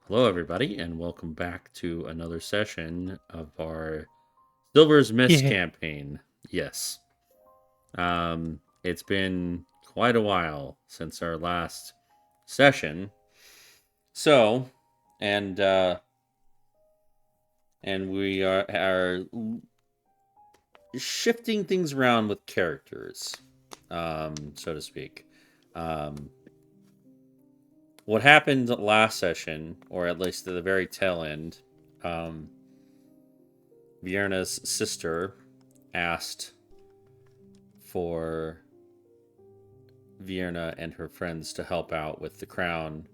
Hello, everybody, and welcome back to another session of our Silver's Mist Yeah. campaign. Yes, it's been quite a while since our last session, so and uh, and we are shifting things around with characters, so to speak. Um, what happened last session, or at least at the very tail end, um, Vierna's sister asked for Vienna and her friends to help out with the crown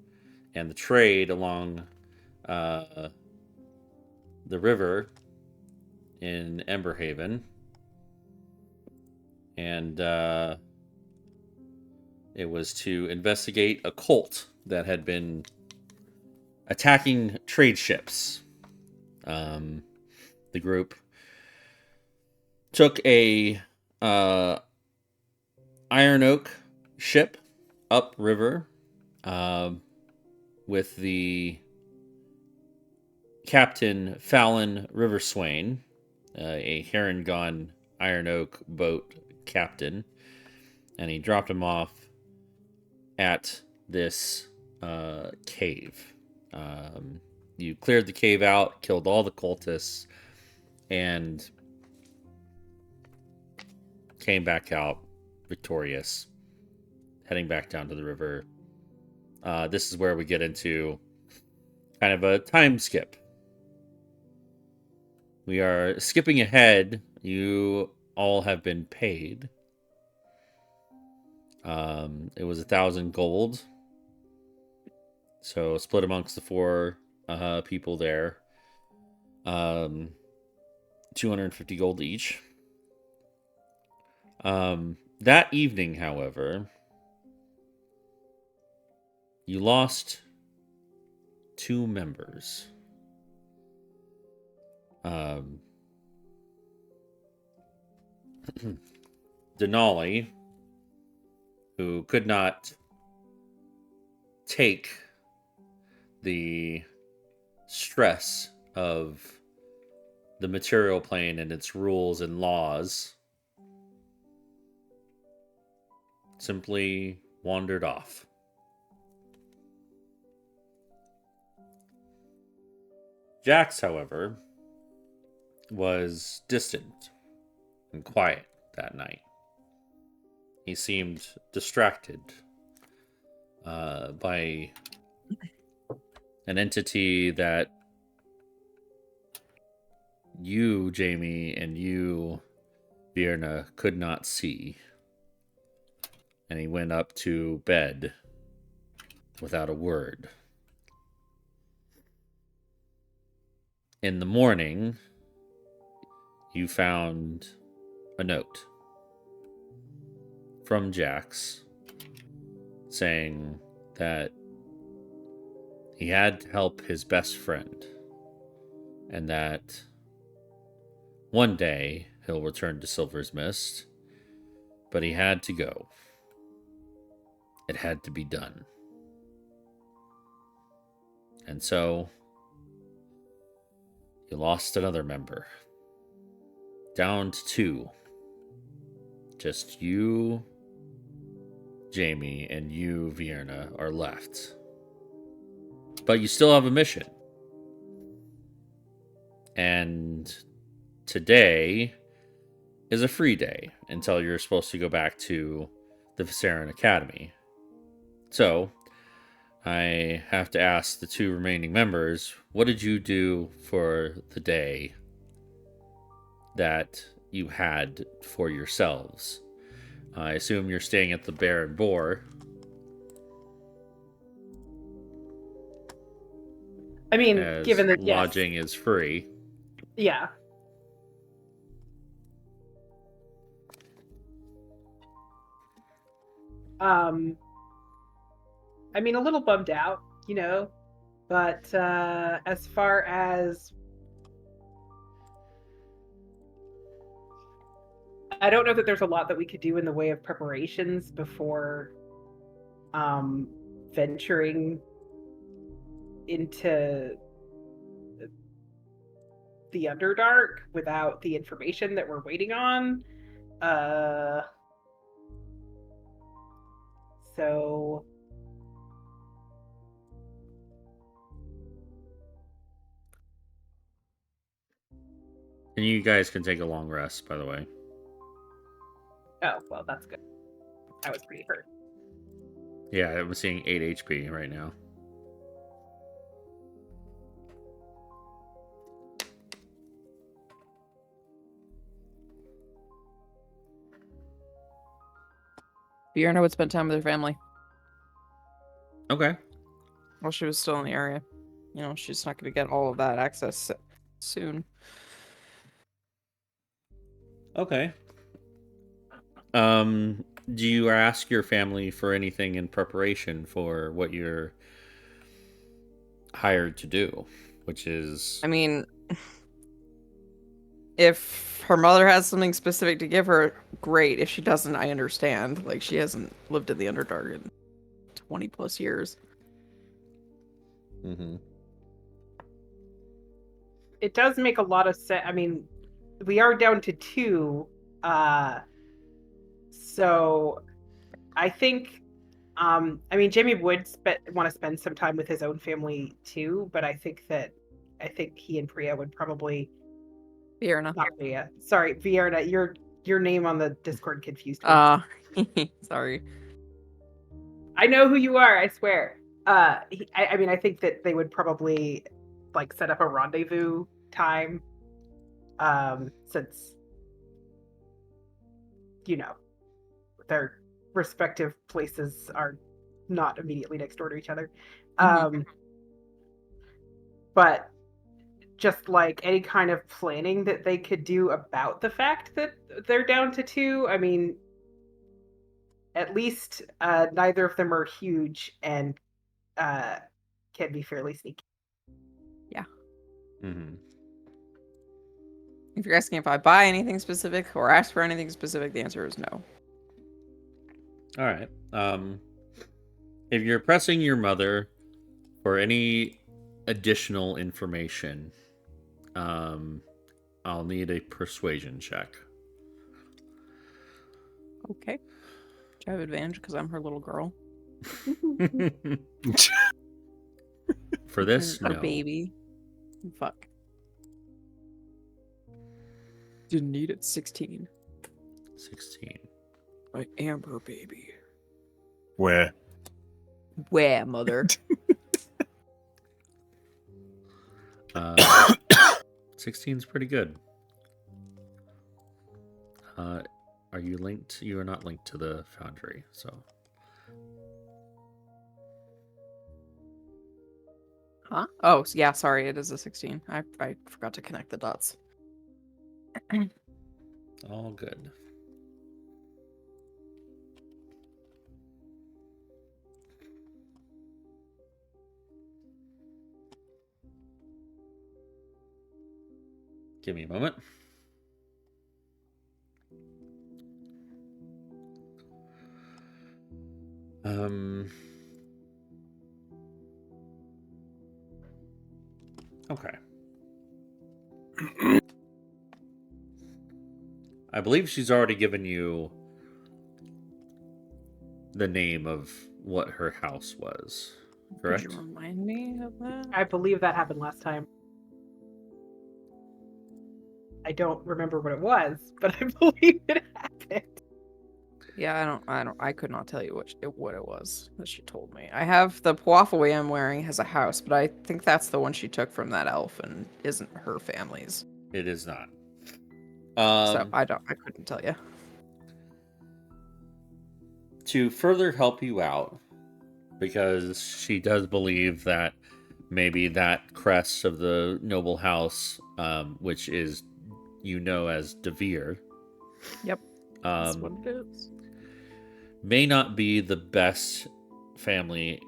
and the trade along uh, the river in Emberhaven. And it was to investigate a cult that had been attacking trade ships. Um, the group took a uh, Iron Oak ship upriver uh, with the Captain Fallon Riverswain, a Heron Iron Oak boat captain, and he dropped him off at this cave. Um, you cleared the cave out, killed all the cultists, and came back out victorious, heading back down to the river. This is where we get into kind of a time skip. We are skipping ahead. You all have been paid. It was 1,000 gold, so split amongst the four people there. 250 gold each. That evening, however, you lost two members. Um, Denali, who could not take the stress of the material plane and its rules and laws, simply wandered off. Jax, however, was distant and quiet that night. He seemed distracted by an entity that you, Jamie, and you, Vierna, could not see. And he went up to bed without a word. In the morning, you found a note from Jax saying that he had to help his best friend and that one day he'll return to Silver's Mist, but he had to go. It had to be done. And so you lost another member. Down to two. Just you, Jamie, and you, Vierna, are left. But you still have a mission. And today is a free day until you're supposed to go back to the Viserion Academy. So, I have to ask the two remaining members, what did you do for the day that you had for yourselves? I assume you're staying at the Bear and Boar, I mean, as given that, yes. lodging is free. Yeah. Um, I mean, a little bummed out, but as far as I don't know that there's a lot that we could do in the way of preparations before um venturing into the Underdark without the information that we're waiting on. So And you guys can take a long rest, by the way. oh well, that's good. I was pretty hurt. Yeah, I'm seeing 8 HP right now. Bjorna would spend time with her family Okay. while she was still in the area. You know, she's not going to get all of that access soon. Okay. Do you ask your family for anything in preparation for what you're hired to do, which is I mean, if her mother has something specific to give her, great. If she doesn't, I understand. Like, she hasn't lived in the Underdark in 20 plus years. Mm-hmm. It does make a lot of sense. I mean, we are down to 2, so I think. I mean, Jamie would want to spend some time with his own family too, but I think he and Priya would probably. Bjorna. Not Priya. Sorry, Vierna. Your name on the Discord confused me. Sorry. I know who you are. I swear. I mean, I think that they would probably like set up a rendezvous time, since you know their respective places are not immediately next door to each other. But just like any kind of planning that they could do about the fact that they're down to 2. I mean, at least neither of them are huge and can be fairly sneaky. Yeah. Mm-hmm. If you're asking if I buy anything specific or ask for anything specific, the answer is no. All right. If you're pressing your mother for any additional information, I'll need a persuasion check. Okay. Do I have advantage because I'm her little girl? For this, Her no. baby. Fuck. Didn't need it. 16. 16. I am her baby. Where? Where, mother? 16's pretty good. Are you linked? You are not linked to the Foundry, so. Huh? Oh, yeah, sorry, it is a 16. I forgot to connect the dots. All good. Give me a moment. Okay. I believe she's already given you the name of what her house was, correct? Could you remind me of that? I believe that happened last time. I don't remember what it was, but I believe it happened. Yeah, I could not tell you what it was that she told me. I have the Puafaway I'm wearing has a house, but I think that's the one she took from that elf and isn't her family's. It is not. So I couldn't tell you. To further help you out, because she does believe that maybe that crest of the noble house, which is, as Devere. Yep. That's what it is. May not be the best family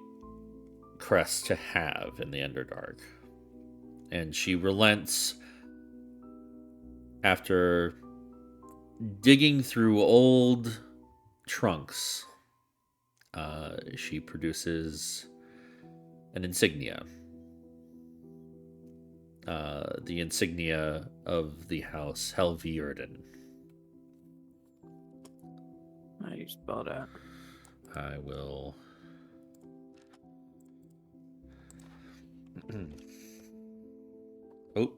crest to have in the Underdark. And she relents after digging through old trunks. She produces an insignia the insignia of the house Helvierden. How do you spell that? I will. Oh.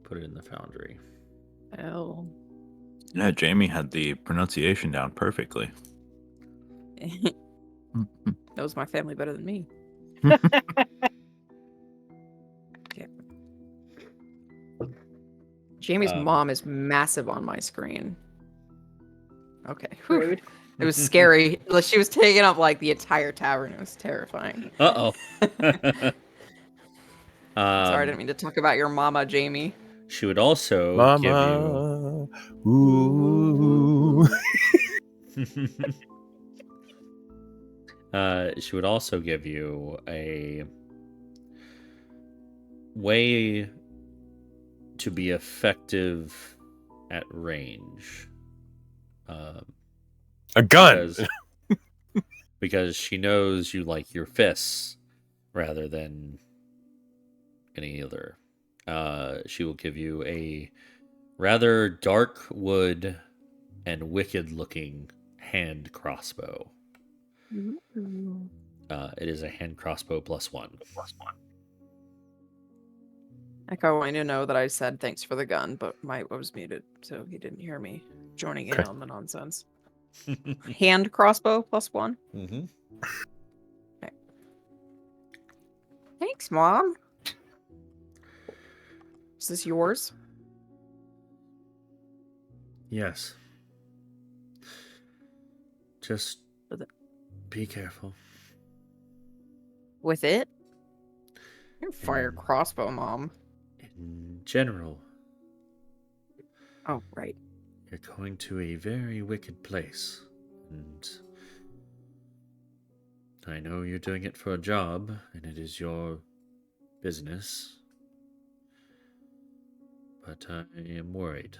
Put it in the foundry. L. Yeah, Jamie had the pronunciation down perfectly. Knows my family better than me. Okay. Jamie's mom is massive on my screen. Okay. Whew. Rude. It was scary. Like, she was taking up like the entire tavern. It was terrifying. Uh-oh. Sorry, I didn't mean to talk about your mama, Jamie. She would also Mama. Ooh. she would also give you a way to be effective at range. A gun. Because she knows you like your fists rather than any other. She will give you a rather dark wood and wicked looking hand crossbow. It is a hand crossbow +1. Echo wanting to know that I said thanks for the gun, but I was muted, so he didn't hear me joining in Okay. on the nonsense. Hand crossbow +1. Mm-hmm. Okay. Thanks, Mom. Is this yours? Yes. Just With it. be careful. With it? You're fire crossbow, Mom. In general, Oh, right. you're going to a very wicked place, and I know you're doing it for a job, and it is your business, but I am worried.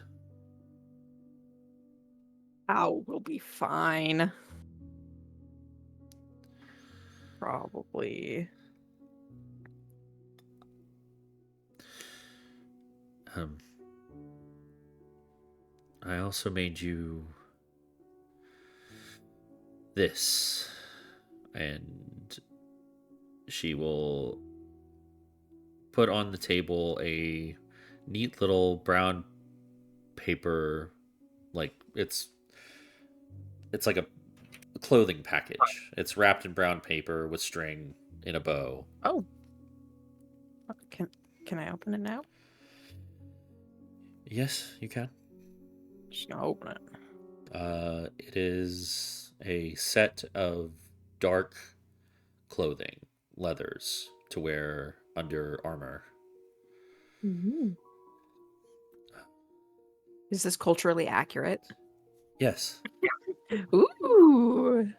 Ow, we'll be fine. Probably. I also made you this, and she will put on the table a neat little brown paper, like it's like a clothing package. It's wrapped in brown paper with string in a bow. Oh. Can I open it now? Yes, you can. Just gonna open it. It is a set of dark clothing, leathers to wear under armor. Is this culturally accurate? Yes. Ooh.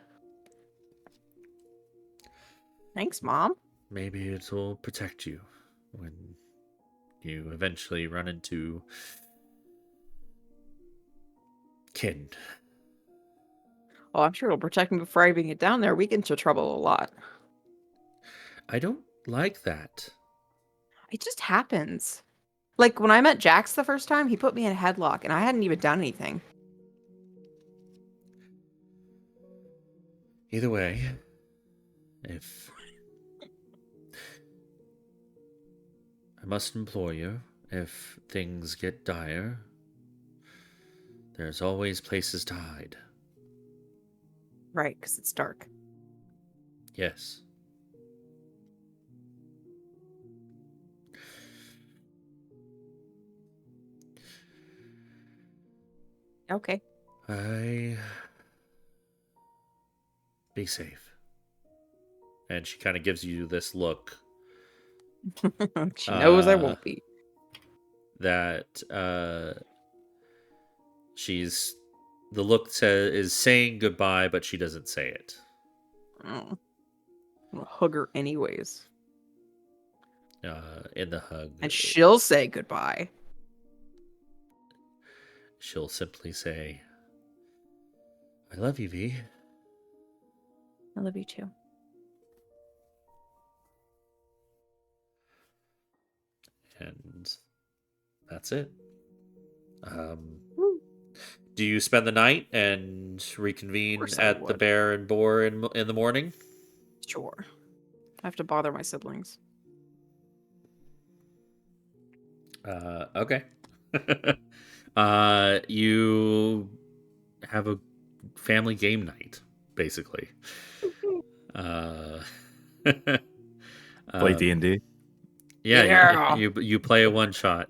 Thanks, Mom. Maybe it will protect you when you eventually run into kin. Oh, I'm sure it'll protect me before I even get down there. We get into trouble a lot. I don't like that. It just happens. Like, when I met Jax the first time, he put me in a headlock, and I hadn't even done anything. Either way, if I must implore you, if things get dire, there's always places to hide. Right, because it's dark. Yes. Okay. Be safe. And she kind of gives you this look. She knows I won't be. That she's the look is saying goodbye, but she doesn't say it. Oh. I'll hug her anyways. In the hug, And she'll say goodbye. she'll simply say, "I love you, V." love you too. And that's it. Do you spend the night and reconvene course I at the would. Bear and Boar in the morning? Sure. I have to bother my siblings. Okay. You have a family game night, basically. Play D&D. Yeah, Yeah. you play a one shot.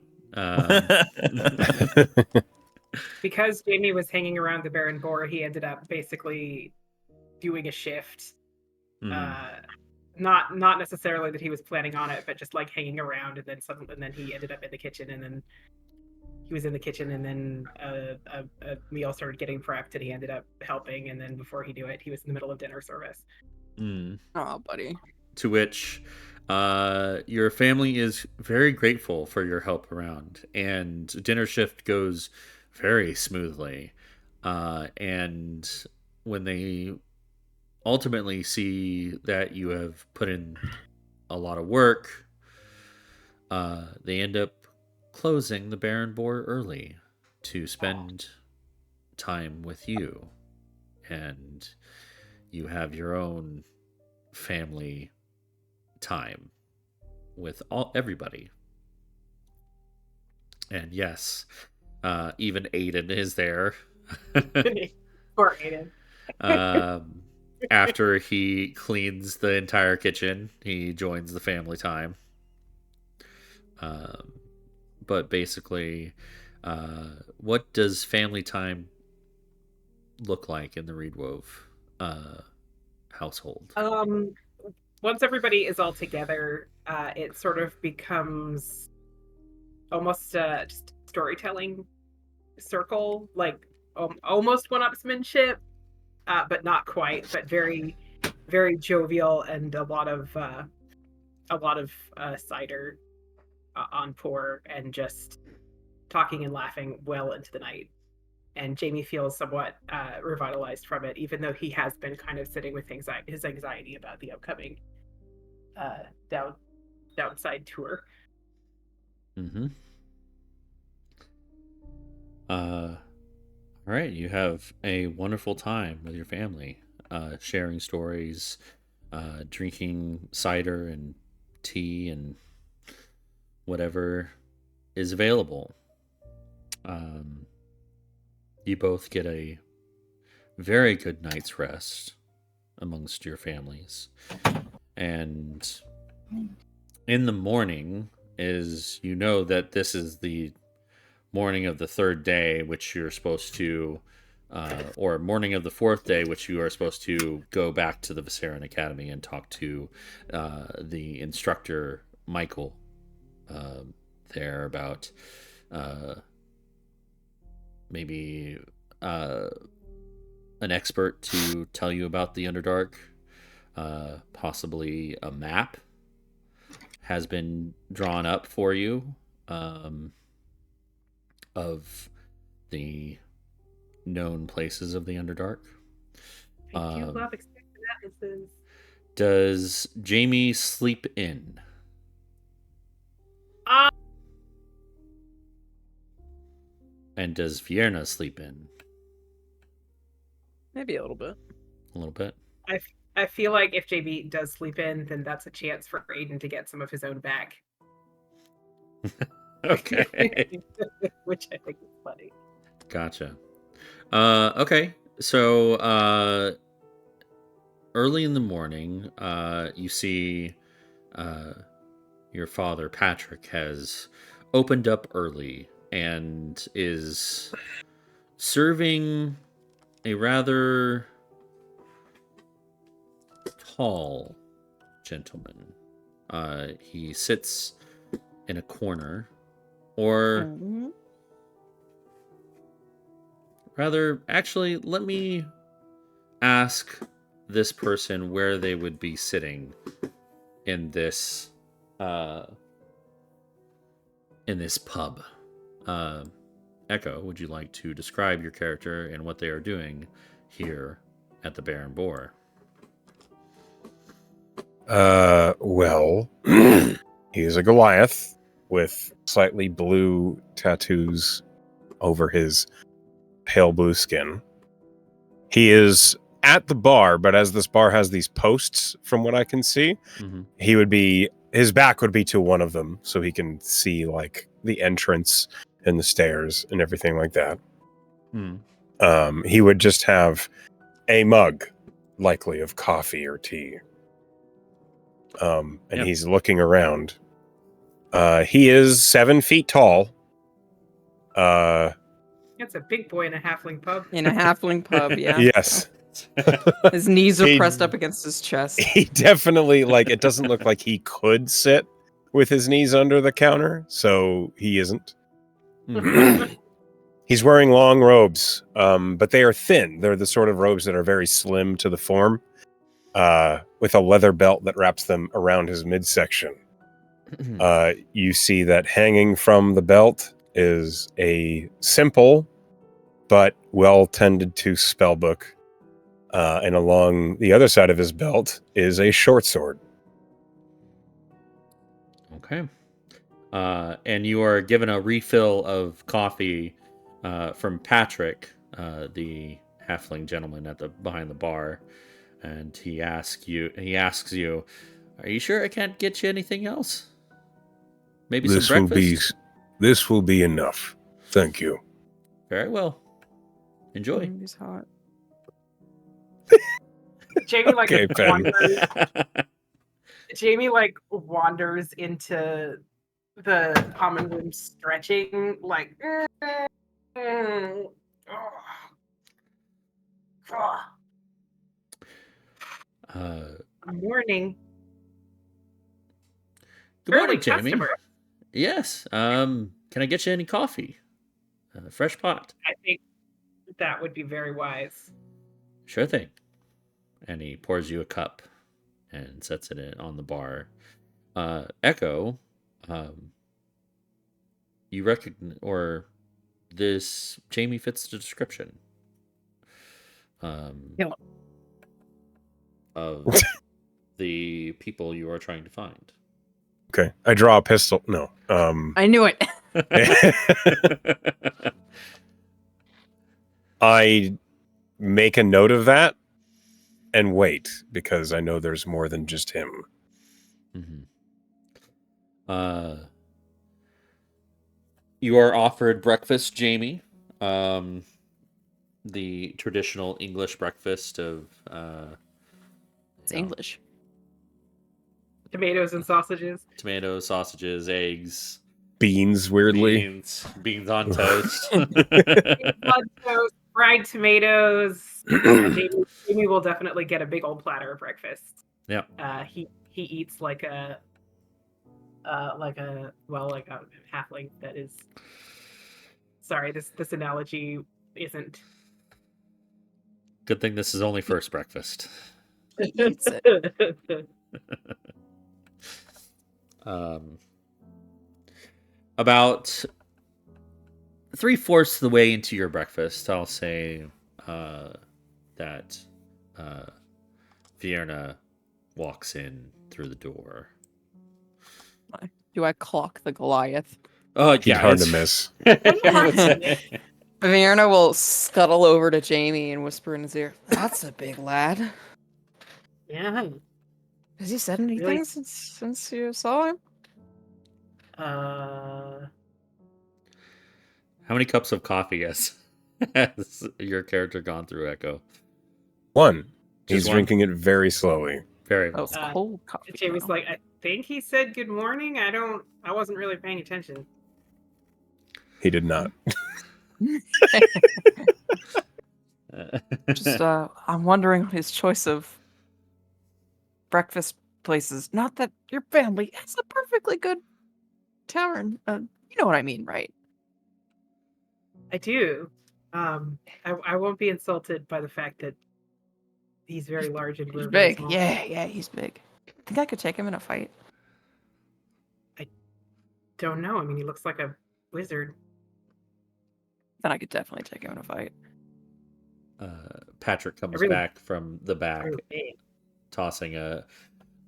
Because Jamie was hanging around the Baron Boar, he ended up basically doing a shift. Not necessarily that he was planning on it, but just like hanging around, and then he ended up in the kitchen, and then he was in the kitchen, and then a meal started getting prepped, and he ended up helping, and then before he knew it, he was in the middle of dinner service. Oh, buddy. To which your family is very grateful for your help around, and dinner shift goes very smoothly. And when they ultimately see that you have put in a lot of work, they end up closing the Baron Boar early to spend time with you, and you have your own family time with everybody. And yes, even Aiden is there. Poor Aiden. After he cleans the entire kitchen, he joins the family time. But basically, what does family time look like in the Reedwove household? Once everybody is all together, it sort of becomes almost just storytelling circle, like almost one-upsmanship, but not quite, but very, very jovial, and a lot of cider on pour, and just talking and laughing well into the night. And Jamie feels somewhat revitalized from it, even though he has been kind of sitting with his anxiety about the upcoming downside tour. All right, you have a wonderful time with your family, sharing stories, drinking cider and tea and whatever is available. You both get a very good night's rest amongst your families. And in the morning, you know that this is the morning of the third day, which you're supposed to, or morning of the fourth day, which you are supposed to go back to the Viserion Academy and talk to the instructor, Michael, there about maybe an expert to tell you about the Underdark. Possibly a map has been drawn up for you of the known places of the Underdark. I do love expected atlases. Does Jamie sleep in? And does Vierna sleep in? Maybe a little bit. A little bit. I feel like if JB does sleep in, then that's a chance for Aiden to get some of his own back. Okay. Which I think is funny. Gotcha. Okay. So early in the morning, you see your father, Patrick, has opened up early and is serving a rather tall gentleman. He sits in a corner, or rather, actually, let me ask this person where they would be sitting in this pub. Echo, would you like to describe your character and what they are doing here at the Bear and Boar? Well, he is a Goliath with slightly blue tattoos over his pale blue skin. He is at the bar, but as this bar has these posts, from what I can see, his back would be to one of them, so he can see like the entrance and the stairs and everything like that. He would just have a mug, likely of coffee or tea. And Yep. he's looking around. He is 7 feet tall. That's a big boy in a halfling pub. In a halfling pub, yeah. Yes. His knees are He- pressed up against his chest. He definitely, like, it doesn't look like he could sit with his knees under the counter, so he isn't. He's wearing long robes, but they are thin. They're the sort of robes that are very slim to the form, with a leather belt that wraps them around his midsection. You see that hanging from the belt is a simple but well-tended to spell book. And along the other side of his belt is a short sword. Okay. And you are given a refill of coffee from Patrick, the halfling gentleman behind the bar, and he asks you, "Are you sure I can't get you anything else? Maybe some breakfast?" This will be enough. Thank you. Very well. Enjoy. He's hot. Jamie like Okay, Ben. wanders. Jamie like wanders into the common room, stretching like. Morning. Good Early morning, Jamie. customer. Yes. Can I get you any coffee? Fresh pot. I think that would be very wise. Sure thing. And he pours you a cup and sets it on the bar. Echo, you recognize, or this Jamie fits the description Yeah. of the people you are trying to find. Okay. I draw a pistol. No. I knew it. I make a note of that and wait, because I know there's more than just him. You are offered breakfast, Jamie. The traditional English breakfast of It's English. Tomatoes and sausages. tomatoes, sausages, eggs, Beans, weirdly. beans on toast. Blood toast, fried tomatoes. Jamie will definitely get a big old platter of breakfast. Yeah. He eats like a halfling that is. Sorry, this analogy isn't. Good thing this is only first breakfast. He eats it. About 3/4 of the way into your breakfast, I'll say that Vierna walks in through the door. Do I clock the Goliath? Oh, He's yeah, hard to it's- miss. Vierna will scuttle over to Jamie and whisper in his ear, "That's a big lad." Yeah. Has he said anything Really? since you saw him? How many cups of coffee has your character gone through, Echo? One. Just He's one? drinking it very slowly. Very Oh, well. it's cold coffee. Jamie's now. like, I think he said good morning. I wasn't really paying attention. He did not. Just, I'm wondering his choice of breakfast places. Not that your family has a perfectly good tavern. You know what I mean, right? I do. I won't be insulted by the fact that he's very large and He's we're very big. small. Yeah, he's big. Think I could take him in a fight? Don't know. I mean, he looks like a wizard. Then I could definitely take him in a fight. Patrick comes really- back from the back, Really big. tossing a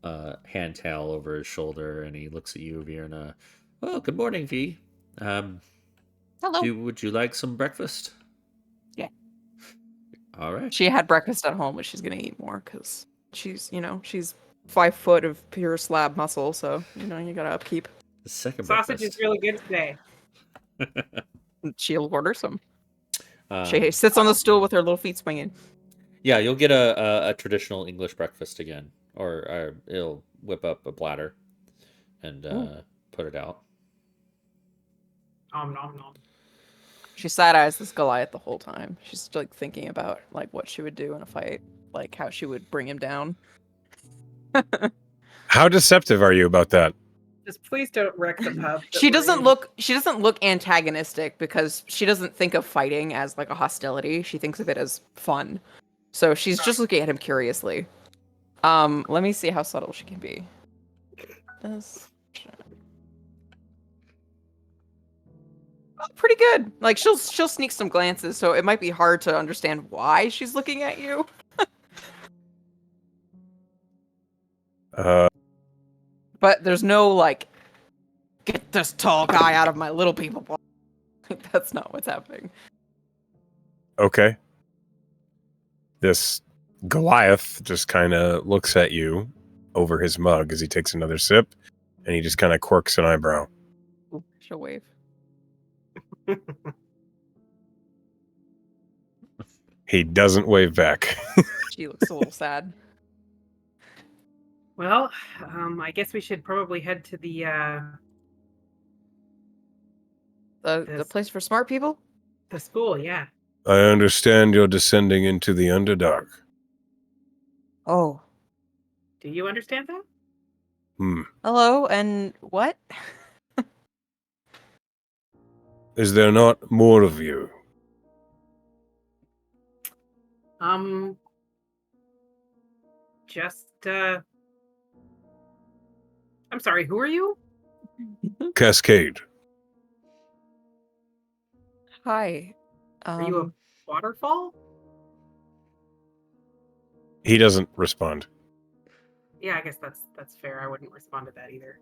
hand towel over his shoulder, and he looks at you, Virna. Oh, good morning, V. Hello. Would you like some breakfast? Yeah. All right. She had breakfast at home, but she's gonna eat more because she's 5 foot of pure slab muscle, so you gotta upkeep. The second Sausage breakfast. is really good today. She'll order some. Um, She sits on the stool with her little feet swinging. Yeah, you'll get a traditional English breakfast again, or it'll whip up a platter and put it out. Nom nom nom. She side eyes this Goliath the whole time. She's like thinking about like what she would do in a fight, like how she would bring him down. How deceptive are you about that? Just please don't wreck the pub. that She we're doesn't in. look antagonistic because she doesn't think of fighting as like a hostility. She thinks of it as fun. So she's just looking at him curiously. Let me see how subtle she can be. This pretty good. Like she'll sneak some glances, so it might be hard to understand why she's looking at you. But there's no like, get this tall guy out of my little people. That's not what's happening. Okay. This Goliath just kind of looks at you over his mug as he takes another sip, and he just kind of quirks an eyebrow. Ooh, she'll wave. He doesn't wave back. She looks a little sad. Well, I guess we should probably head to the The place for smart people? school. Yeah. I understand you're descending into the Underdark. Oh. Do you understand that? Hello, and what? Is there not more of you? Just I'm sorry, who are you? Cascade. Hi. Are you a waterfall? He doesn't respond. Yeah, I guess that's fair. I wouldn't respond to that either.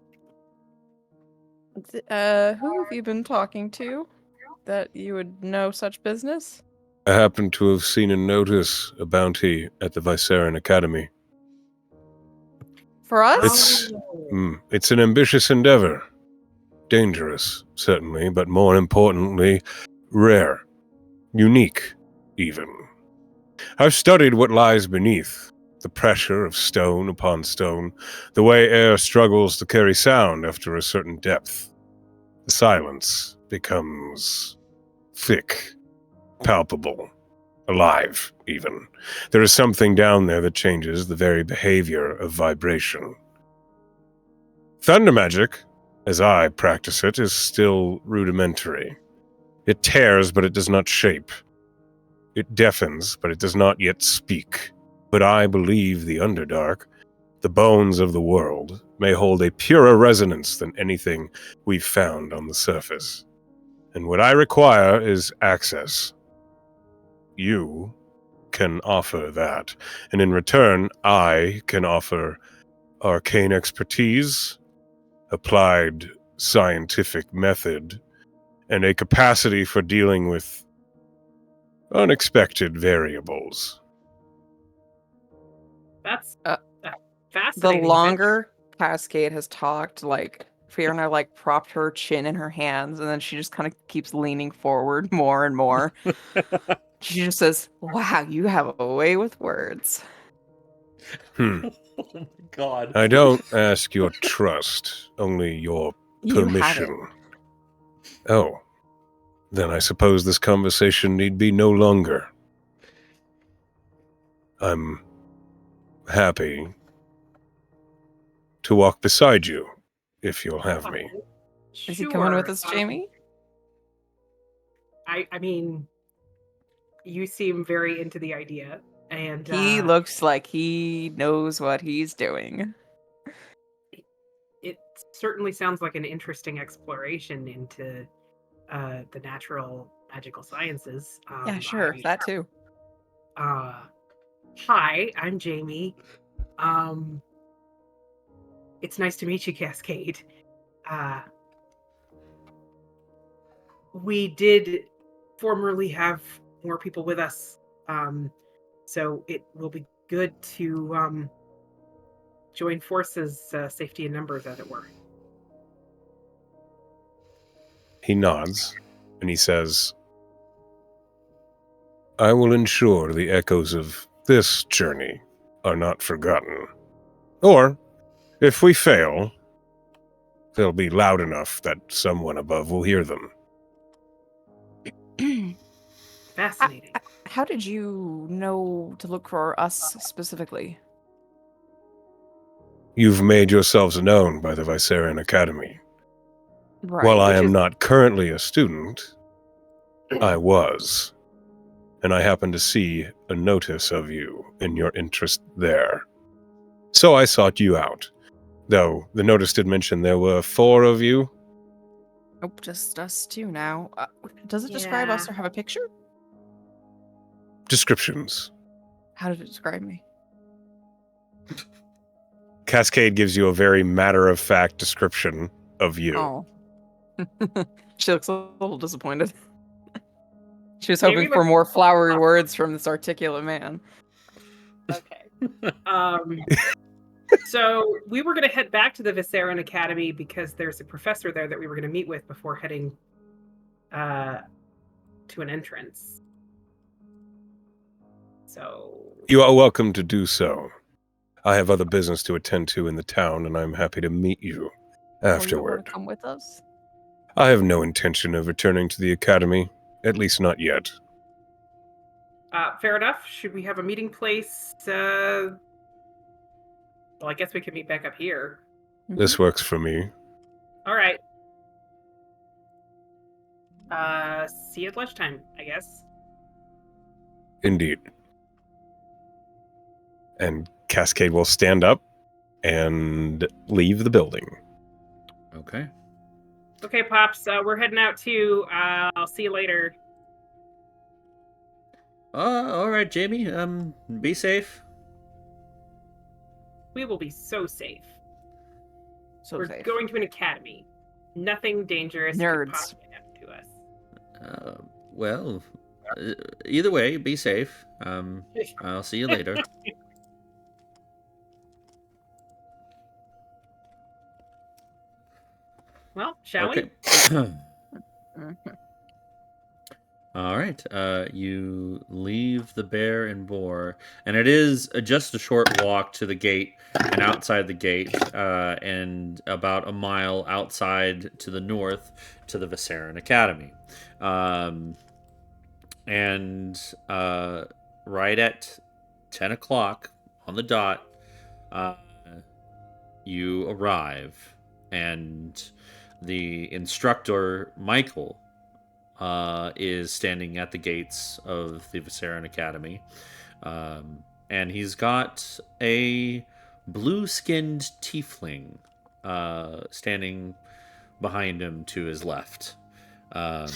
Who have you been talking to that you would know such business? I happen to have seen a notice, a bounty at the Viserion Academy. For us? It's an ambitious endeavor. Dangerous, certainly, but more importantly, rare. Unique, even. I've studied what lies beneath. The pressure of stone upon stone, the way air struggles to carry sound after a certain depth. The silence becomes thick, palpable, alive, even. There is something down there that changes the very behavior of vibration. Thunder magic, as I practice it, is still rudimentary. It tears, but it does not shape. It deafens, but it does not yet speak. But I believe the Underdark, the bones of the world, may hold a purer resonance than anything we've found on the surface. And what I require is access. You can offer that, and in return, I can offer arcane expertise, applied scientific method, and a capacity for dealing with unexpected variables. That's The fascinating. longer Cascade has talked, like, Fiona, like, propped her chin in her hands, and then she just kind of keeps leaning forward more and more. She just says, wow, you have a way with words. Oh my god. I don't ask your trust, only your You have it. permission. Oh, then I suppose this conversation need be no longer. I'm happy to walk beside you, if you'll have me. Is he coming with Sure. us, Jamie? I mean, you seem very into the idea, and He looks like he knows what he's doing. it certainly sounds like an interesting exploration into the natural magical sciences. Yeah, sure, that too. Hi, I'm Jamie. It's nice to meet you, Cascade. We did formerly have more people with us, so it will be good to join forces, safety in numbers, as it were. He nods and he says, I will ensure the echoes of this journey are not forgotten. Or, if we fail, they'll be loud enough that someone above will hear them. Fascinating. How did you know to look for us specifically? You've made yourselves known by the Viserion Academy. Right. While I which am is- not currently a student, I was. And I happened to see a notice of you and your interest there. So I sought you out. Though the notice did mention there were 4 of you. Nope, just us two now. Does it describe us Yeah. or have a picture? Descriptions. How did it describe me? Cascade gives you a very matter-of-fact description of you. Oh. She looks a little disappointed. She was Maybe hoping for look- more flowery words from this articulate man. Okay. So we were going to head back to the Viserion Academy because there's a professor there that we were going to meet with before heading to an entrance. So You are welcome to do so. I have other business to attend to in the town, and I'm happy to meet you Oh, you don't want afterward. to come with us? I have no intention of returning to the academy, at least not yet. fair enough. Should we have a meeting place? Well, I guess we can meet back up here. This works for me. All right. See you at lunchtime, I guess. Indeed. And Cascade will stand up and leave the building. Okay. Okay, Pops, we're heading out too. I'll see you later. All right, Jamie. Be safe. We will be so safe. So We're safe. going to an academy. Nothing dangerous Nerds. could possibly happen to us. Well, either way, be safe. I'll see you later. Well, shall Okay. Mhm. All right. You leave the Bear and Boar, and it is just a short walk to the gate, and outside the gate, and about a mile outside to the north to the Viserion Academy. And right at 10 o'clock on the dot, you arrive, and the instructor, Michael, is standing at the gates of the Viserion Academy. And he's got a blue-skinned tiefling standing behind him to his left. And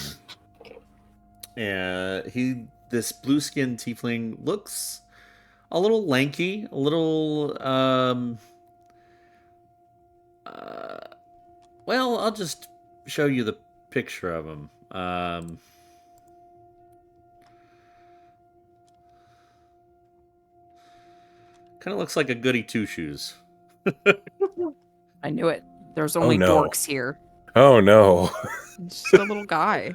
this blue-skinned tiefling looks a little lanky, a little well, I'll just show you the picture of him. Kind of looks like a goody two-shoes. I knew it. There's only no. dorks here. Oh no. It's just a little guy.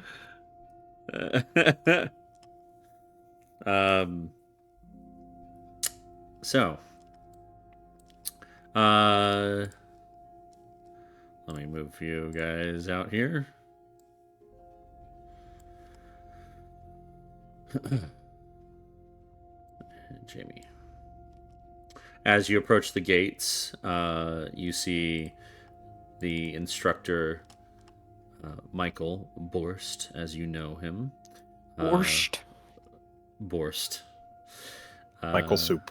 So, let me move you guys out here. Jamie. As you approach the gates, you see the instructor, Michael Borst, as you know him. Borscht. Borst. Michael Soup.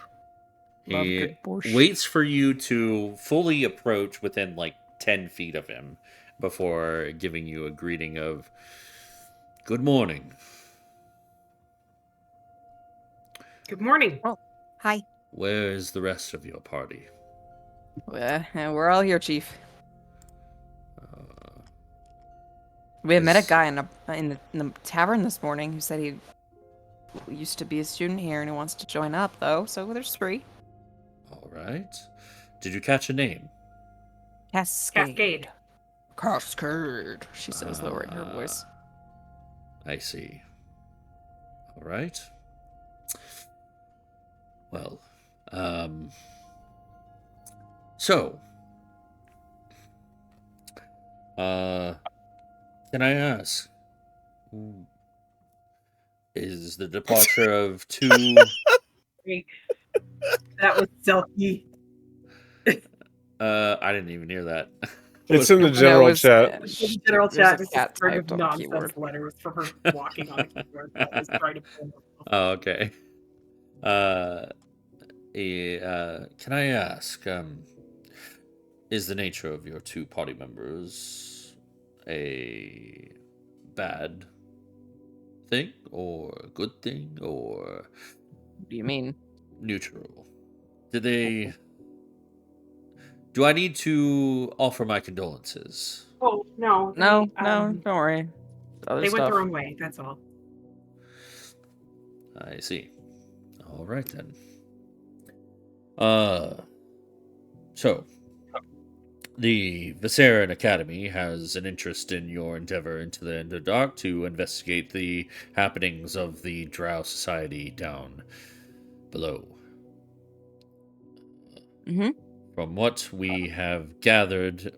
Love He good borscht. waits for you to fully approach within like 10 feet of him before giving you a greeting of good morning. Good morning. Hi. Where is the rest of your party? We're all here, Chief. Uh, We had met a Is- guy in the tavern this morning who said he used to be a student here and he wants to join up, though. So there's 3. all right. Did you catch a name? Cascade. Cascade. She says, lowering her voice. I see. All right. Well, so, can I ask, is the departure of 2? That was Selkie. I didn't even hear that. It's in the No, general it was, chat. uh, In general there's chat, a it's cat just sort of typed on the nonsense keyboard. letters from her walking on a keyboard. That was trying to pull herself. Oh, okay. Can I ask, is the nature of your 2 party members a bad thing or a good thing or What do you mean? neutral? Do I need to offer my condolences? Oh no, No, they, don't worry. Other they went stuff. their own way. That's all. I see. All right then. So the Viserion Academy has an interest in your endeavor into the Underdark to investigate the happenings of the Drow Society down below. Mm-hmm. From what we have gathered,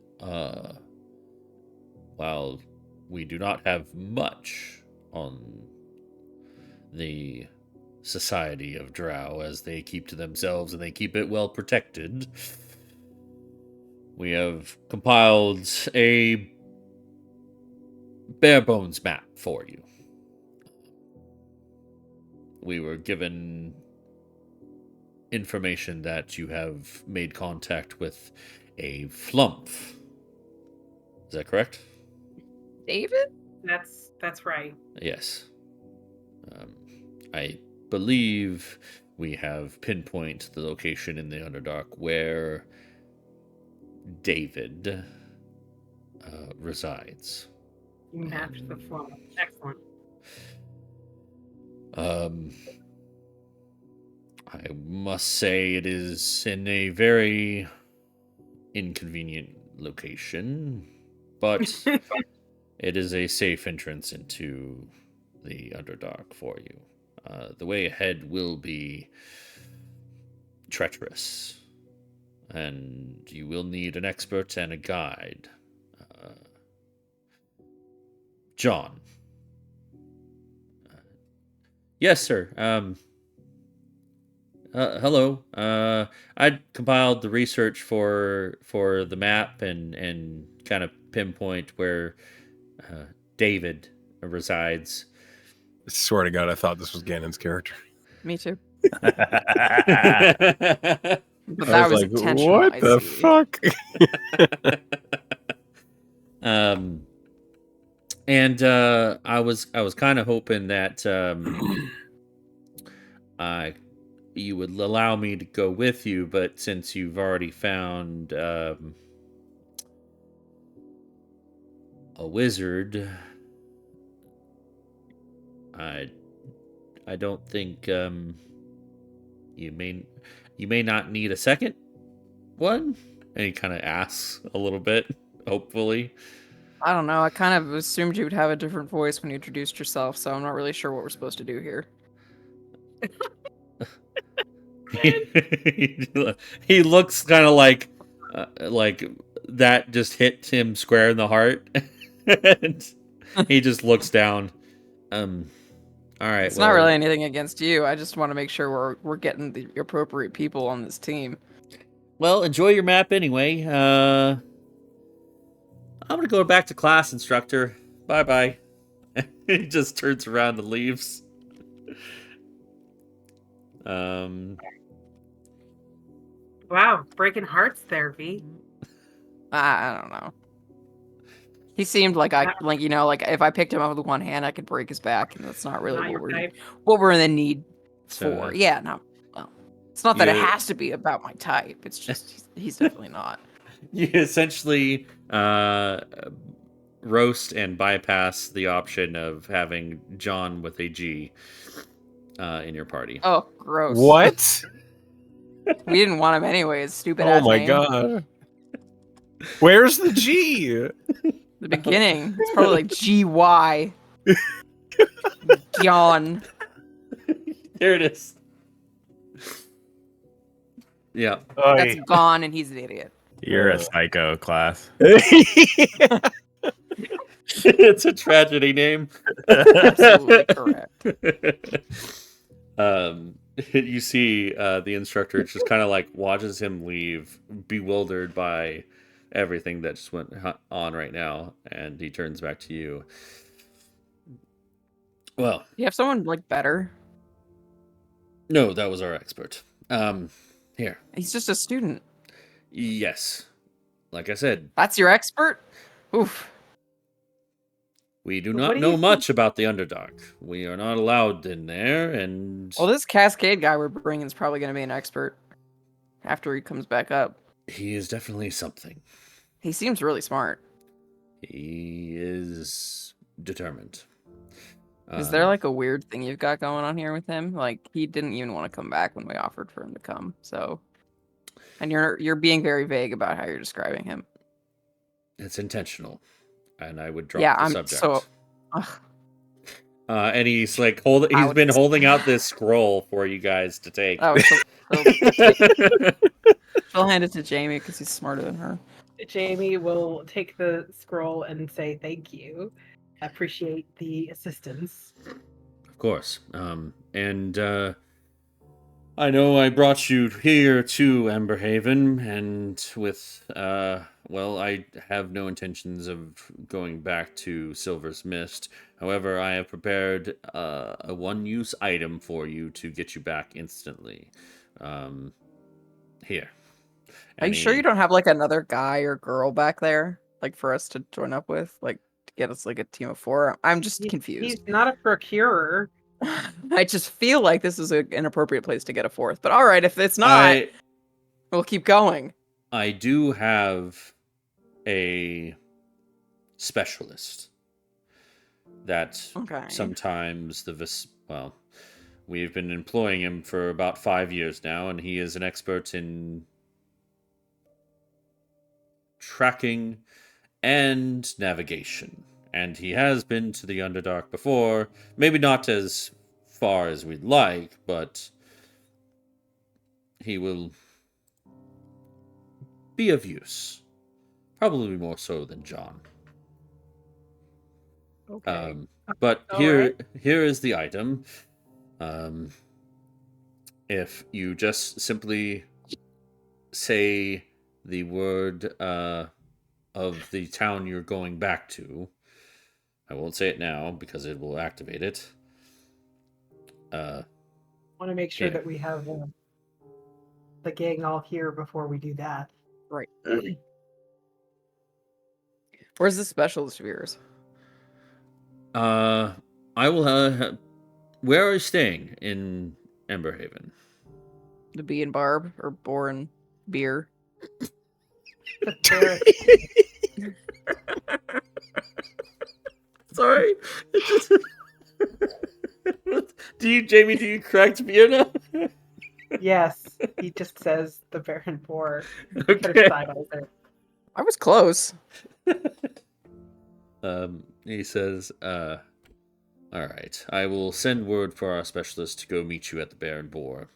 while we do not have much on the Society of Drow, as they keep to themselves and they keep it well protected, we have compiled a bare bones map for you. We were given information that you have made contact with a flump. Is that correct? David? That's right. Yes. I believe we have pinpointed the location in the Underdark where David resides. You matched the flow. Excellent. I must say it is in a very inconvenient location, but it is a safe entrance into the Underdark for you. The way ahead will be treacherous, and you will need an expert and a guide. John. Yes, sir. Hello. I compiled the research for the map and kind of pinpoint where David resides. I swear to God, I thought this was Ganon's character. Me too. But But I that was like, intentional. what I the see. fuck? And I was kind of hoping that you would allow me to go with you, but since you've already found a wizard, I don't think you may not need a second one. And he kind of asks a little bit, hopefully. I don't know. I kind of assumed you would have a different voice when you introduced yourself, so I'm not really sure what we're supposed to do here. He looks kind of like that just hit him square in the heart, and he just looks down. All right. It's not really anything against you. I just want to make sure we're getting the appropriate people on this team. Well, enjoy your map anyway. I'm gonna go back to class, instructor. Bye bye. He just turns around and leaves. Wow, breaking hearts there, V. I don't know. He seemed like like if I picked him up with one hand, I could break his back, and that's not really Not your type. what we're in the need So, for. Yeah, no. It's not that it You- has to be about my type. It's just he's definitely not. You essentially roast and bypass the option of having John with a G in your party. Oh, gross. What? We didn't want him anyways. Stupid Oh ass my name. god. Where's the G? The beginning. It's probably like GY. Gyon. There it is. Yeah. That's gone, and he's an idiot. You're a psycho, class. It's a tragedy name. Absolutely correct. You see the instructor just kind of like watches him leave, bewildered by everything that just went on right now, and he turns back to you. Well, You have someone like better. no, that was our expert. Here. He's just a student. Yes. Like I said, That's your expert? Oof. we do What not do know you much about the Underdark. We are not allowed in there, and Well, this Cascade guy we're bringing is probably going to be an expert after he comes back up. he is definitely something. He seems really smart. He is determined. Is there like a weird thing you've got going on here with him? Like he didn't even want to come back when we offered for him to come. So, and you're being very vague about how you're describing him. It's intentional, and I would drop Yeah, the I'm subject. so. Ugh. And he's like I he's would been just- holding out this scroll for you guys to take. Oh, she'll hand it to Jamie because he's smarter than her. Jamie will take the scroll and say thank you. Appreciate the assistance. Of course. And I know I brought you here to Emberhaven, and with well, I have no intentions of going back to Silver's Mist. However, I have prepared a one-use item for you to get you back instantly. Here. Are you sure you don't have like another guy or girl back there, like for us to join up with, like to get us like a team of 4? I'm just confused. He's not a procurer. I just feel like this is an inappropriate place to get a 4th. But all right, if it's not, we'll keep going. I do have a specialist that Okay. sometimes well, we've been employing him for about 5 years now, and he is an expert in tracking and navigation. And he has been to the Underdark before, maybe not as far as we'd like, but he will be of use. Probably more so than John. Okay. But All here is the item. If you just simply say the word of the town you're going back to, I won't say it now because it will activate it. Want to make sure Yeah. that we have the gang all here before we do that. Right. Where's the specialist of yours? I will. Where are you staying in Emberhaven? The Bee and Barb or Boar and Beer? There- Sorry. Jamie? Do you correct me now? yes, he just says the Baron Boar. Okay. I was close. He says, all right, I will send word for our specialist to go meet you at the Baron Boar.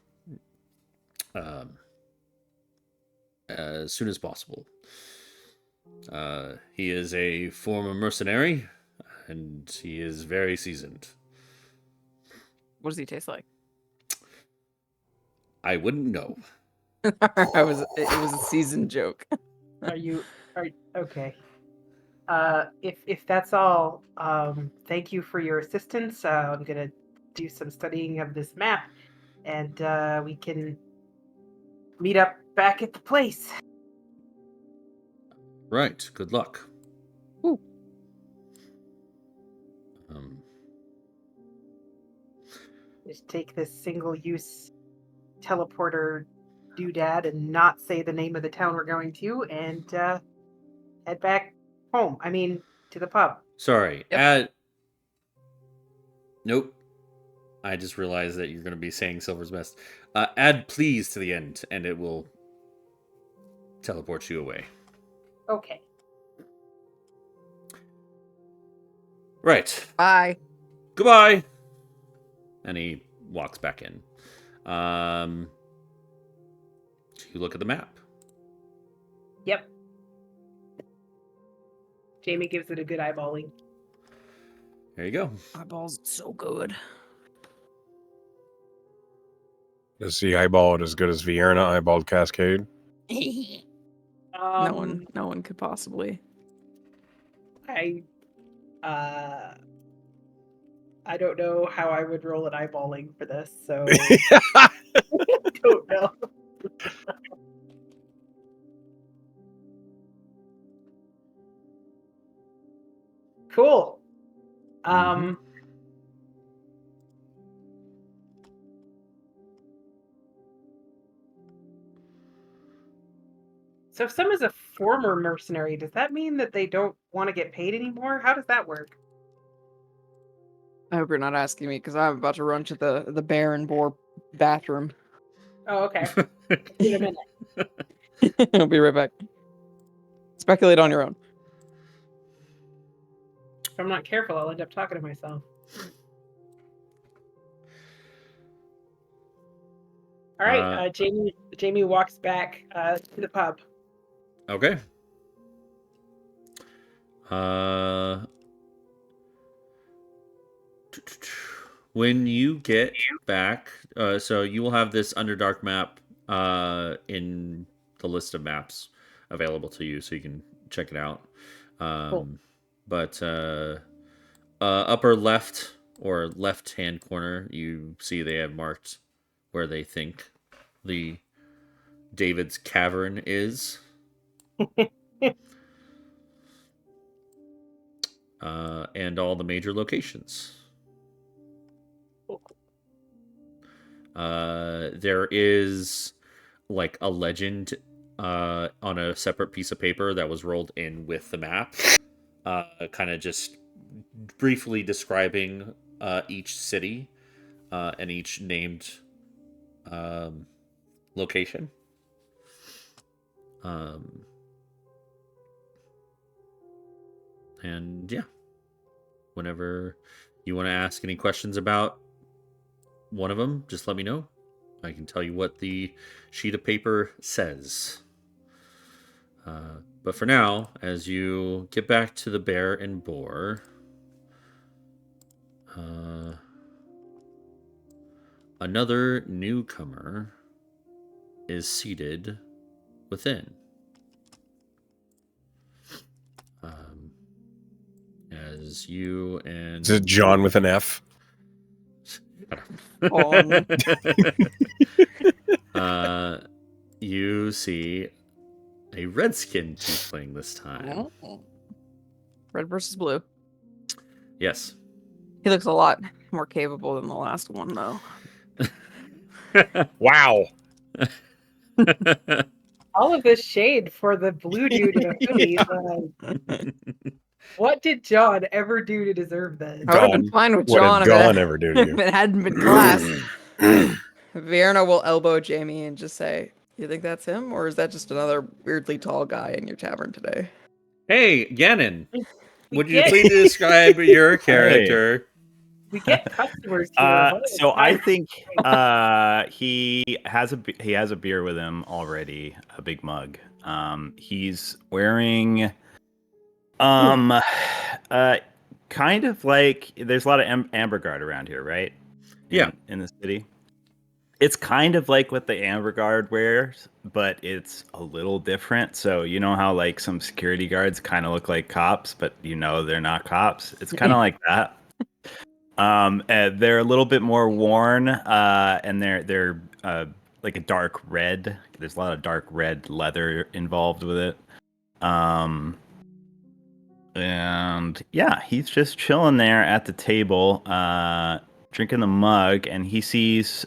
As soon as possible. He is a former mercenary, and he is very seasoned. What does he taste like? I wouldn't know. It was a seasoned joke. Okay? If that's all, thank you for your assistance. I'm gonna do some studying of this map, and we can meet up back at the place. Right. Good luck. Ooh. Just take this single-use teleporter doodad and not say the name of the town we're going to, and head back home. I mean, to the pub. Sorry. Yep. Nope. I just realized that you're going to be saying Silver's Best. Add please to the end, and it will teleport you away. Okay. Right. Bye. Goodbye. And he walks back in. You look at the map. Yep. Jamie gives it a good eyeballing. There you go. Eyeballs so good. Does he eyeball it as good as Vierna eyeballed Cascade? No one could possibly. I don't know how I would roll an eyeballing for this, so I don't know. Cool. So if someone's a former mercenary, does that mean that they don't want to get paid anymore? How does that work? I hope you're not asking me because I'm about to run to the bear and boar bathroom. Oh, okay. In a minute. I'll be right back. Speculate on your own. If I'm not careful, I'll end up talking to myself. All right, Jamie walks back to the pub. Okay. When you get back, so you will have this Underdark map in the list of maps available to you, so you can check it out. Cool. But upper left or left-hand corner, you see they have marked where they think the David's Cavern is. And all the major locations. There is like a legend on a separate piece of paper that was rolled in with the map, kind of just briefly describing each city and each named location. And yeah, whenever you want to ask any questions about one of them, just let me know. I can tell you what the sheet of paper says. But for now, as you get back to the bear and boar, another newcomer is seated within. As you and Is it John with an F? You see a redskin tiefling this time. Red versus blue. Yes. He looks a lot more capable than the last one, though. Wow. All of this shade for the blue dude in a hoodie. What did John ever do to deserve this? I would have been fine with What John did if Gon it, ever do to if you? it hadn't been glass. Vierna will elbow Jamie and just say, "You think that's him, or is that just another weirdly tall guy in your tavern today?" Hey, Gannon, would you please describe your character? We get customers here. So I think he has a beer with him already, a big mug. He's wearing kind of like there's a lot of amber guard around here, right? In the city. It's kind of like what the Amber Guard wears, but it's a little different. So you know how like some security guards kind of look like cops, but you know they're not cops. It's kind of like that. They're a little bit more worn, and they're like a dark red. There's a lot of dark red leather involved with it. And yeah, he's just chilling there at the table, drinking the mug, and he sees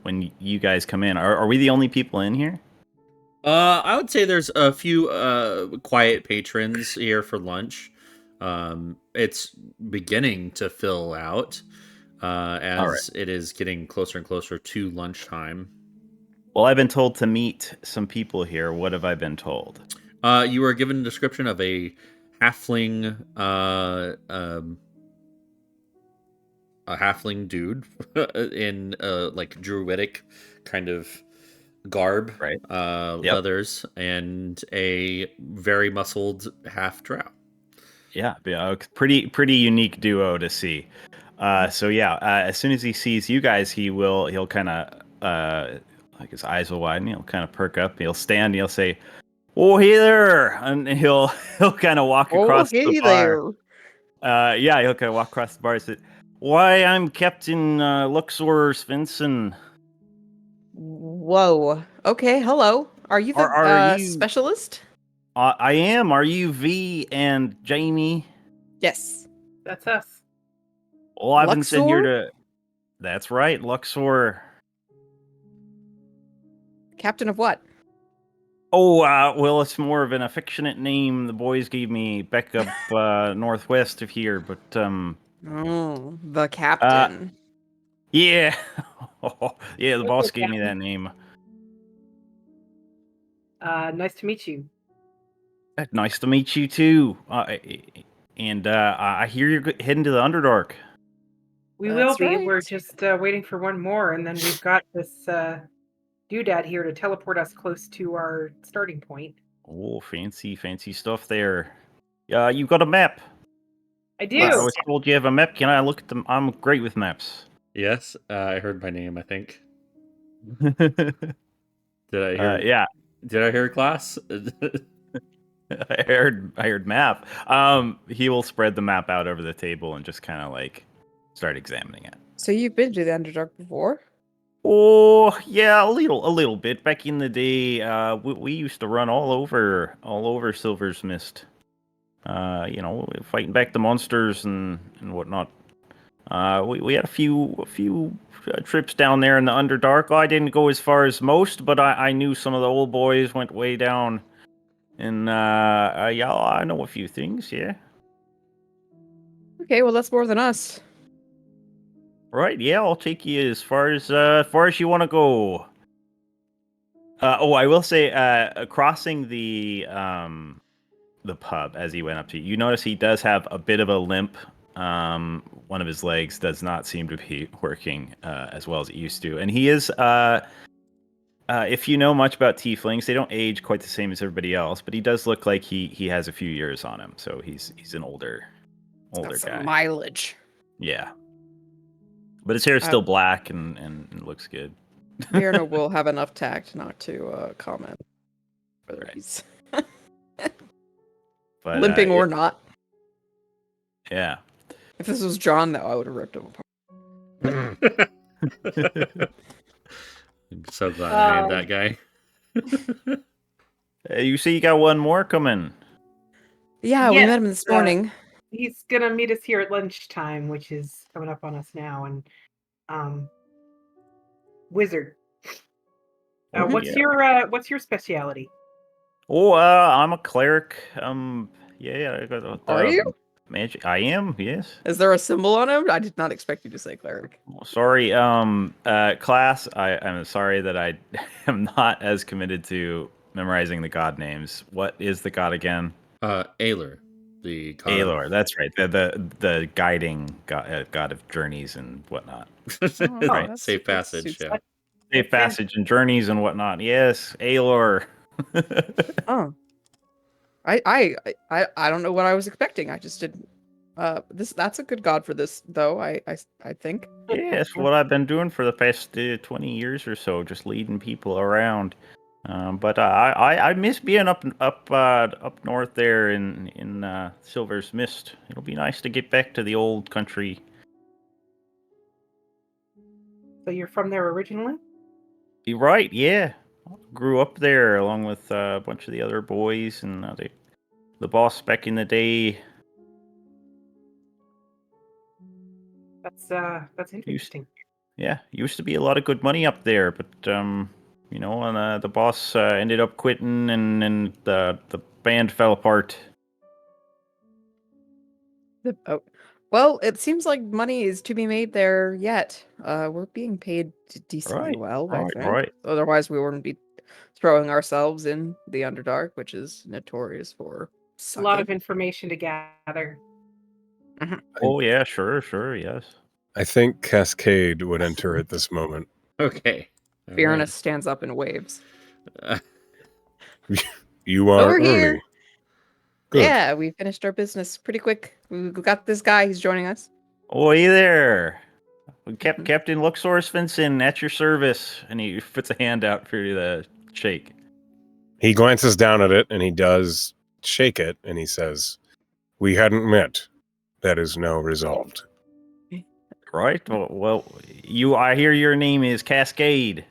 when you guys come in. Are we the only people in here? I would say there's a few quiet patrons here for lunch. It's beginning to fill out as it is getting closer and closer to lunchtime. Well, I've been told to meet some people here. What have I been told? You were given a description of a halfling, a halfling dude in like druidic kind of garb, Right. Yep. leathers, and a very muscled half drow. Yeah, pretty unique duo to see. So yeah, as soon as he sees you guys, he'll kind of like his eyes will widen. He'll kind of perk up. He'll stand. He'll say, "Oh, hey there!" And he'll kind of walk across the bar. Yeah, he'll kind of walk across the bar and say, "Why, I'm Captain Luxor Svensson." Whoa. Okay, hello. Are you the Are you- specialist? I am. Are you V and Jamie? Yes. That's us. Well, I've been sent here Luxor? to. That's right, Luxor. Captain of what? Oh, well, it's more of an affectionate name the boys gave me back up northwest of here, but Oh, the captain. yeah, yeah, the boss gave me that name. Nice to meet you. Nice to meet you too. And I hear you're heading to the Underdark. We That's will be. right. We're just waiting for one more, and then we've got this doodad here to teleport us close to our starting point. Oh, fancy stuff there. You got a map. I do. Yes. I was told you have a map. Can I look at them? I'm great with maps. Yes, I heard my name. I think. Did I hear? Yeah, Did I hear class? I heard map. He will spread the map out over the table and just kind of like start examining it. So you've been to the Underdark before? Oh yeah, a little bit. Back in the day, we used to run all over Silver's Mist. Fighting back the monsters and whatnot. We had a few trips down there in the Underdark. I didn't go as far as most, but I knew some of the old boys went way down. And yeah, I know a few things. Yeah. Okay, well that's more than us. Right. Yeah, I'll take you as far as you want to go. I will say, crossing the pub as he went up to you, you notice he does have a bit of a limp. One of his legs does not seem to be working as well as it used to, and he is. If you know much about tieflings, they don't age quite the same as everybody else, but he does look like he has a few years on him, so he's an older Got some guy. mileage. Yeah, but his hair is still black and looks good. Mirna will have enough tact not to comment whether he's But, limping or not. Yeah. If this was John, though, I would have ripped him apart. I'm so glad I made that guy. You see, you got one more coming. Yeah, we Yes, met him this morning. He's gonna meet us here at lunchtime, which is coming up on us now. And wizard. What's your speciality? Oh, I'm a cleric. Yeah, I got. Are you? Magic. I am. Yes. Is there a symbol on him? I did not expect you to say cleric. Sorry. Class. I'm sorry that I am not as committed to memorizing the god names. What is the god again? Aelor, the god Aelor. That's right. The guiding god of journeys and whatnot. right. that's- Safe that passage. suits Yeah. Safe passage and journeys and whatnot. Yes, Aelor. Oh. I don't know what I was expecting. I just didn't. That's a good god for this, though. I think. Yes, what I've been doing for the past 20 years or so, just leading people around. But I miss being up north there in Silver's Mist. It'll be nice to get back to the old country. So you're from there originally? You're right, yeah. Grew up there along with a bunch of the other boys and the boss back in the day. That's interesting. Yeah, used to be a lot of good money up there, but you know, and the boss ended up quitting, and the band fell apart. Oh. Well, it seems like money is to be made there yet. We're being paid decently Right, well, I right, think. right. Otherwise, we wouldn't be throwing ourselves in the Underdark, which is notorious for A lot sucking. of information to gather. Oh yeah, sure, yes. I think Cascade would enter at this moment. Okay. All Fiorinus right. stands up and waves. You Oh, are we're early. here. Good. Yeah, we finished our business pretty quick. We got this guy. He's joining us. Oh, hey there. Captain Luxor Svensson at your service. And he puts a hand out for you to shake. He glances down at it and he does shake it and he says, "We hadn't met. That is now resolved." Right? Well, I hear your name is Cascade.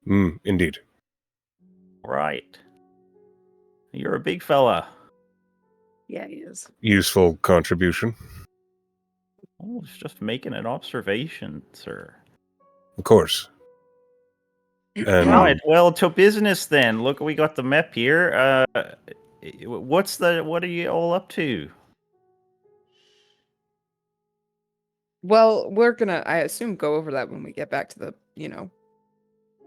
Indeed. Right. You're a big fella. Yeah, he is. Useful contribution. Oh, it's just making an observation, sir. Of course. And Right. Well, to business then. Look, we got the map here. What are you all up to? Well, we're gonna, I assume, go over that when we get back to the,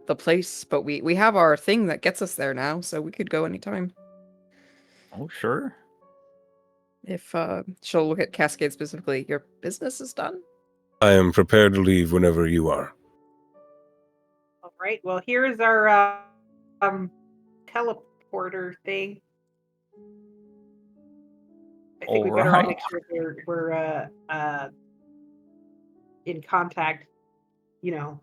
the place. But we have our thing that gets us there now, so we could go anytime. Oh, sure. If she'll look at Cascade specifically, your business is done. I am prepared to leave whenever you are. All right. Well, here's our teleporter thing. I think we better Alright. make sure we're in contact. You know.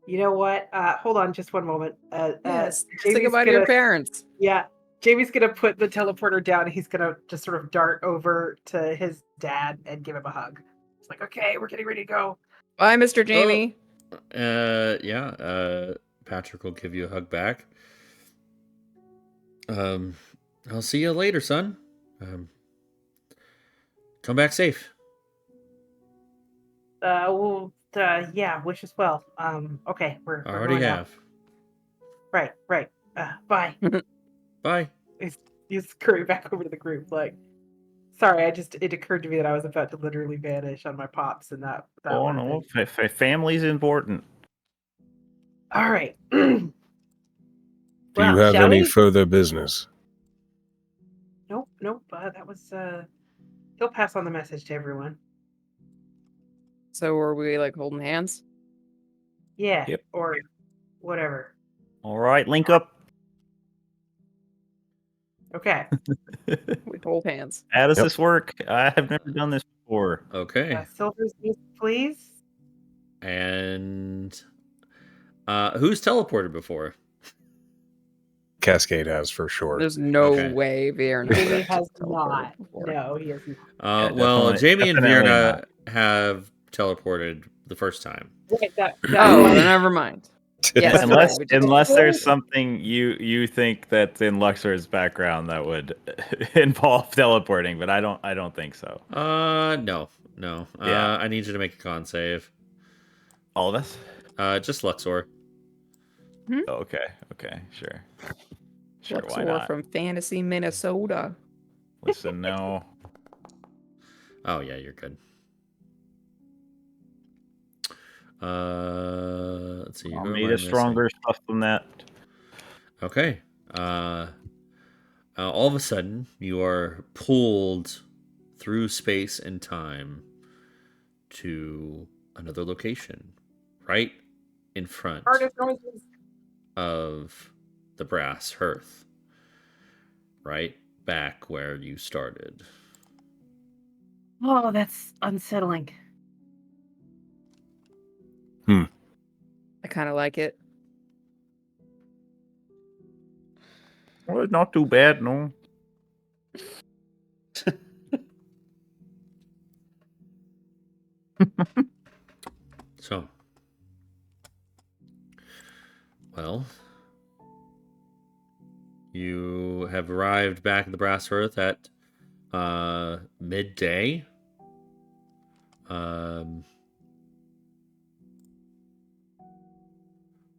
You know what? Hold on, just one moment. Yes. Say Jamie's goodbye to your gonna- parents. Yeah, Jamie's gonna put the teleporter down. And he's gonna just sort of dart over to his dad and give him a hug. It's like, okay, we're getting ready to go. Bye, Mr. Jamie. Yeah. Patrick will give you a hug back. I'll see you later, son. Come back safe. Yeah, wish as well. Okay, we're Already going now. have. Right. Bye. Bye. He's scurrying back over to the group. Like, sorry, it occurred to me that I was about to literally vanish on my pops, and that. Oh, would've no. been- Family's important. All right. Do you have shall any we? further business? Nope. That was. He'll pass on the message to everyone. So are we like holding hands? Yeah. Yep. Or whatever. All right, link up. Okay. We hold hands. How does Yep. this work? I have never done this before. Okay. Silver's music, please. And who's teleported before? Cascade has for sure. There's no Okay. way Vierna Jamie would have has teleported not. before. No, he has not. Yeah, Well, definitely- Jamie and definitely Virna not. have teleported the first time. Right, that Oh, was- then never mind. Yes, unless we just- unless there's something you think that's in Luxor's background that would involve teleporting, but I don't think so. No. Yeah. I need you to make a con save. All of us? Just Luxor. Okay, sure. Sure, why Luxor not? from Fantasy, Minnesota. Listen, no. Oh yeah, you're good. Let's see. I'll who am need I a missing? stronger stuff than that. Okay. All of a sudden, you are pulled through space and time to another location, right in front Hardest noises. of the brass hearth, right back where you started. Oh, that's unsettling. I kind of like it. Well, it's not too bad, no. So, well, you have arrived back at the brass hearth at midday. Um,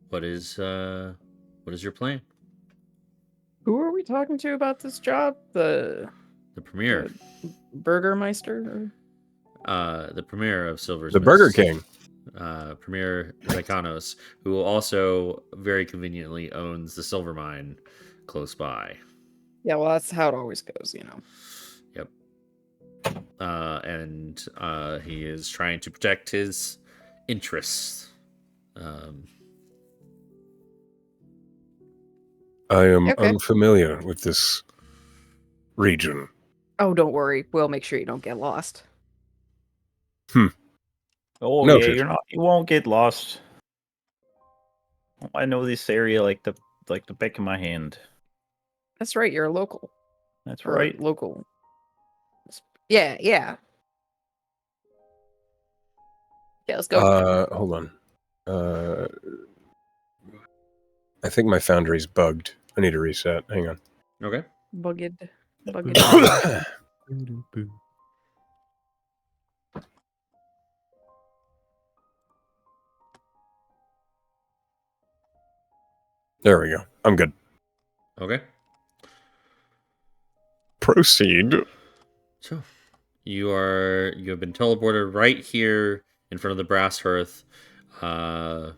what is your plan? Who are we talking to about this job? The premier. The Burgermeister? The premier of Silver's The Mist. Burger King. Premier Lycanos, who also very conveniently owns the silver mine close by. Yeah, well, that's how it always goes, you know. Yep. And he is trying to protect his interests. I am Okay. unfamiliar with this region. Oh, don't worry. We'll make sure you don't get lost. Oh Noted. yeah, you won't get lost. I know this area like the back of my hand. That's right, you're a local. That's Or right. local. Yeah. Yeah, let's go. Hold on. I think my foundry's bugged. I need to reset. Hang on. Okay. Bugged. There we go. I'm good. Okay. Proceed. So you have been teleported right here in front of the brass hearth. Do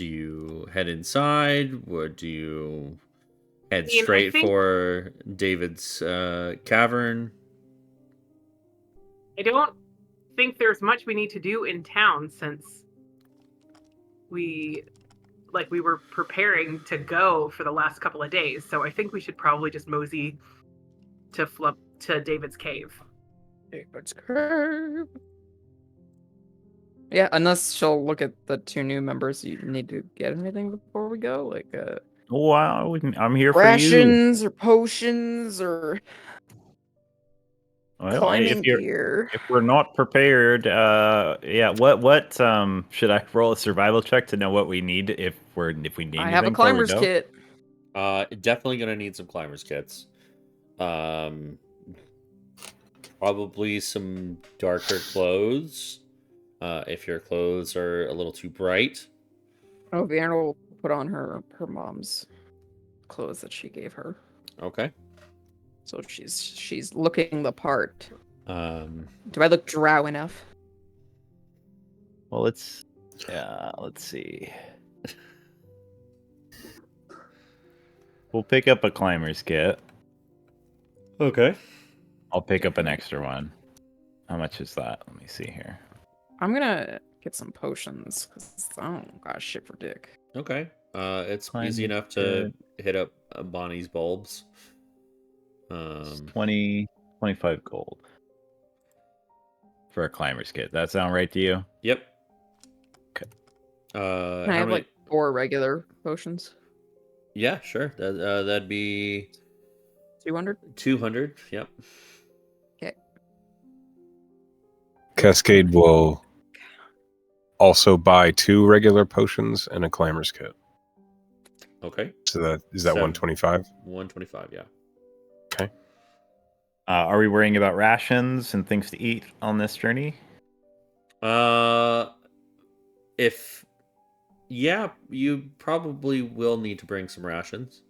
you head inside? Would you head Ian, I straight think- for David's cavern? I don't think there's much we need to do in town since we were preparing to go for the last couple of days. So I think we should probably just mosey to David's cave. David's curve. Yeah, unless she'll look at the two new members. You need to get anything before we go, like Oh, I'm here for you. rations or potions or Well, climbing gear. if we're not prepared, yeah. What should I roll a survival check to know what we need if we need? I have a anything before we climber's go? kit. Definitely gonna need some climbers kits. Probably some darker clothes. If your clothes are a little too bright. Oh, Vienna will put on her mom's clothes that she gave her, Okay. so she's looking the part. Do I look drow enough? Well, let's see. We'll pick up a climber's kit. Okay. I'll pick up an extra one. How much is that? Let me see here. I'm gonna get some potions because I don't got shit for dick. Okay. It's Climbing easy enough to hit up Bonnie's bulbs. It's 25 gold for a climber's kit. That sound right to you? Yep. Okay. Can I how have many- like 4 regular potions? Yeah, sure. That'd be 200. 200. Yep. Cascade will also buy 2 regular potions and a climber's kit. Okay. So that is that 7. 125? 125. Yeah. Are we worrying about rations and things to eat on this journey? You probably will need to bring some rations.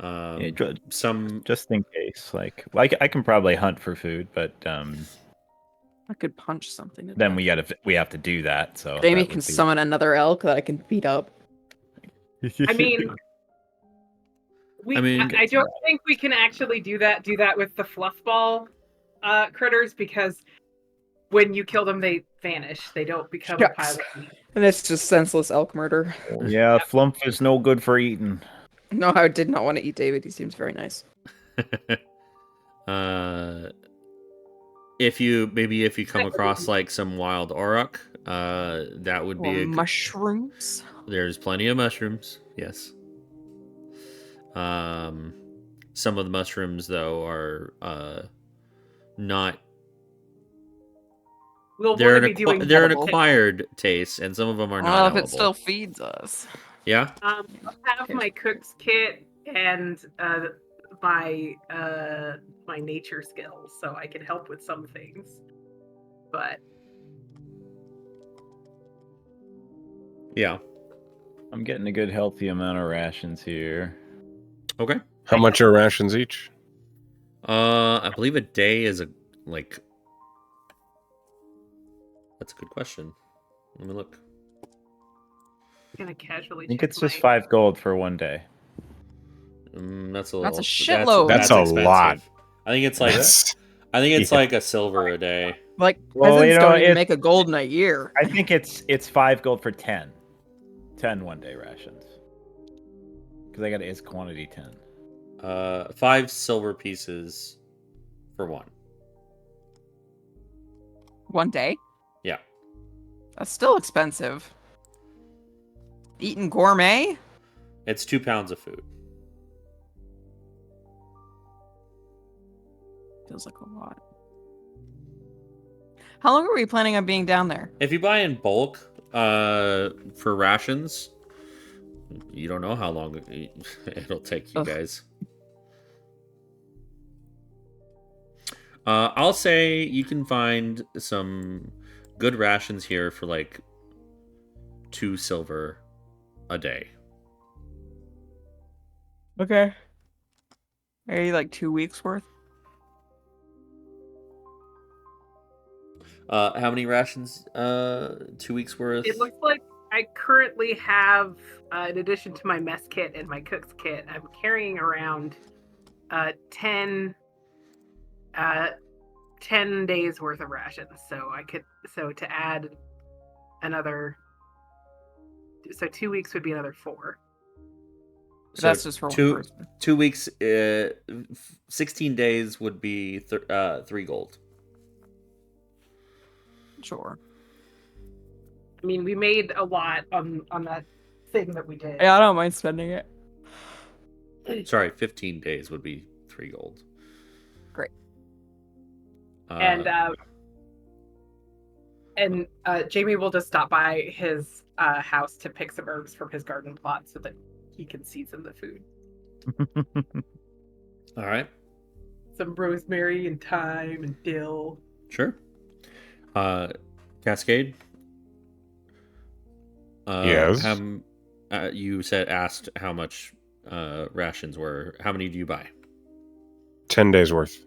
Yeah, Some. just in case. Like I can probably hunt for food, but I could punch something. To then death. we have to do that. So Jamie that can would be- summon another elk that I can beat up. I mean, I don't think we can actually do that with the fluffball critters because when you kill them, they vanish. They don't become a Yes. pile of meat. And it's just senseless elk murder. yeah, flump is no good for eating. No, I did not want to eat David. He seems very nice. If you come across like some wild auroch, that would be Or a good. mushrooms. There's plenty of mushrooms. Yes. Some of the mushrooms though are not. We'll They're want an to be doing they're an edible. acquired taste, and some of them are not. Well, if edible. it still feeds us. Yeah. I'll have my cook's kit and my my nature skills, so I can help with some things. But Yeah. I'm getting a good healthy amount of rations here. Okay. How much are rations each? I believe a day is like. That's a good question. Let me look. I'm gonna casually I think check it's just my- 5 gold for one day. That's That's a a little. shitload. That's a expensive. lot. I think it's like. That's- I think it's yeah. like a silver a day. Like Well, peasants you know, don't even it's- make a gold in a year. I think it's 5 gold for 10. 10 one day rations. Because I got it's quantity 10. 5 silver pieces for one. One day? Yeah. That's still expensive. Eating gourmet? It's 2 pounds of food. Feels like a lot. How long are we planning on being down there? If you buy in bulk, for rations, you don't know how long it'll take you Ugh. guys. I'll say you can find some good rations here for like 2 silver a day. Okay. Maybe like 2 weeks worth? How many rations? 2 weeks worth. It looks like I currently have, in addition to my mess kit and my cook's kit, I'm carrying around 10 days worth of rations. So to add another, so 2 weeks would be another 4. So That's just for one person. 2 weeks. 16 days would be 3 gold. Sure. I mean, we made a lot on that thing that we did. Yeah, I don't mind spending it. Sorry, 15 days would be 3 gold. Great. And Jamie will just stop by his house to pick some herbs from his garden plot so that he can season the food. All right. Some rosemary and thyme and dill. Sure. Cascade. Yes? You asked how much rations were. How many do you buy? 10 days worth.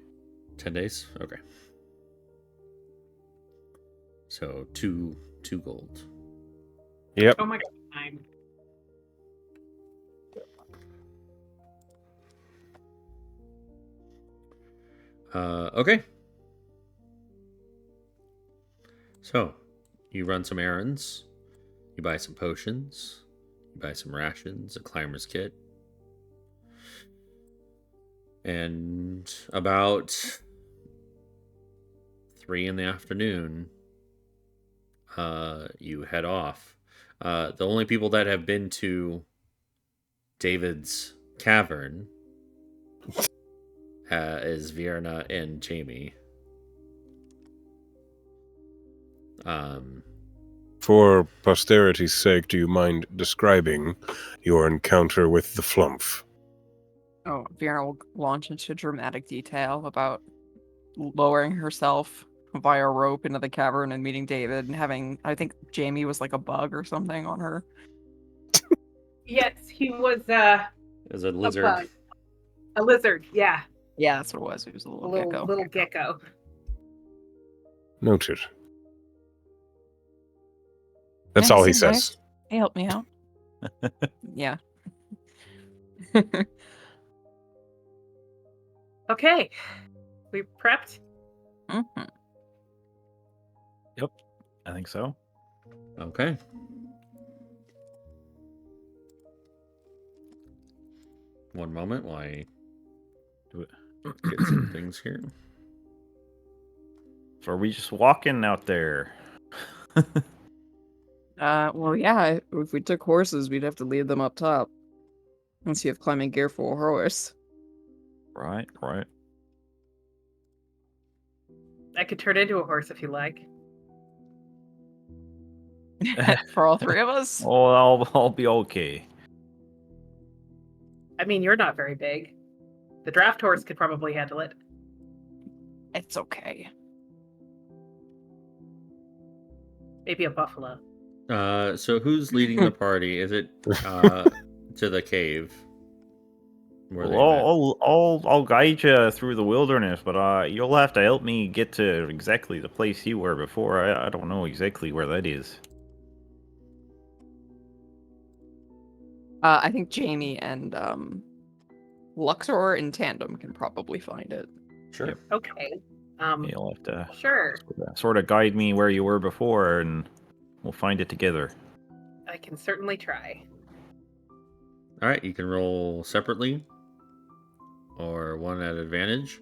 10 days? Okay. So 2 gold. Yep. Oh my god, thyme. Okay. So, you run some errands. You buy some potions. You buy some rations, a climber's kit. And about 3 in the afternoon, you head off. The only people that have been to David's cavern is Vierna and Jamie. For posterity's sake, do you mind describing your encounter with the Flumph? Oh, Vienna will launch into dramatic detail about lowering herself via rope into the cavern and meeting David and having, I think Jamie was like a bug or something on her. Yes, he was As a lizard. bug. A lizard, yeah. Yeah, that's what it was. It was a A little, little gecko. gecko. Noted. That's Yeah, all he seemed says. nice. He helped me out. Yeah. Okay. We prepped. Mhm. I think so. Okay. One moment while I Do it. get some things here. So are we just walking out there? Well, yeah, if we took horses, we'd have to lead them up top. Unless you have climbing gear for a horse. Right. I could turn into a horse if you like. For all 3 of us? Oh, I'll be okay. I mean, you're not very big. The draft horse could probably handle it. It's okay. Maybe a buffalo. So who's leading the party? Is it to the cave? Where they met? I'll guide you through the wilderness, but you'll have to help me get to exactly the place you were before. I don't know exactly where that is. I think Jamie and Luxor in tandem can probably find it. Sure. Yep. Okay. You'll have to Sure. sort of guide me where you were before, and we'll find it together. I can certainly try. All right, you can roll separately, or one at advantage.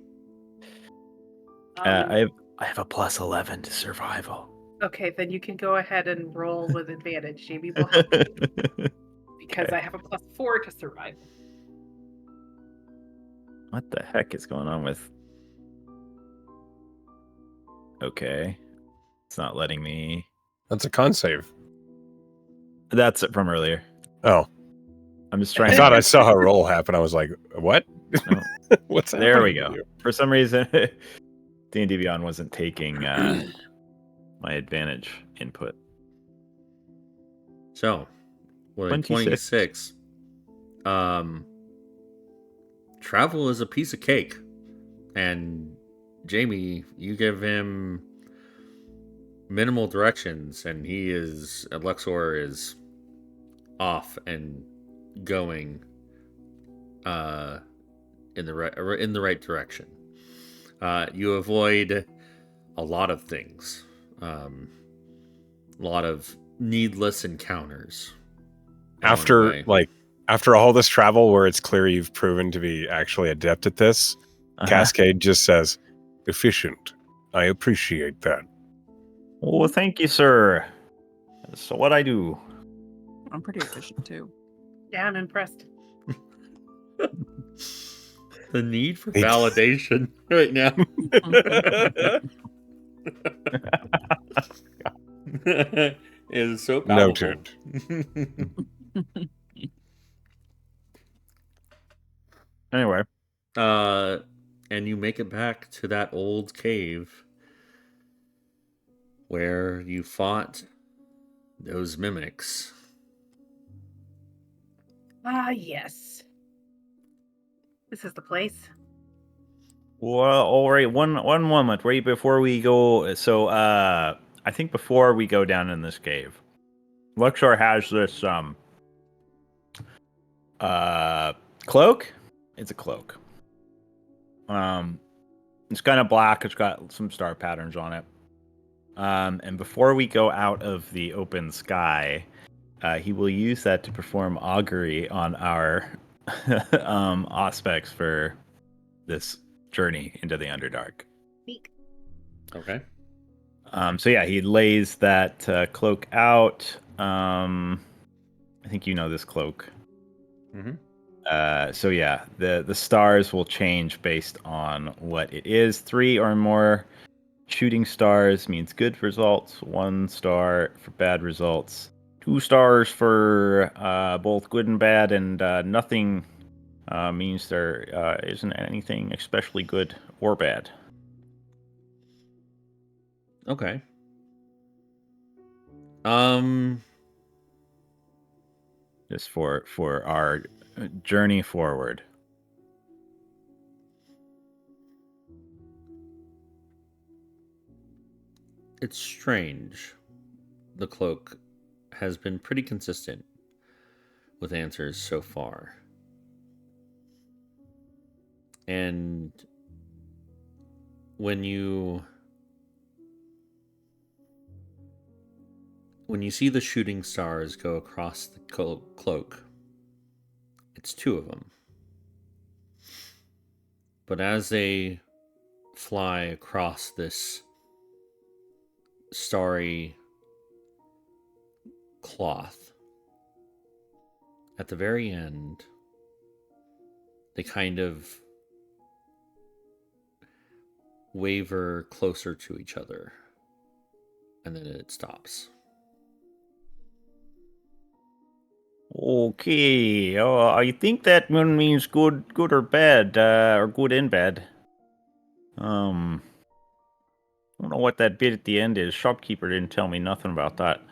I have a plus 11 to survival. Okay, then you can go ahead and roll with advantage. Jamie will help you because Okay. I have a +4 to survive. What the heck is going on with? Okay, it's not letting me. That's a con save. That's it from earlier. Oh, I'm just I trying. thought I saw a roll happen. I was like, what? No. What's happening? There we to go. you? For some reason, D&D Beyond wasn't taking my advantage input. So, with a 26. 26, travel is a piece of cake, and Jamie, you give him minimal directions, and Luxor is off and going in the right direction. You avoid a lot of things, a lot of needless encounters. along the way. After all this travel, where it's clear you've proven to be actually adept at this, Cascade just says, "Efficient. I appreciate that." Oh, thank you, sir. So what I do? I'm pretty efficient too. Yeah, I'm impressed. The need for It- validation right now. Is so powerful. Noted. Anyway, And you make it back to that old cave where you fought those mimics. Ah, yes. This is the place. well, all right. One moment, right before we go. So, I think before we go down in this cave, Luxor has this cloak. It's a cloak. It's kind of black. It's got some star patterns on it. And before we go out of the open sky, he will use that to perform augury on our aspects for this journey into the Underdark. Neat. Okay. So yeah, he lays that cloak out. I think you know this cloak. Mm-hmm. So yeah, the stars will change based on what it is. 3 or more shooting stars means good results. 1 star for bad results. 2 stars for both good and bad, and nothing means there isn't anything especially good or bad. Okay. Just for our journey forward. It's strange. The cloak has been pretty consistent with answers so far. And when you see the shooting stars go across the cloak, it's 2 of them. But as they fly across this starry cloth, at the very end, they kind of waver closer to each other, and then it stops. Okay. I think that one means good or bad, or good and bad. I don't know what that bit at the end is. Shopkeeper didn't tell me nothing about that.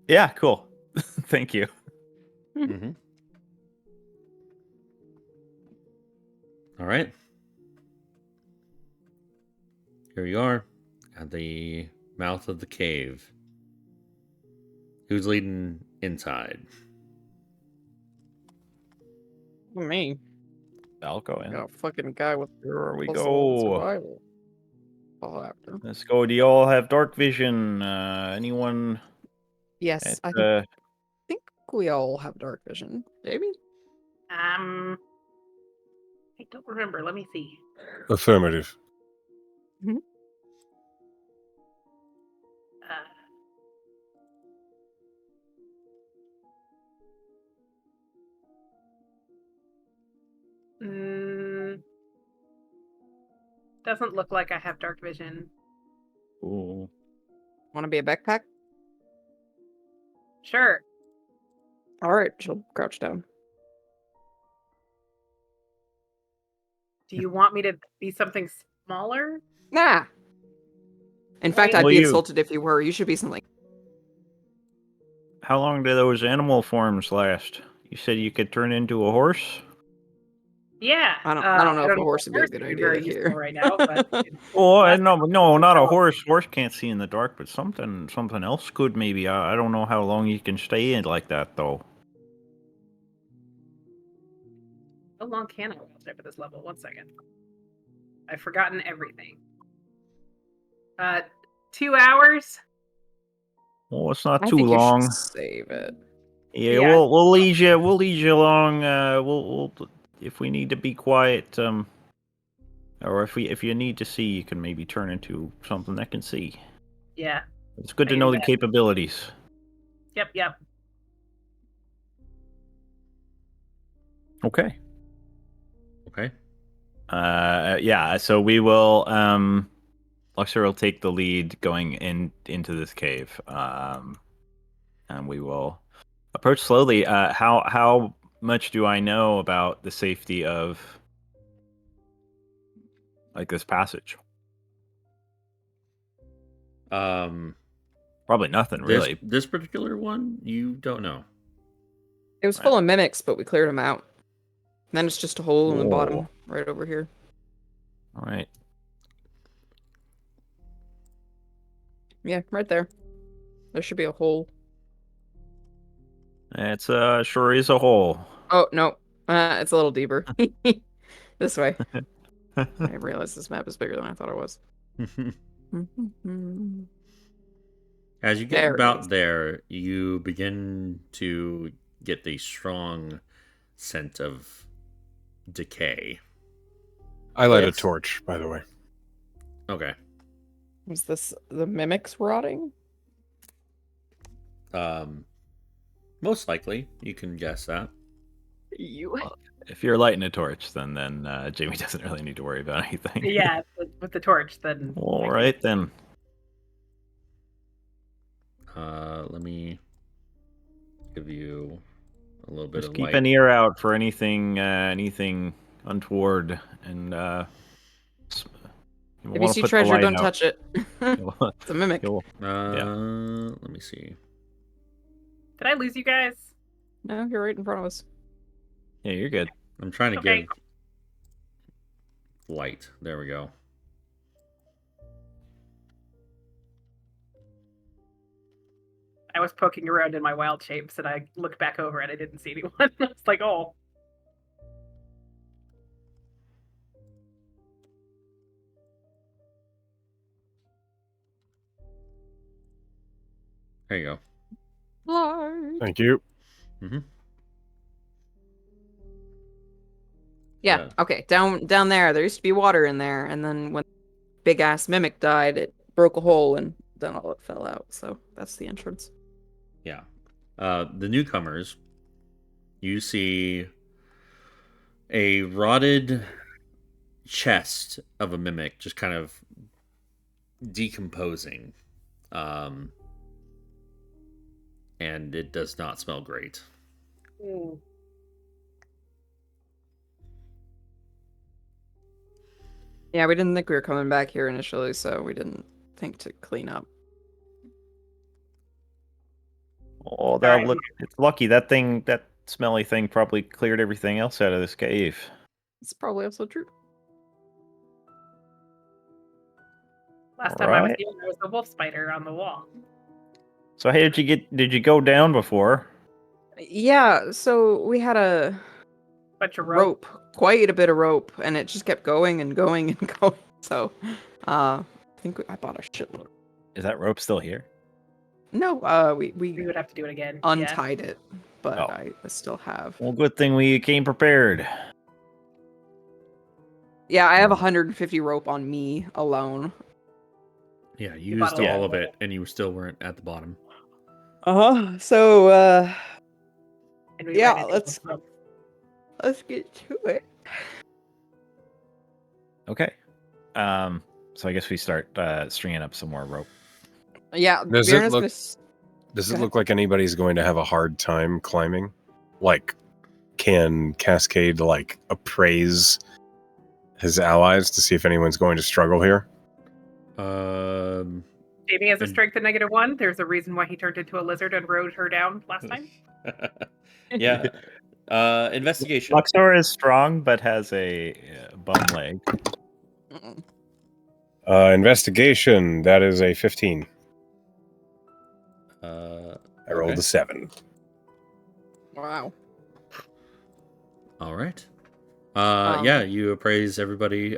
Yeah, cool. Thank you. Mm-hmm. All right. Here you are at the mouth of the cave. Who's leading inside? Me. I'll go in. Got a fucking guy with Here we puzzle and go. survival. All after. Let's go. Do you all have dark vision? Anyone? Yes, At, I think we all have dark vision. Maybe? I don't remember. Let me see. Affirmative. Doesn't look like I have dark vision. Ooh. Want to be a backpack? Sure. All right, she'll crouch down. Do you want me to be something smaller? Nah. In fact, Well, I'd be you- insulted if you were. You should be something. How long do those animal forms last? You said you could turn into a horse? Yeah. I don't know if a horse if would be a good idea very useful here. right now, but Oh, last no, not a Oh. horse. Horse can't see in the dark, but something else could maybe. I don't know how long you can stay in like that though. how long can I last over this level? 1 second. I've forgotten everything. 2 hours. Oh, it's not I too think long. you should save it. Yeah, Yeah. we'll lead you along. We'll if we need to be quiet. Or if you need to see, you can maybe turn into something that can see. Yeah. It's good I to can know do the that. capabilities. Yep. Okay. Okay. Yeah. So we will. Luxor will take the lead going into this cave. And we will approach slowly. How much do I know about the safety of like this passage? Probably nothing really. This particular one, you don't know. It was full of mimics, but we cleared them out. And then it's just a hole in the bottom, right over here. All right. Yeah, right there. There should be a hole. It's sure is a hole. Oh, no. It's a little deeper. This way. I realize this map is bigger than I thought it was. As you get There it about is. there, you begin to get the strong scent of decay. I light a Yes. torch, by the way. Okay. Is this the mimics rotting? Most likely, you can guess that. You. If you're lighting a torch, then Jamie doesn't really need to worry about anything. Yeah, with the torch, then. All right then. Let me give you a little bit Just of keep light. an ear out for anything untoward, and If you see treasure, don't touch it. It's a mimic. Let me see. Did I lose you guys? No, you're right in front of us. Yeah, you're good. I'm trying to Okay. give light. There we go. I was poking around in my wild shapes and I looked back over and I didn't see anyone. I was like, oh. There you go. Light. Thank you. Yeah. Okay. Down there. There used to be water in there, and then when big ass mimic died, it broke a hole, and then all it fell out. So that's the entrance. Yeah. The newcomers, you see a rotted chest of a mimic just kind of decomposing. and it does not smell great. Yeah, we didn't think we were coming back here initially, so we didn't think to clean up. Oh, that Alright. look! It's lucky that smelly thing probably cleared everything else out of this cave. It's probably also true. Last time I was Alright. here, there was a wolf spider on the wall. So, hey, did you go down before? Yeah, so we had a Bunch of rope. quite a bit of rope, and it just kept going and going and going. So, I think I bought a shitload. Is that rope still here? No, We we would have to do it again. untied it, but Oh. I still have. Well, good thing we came prepared. Yeah, I have 150 rope on me alone. Yeah, you bought used a all lot. of it, and you still weren't at the bottom. So, And we Yeah, ran into let's- rope. let's get to it. Okay. So I guess we start stringing up some more rope. Yeah, Does it Bjorn is look- gonna Does Go it ahead. look like anybody's going to have a hard time climbing? Like, can Cascade like appraise his allies to see if anyone's going to struggle here? Jamie has a And- strength of -1. There's a reason why he turned into a lizard and rode her down last time. Yeah. Investigation. Luxor is strong, but has a bum leg. Mm-mm. Investigation. That is a 15. I rolled Okay. a 7. Wow. All right. Um, Yeah, you appraise everybody.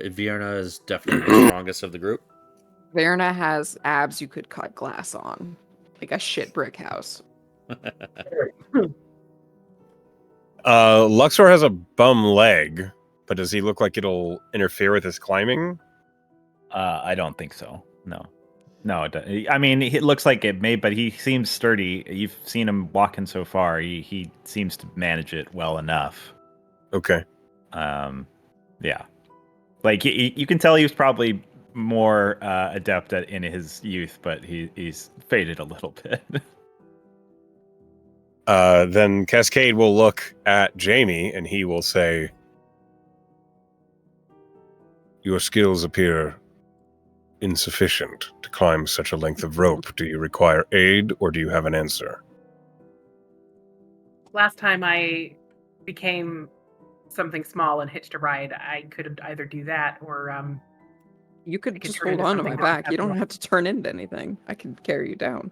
Vienna is definitely the strongest of the group. Verna has abs you could cut glass on, like a shit brick house. Luxor has a bum leg, but does he look like it'll interfere with his climbing? I don't think so. No, it doesn't. I mean, it looks like it may, but he seems sturdy. You've seen him walking so far. He seems to manage it well enough. Okay. Yeah. Like you can tell he was probably more adept in his youth, but he's faded a little bit. Then Cascade will look at Jamie and he will say, "Your skills appear insufficient to climb such a length of rope. Do you require aid or do you have an answer?" Last time I became something small and hitched a ride, I could either do that or You could I could just turn hold into on to my something more back. You don't adaptable. have to turn into anything. I can carry you down.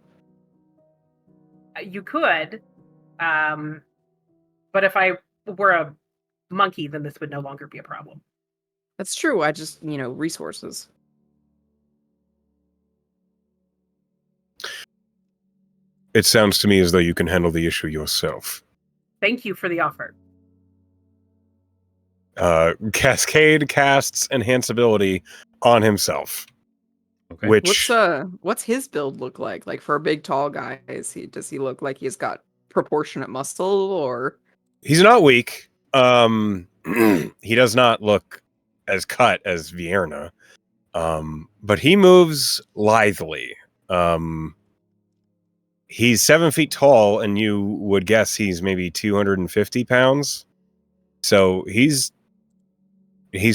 you could. But if I were a monkey, then this would no longer be a problem. That's true. I just, resources. It sounds to me as though you can handle the issue yourself. Thank you for the offer. Cascade casts Enhance ability on himself, Okay. which What's his build look like? Like for a big tall guy, does he look like he's got proportionate muscle or he's not weak. He does not look as cut as Vierna, but he moves lithely. He's 7 feet tall, and you would guess he's maybe 250 pounds. So he's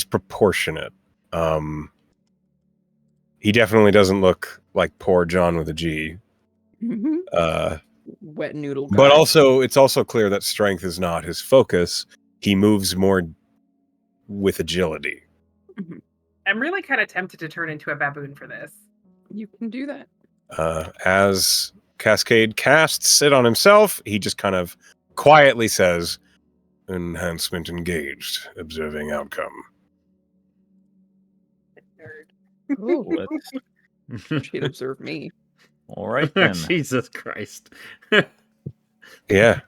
proportionate. He definitely doesn't look like poor John with a G. wet noodle guy? But also, it's also clear that strength is not his focus. He moves more with agility. I'm really kind of tempted to turn into a baboon for this. You can do that. As Cascade casts it on himself, he just kind of quietly says, "Enhancement engaged. Observing outcome." Nerd. Oh, Let's- she'd observe me. all right then. Jesus Christ. Yeah.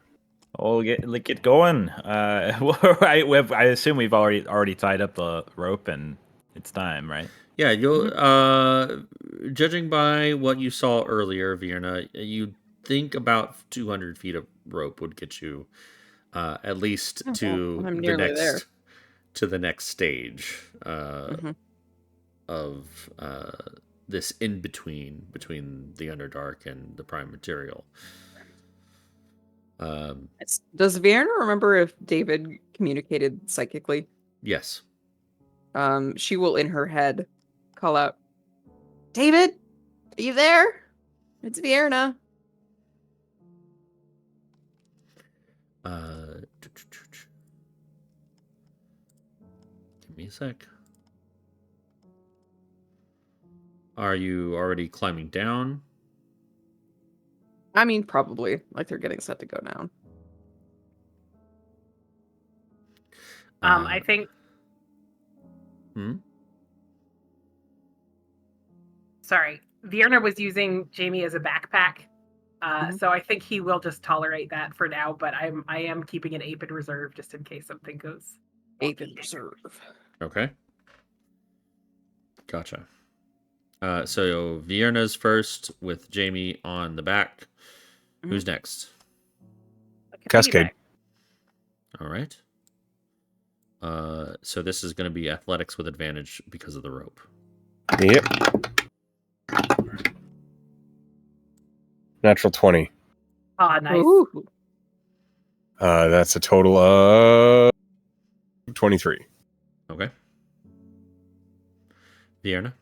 We'll get going. I assume we've already tied up the rope and it's time, right? Yeah, you'll judging by what you saw earlier, Vienna, you think about 200 feet of rope would get you at least Oh, to well, I'm the nearly next there. to the next stage Mhm. of this in between the Underdark and the Prime Material. Does Vienna remember if David communicated psychically? Yes. She will in her head call out, David, are you there? It's Vienna. Give me a sec. Are you already climbing down? I mean, probably. Like they're getting set to go down. I think. Sorry, Vierna was using Jamie as a backpack, so I think he will just tolerate that for now. But I am keeping an ape in reserve just in case something goes. Ape in reserve. Okay. Gotcha. So Vierna's first with Jamie on the back. Who's next? Cascade. All right. So this is going to be athletics with advantage because of the rope. Yep. Natural 20. Ah, nice. Ooh. That's a total of 23. Okay. Vierna?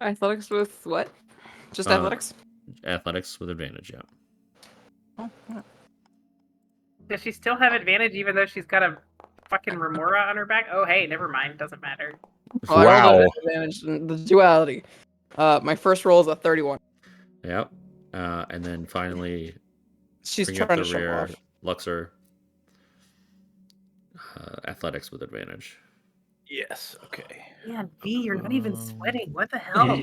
Athletics with what? Just athletics? Athletics with advantage, yeah. Oh, yeah. Does she still have advantage even though she's got a fucking remora on her back? Oh, hey, never mind. Doesn't matter. Oh, I rolled Wow. an advantage in the duality. My first roll is a 31. Yep. And then finally, She's bring up trying the to show rear. off. Luxor. Athletics with advantage. Yes. Okay. Man, V, you're not even sweating. What the hell?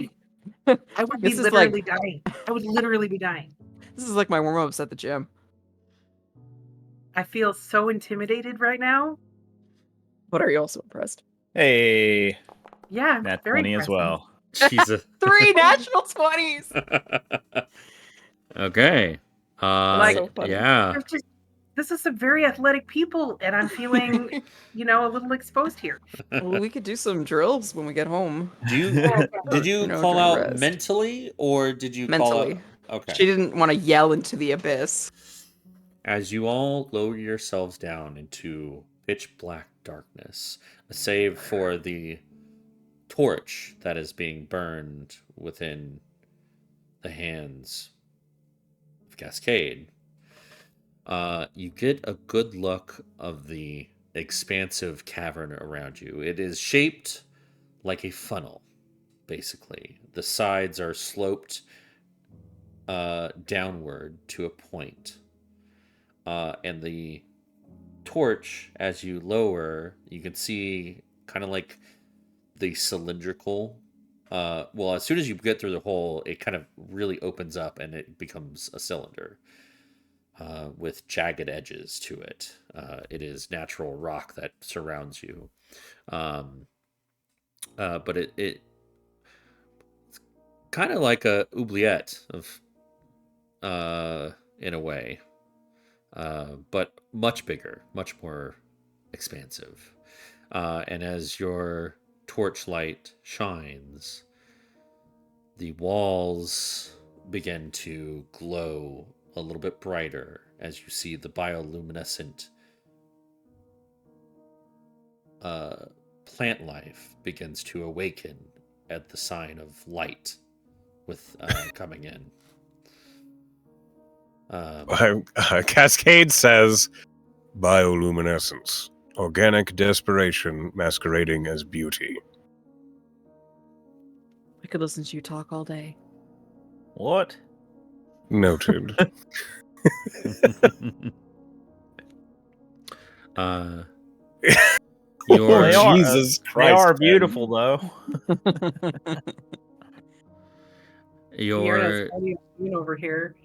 I would be This is like- literally dying. I would literally be dying. This is like my warm-ups at the gym. I feel so intimidated right now. But are you also impressed? Hey, Yeah, I'm nat very 20 as impressed. well. Jesus. 3 natural 20s! Okay. Like, so funny. Yeah. There's just this is some very athletic people, and I'm feeling, a little exposed here. Well, we could do some drills when we get home. Did you You know, call during out rest. mentally, or did you call Mentally. out? Okay. She didn't want to yell into the abyss. As you all lower yourselves down into pitch black darkness, save for the torch that is being burned within the hands of Cascade, you get a good look of the expansive cavern around you. It is shaped like a funnel, basically. The sides are sloped downward to a point. And the torch, as you lower, you can see kind of like the cylindrical. Well, as soon as you get through the hole, it kind of really opens up and it becomes a cylinder with jagged edges to it. It is natural rock that surrounds you. But it's kind of like a oubliette of, in a way. But much bigger, much more expansive. And as your torchlight shines, the walls begin to glow a little bit brighter as you see the bioluminescent plant life begins to awaken at the sign of light with coming in. Cascade says bioluminescence, organic desperation masquerading as beauty. I could listen to you talk all day. What? Noted. Your They are, Jesus They Christ, are Ben. beautiful, though. your Over here.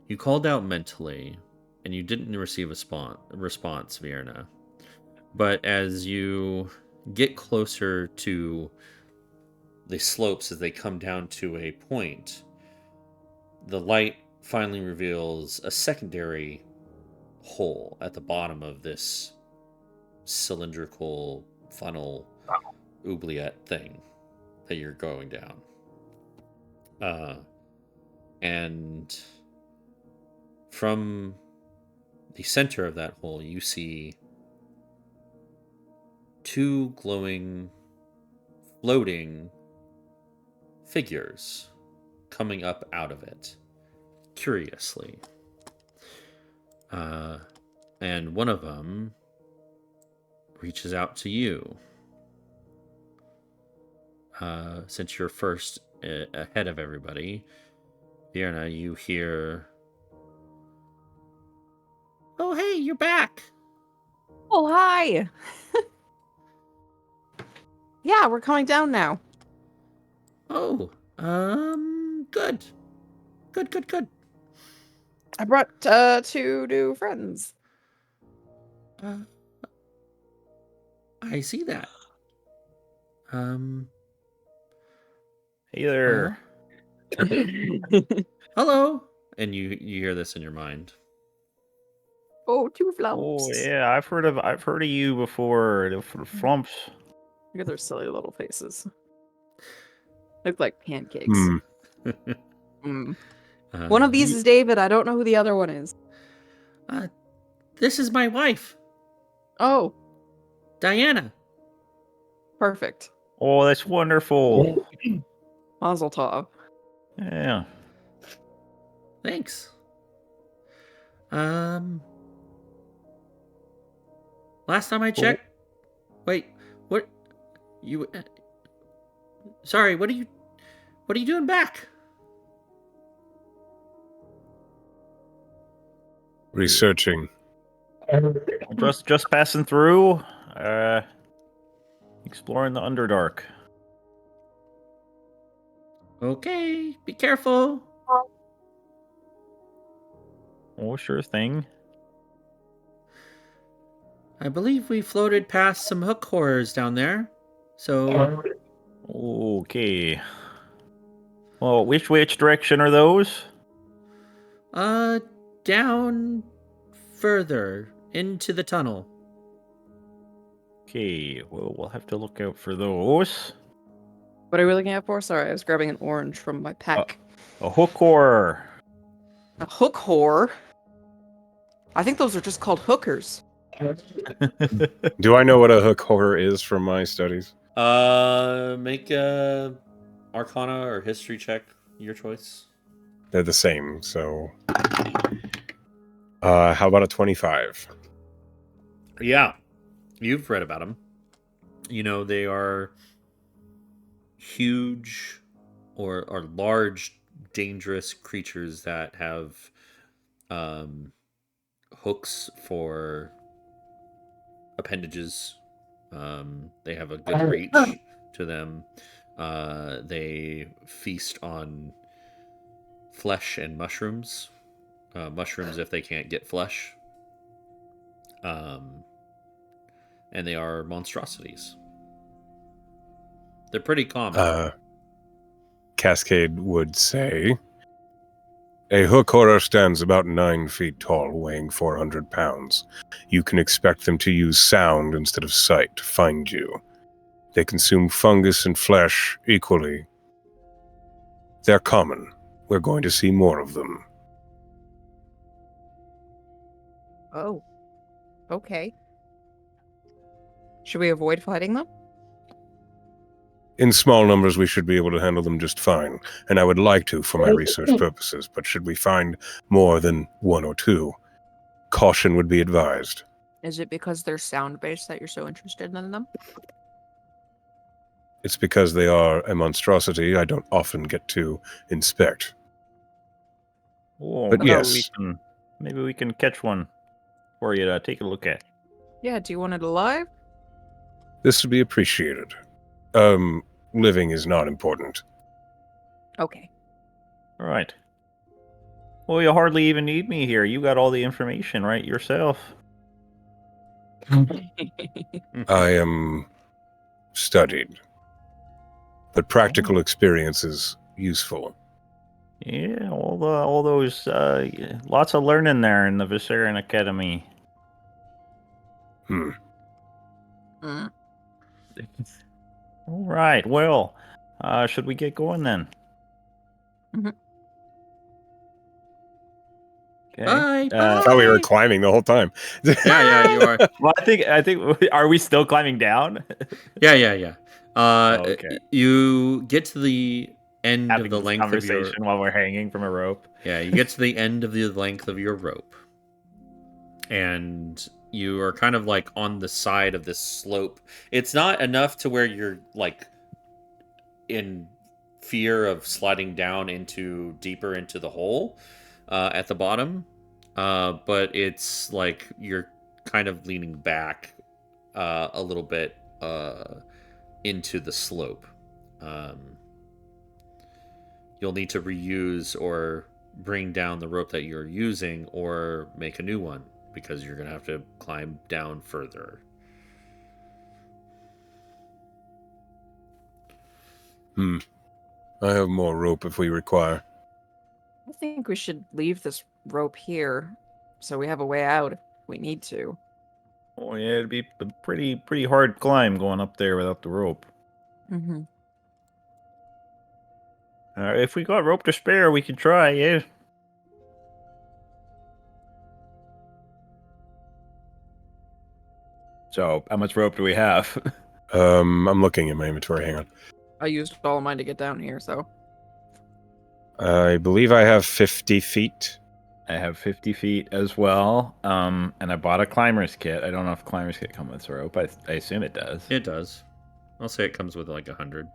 You called out mentally, and you didn't receive a response, Vierna. But as you get closer to the slopes as they come down to a point, the light finally reveals a secondary hole at the bottom of this cylindrical funnel oubliette thing that you're going down. And from the center of that hole, you see two glowing, floating figures coming up out of it, curiously. And one of them reaches out to you. Since you're first ahead of everybody, Vierna, you hear, "Oh, hey, you're back." Oh, hi. Yeah, we're coming down now. Oh, good. Good. I brought 2 new friends. I see that. Hey there. Hello. And you hear this in your mind. Oh, 2 Oh flumps. yeah, I've heard of you before. The flumps. Look at their silly little faces. Look like pancakes. Hmm. Mm. One of these is David. I don't know who the other one is. This is my wife, Oh, Diana. perfect. Oh, that's wonderful. Mazel tov. Yeah. Thanks. Last time I checked. Wait, what? You? Sorry. What are you doing back? Researching. Just passing through. Exploring the Underdark. Okay. Be careful. Oh, sure thing. I believe we floated past some hook horrors down there. So, Okay. Well, which direction are those? down further into the tunnel. Okay, well, we'll have to look out for those. What are we looking at for? Sorry, I was grabbing an orange from my pack. A hook horror. A hook whore? I think those are just called hookers. Do I know what a hook horror is from my studies? Make a Arcana or History check, your choice. They're the same, so... how about a 25? Yeah, you've read about them. You know, they are huge or large, dangerous creatures that have hooks for appendages. They have a good reach to them. They feast on flesh and mushrooms. Mushrooms if they can't get flesh. And they are monstrosities. They're pretty common. Cascade would say, a hook horror stands about 9 feet tall, weighing 400 pounds. You can expect them to use sound instead of sight to find you. They consume fungus and flesh equally. They're common. We're going to see more of them. Oh. Okay. Should we avoid fighting them? In small numbers, we should be able to handle them just fine, and I would like to for my research purposes, but should we find more than 1 or 2, caution would be advised. Is it because they're sound-based that you're so interested in them? It's because they are a monstrosity I don't often get to inspect. Oh, But maybe yes. maybe we can catch one for you to take a look at. Yeah, do you want it alive? This would be appreciated. Living is not important. Okay. All right. Well, you hardly even need me here. You got all the information right yourself. I am studied, but practical experience is useful. Yeah, all those lots of learning there in the Viserion Academy. Hmm. Mm. All right. Well, should we get going then? Okay. Bye. I thought we were climbing the whole time. Yeah, you are. Well, I think. Are we still climbing down? Yeah. Okay. You get to the end Having of the this length of your. conversation while we're hanging from a rope. Yeah, you get to the end of the length of your rope, and you are kind of like on the side of this slope. It's not enough to where you're like in fear of sliding down deeper into the hole at the bottom, but it's like you're kind of leaning back a little bit into the slope. You'll need to reuse or bring down the rope that you're using or make a new one because you're going to have to climb down further. I have more rope if we require. I think we should leave this rope here so we have a way out if we need to. Oh yeah, it'd be a pretty hard climb going up there without the rope. Mm-hmm. If we got rope to spare, we could try. Yeah. So, how much rope do we have? I'm looking at my inventory. Hang on. I used all of mine to get down here, so. I believe I have 50 feet. I have 50 feet as well. And I bought a climber's kit. I don't know if climber's kit comes with rope. I assume it does. It does. I'll say it comes with like 100.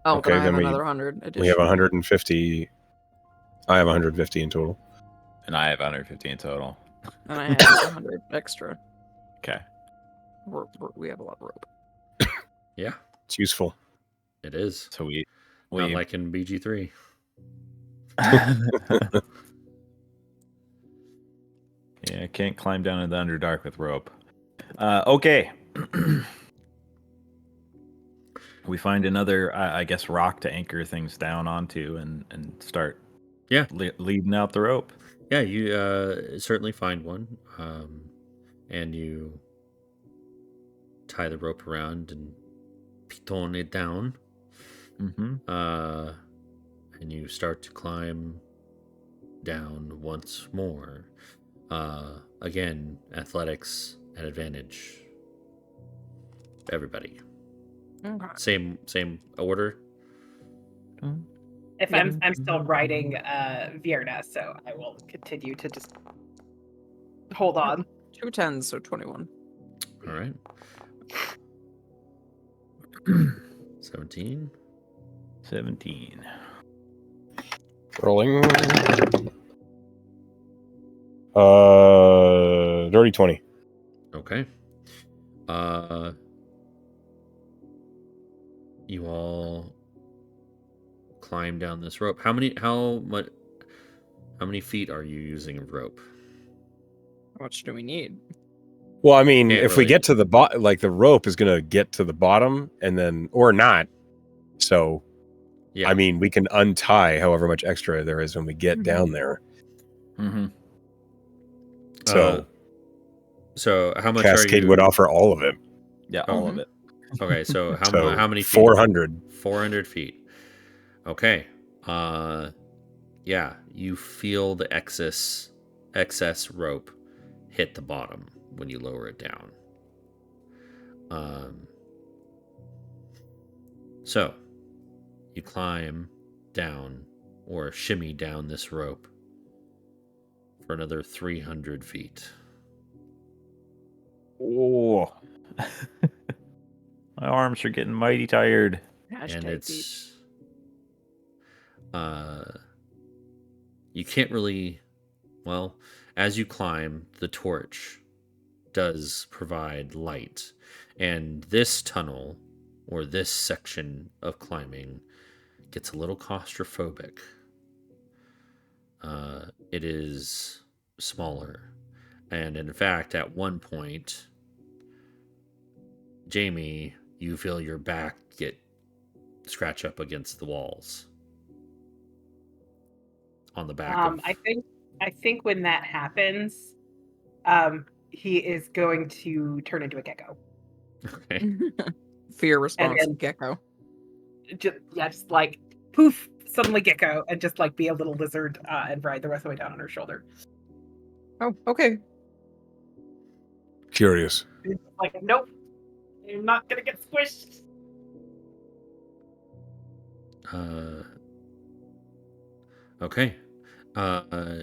Oh, Okay, then I have then we- another 100 additional. We have 150. I have 150 in total. And I have 150 in total. And I have 100 extra. Okay. We have a lot of rope. Yeah, It's useful. it is. So Not like in BG3. Yeah, can't climb down in the Underdark with rope. Okay. We find another, I guess, rock to anchor things down onto and start leading out the rope. Yeah, you certainly find one. And you tie the rope around and piton it down. Mm-hmm. And you start to climb down once more. Again, athletics at advantage. Everybody. Okay. Same order. If Yeah. I'm still riding Vierna, so I will continue to just hold on. 2 10s, so 21. All right. 17. 17. Rolling. Dirty 20. Okay. You all climb down this rope. How many feet are you using of rope? How much do we need? Well, I mean, Can't if we really- get to the bottom, like the rope is going to get to the bottom and then, or not. So, Yeah. I mean, we can untie however much extra there is when we get Mhm. down there. Mm-hmm. So, how much Cascade are you? would offer all of it. Yeah, all of it. Okay, so So how many feet? 400. 400 feet. Okay. Yeah, you feel the excess rope hit the bottom when you lower it down. So you climb down or shimmy down this rope for another 300 feet. Oh. My arms are getting mighty tired. And Hashtag it's you can't really, well, as you climb, the torch does provide light, and this tunnel or this section of climbing gets a little claustrophobic. It is smaller, and in fact, at one point, Jamie, you feel your back get scratch up against the walls on the back of... I think when that happens, he is going to turn into a gecko. Okay. Fear response, then- gecko. Just like poof, suddenly gecko, and just like be a little lizard and ride the rest of the way down on her shoulder. Oh, okay. Curious. It's like, nope, I'm not gonna get squished. Okay.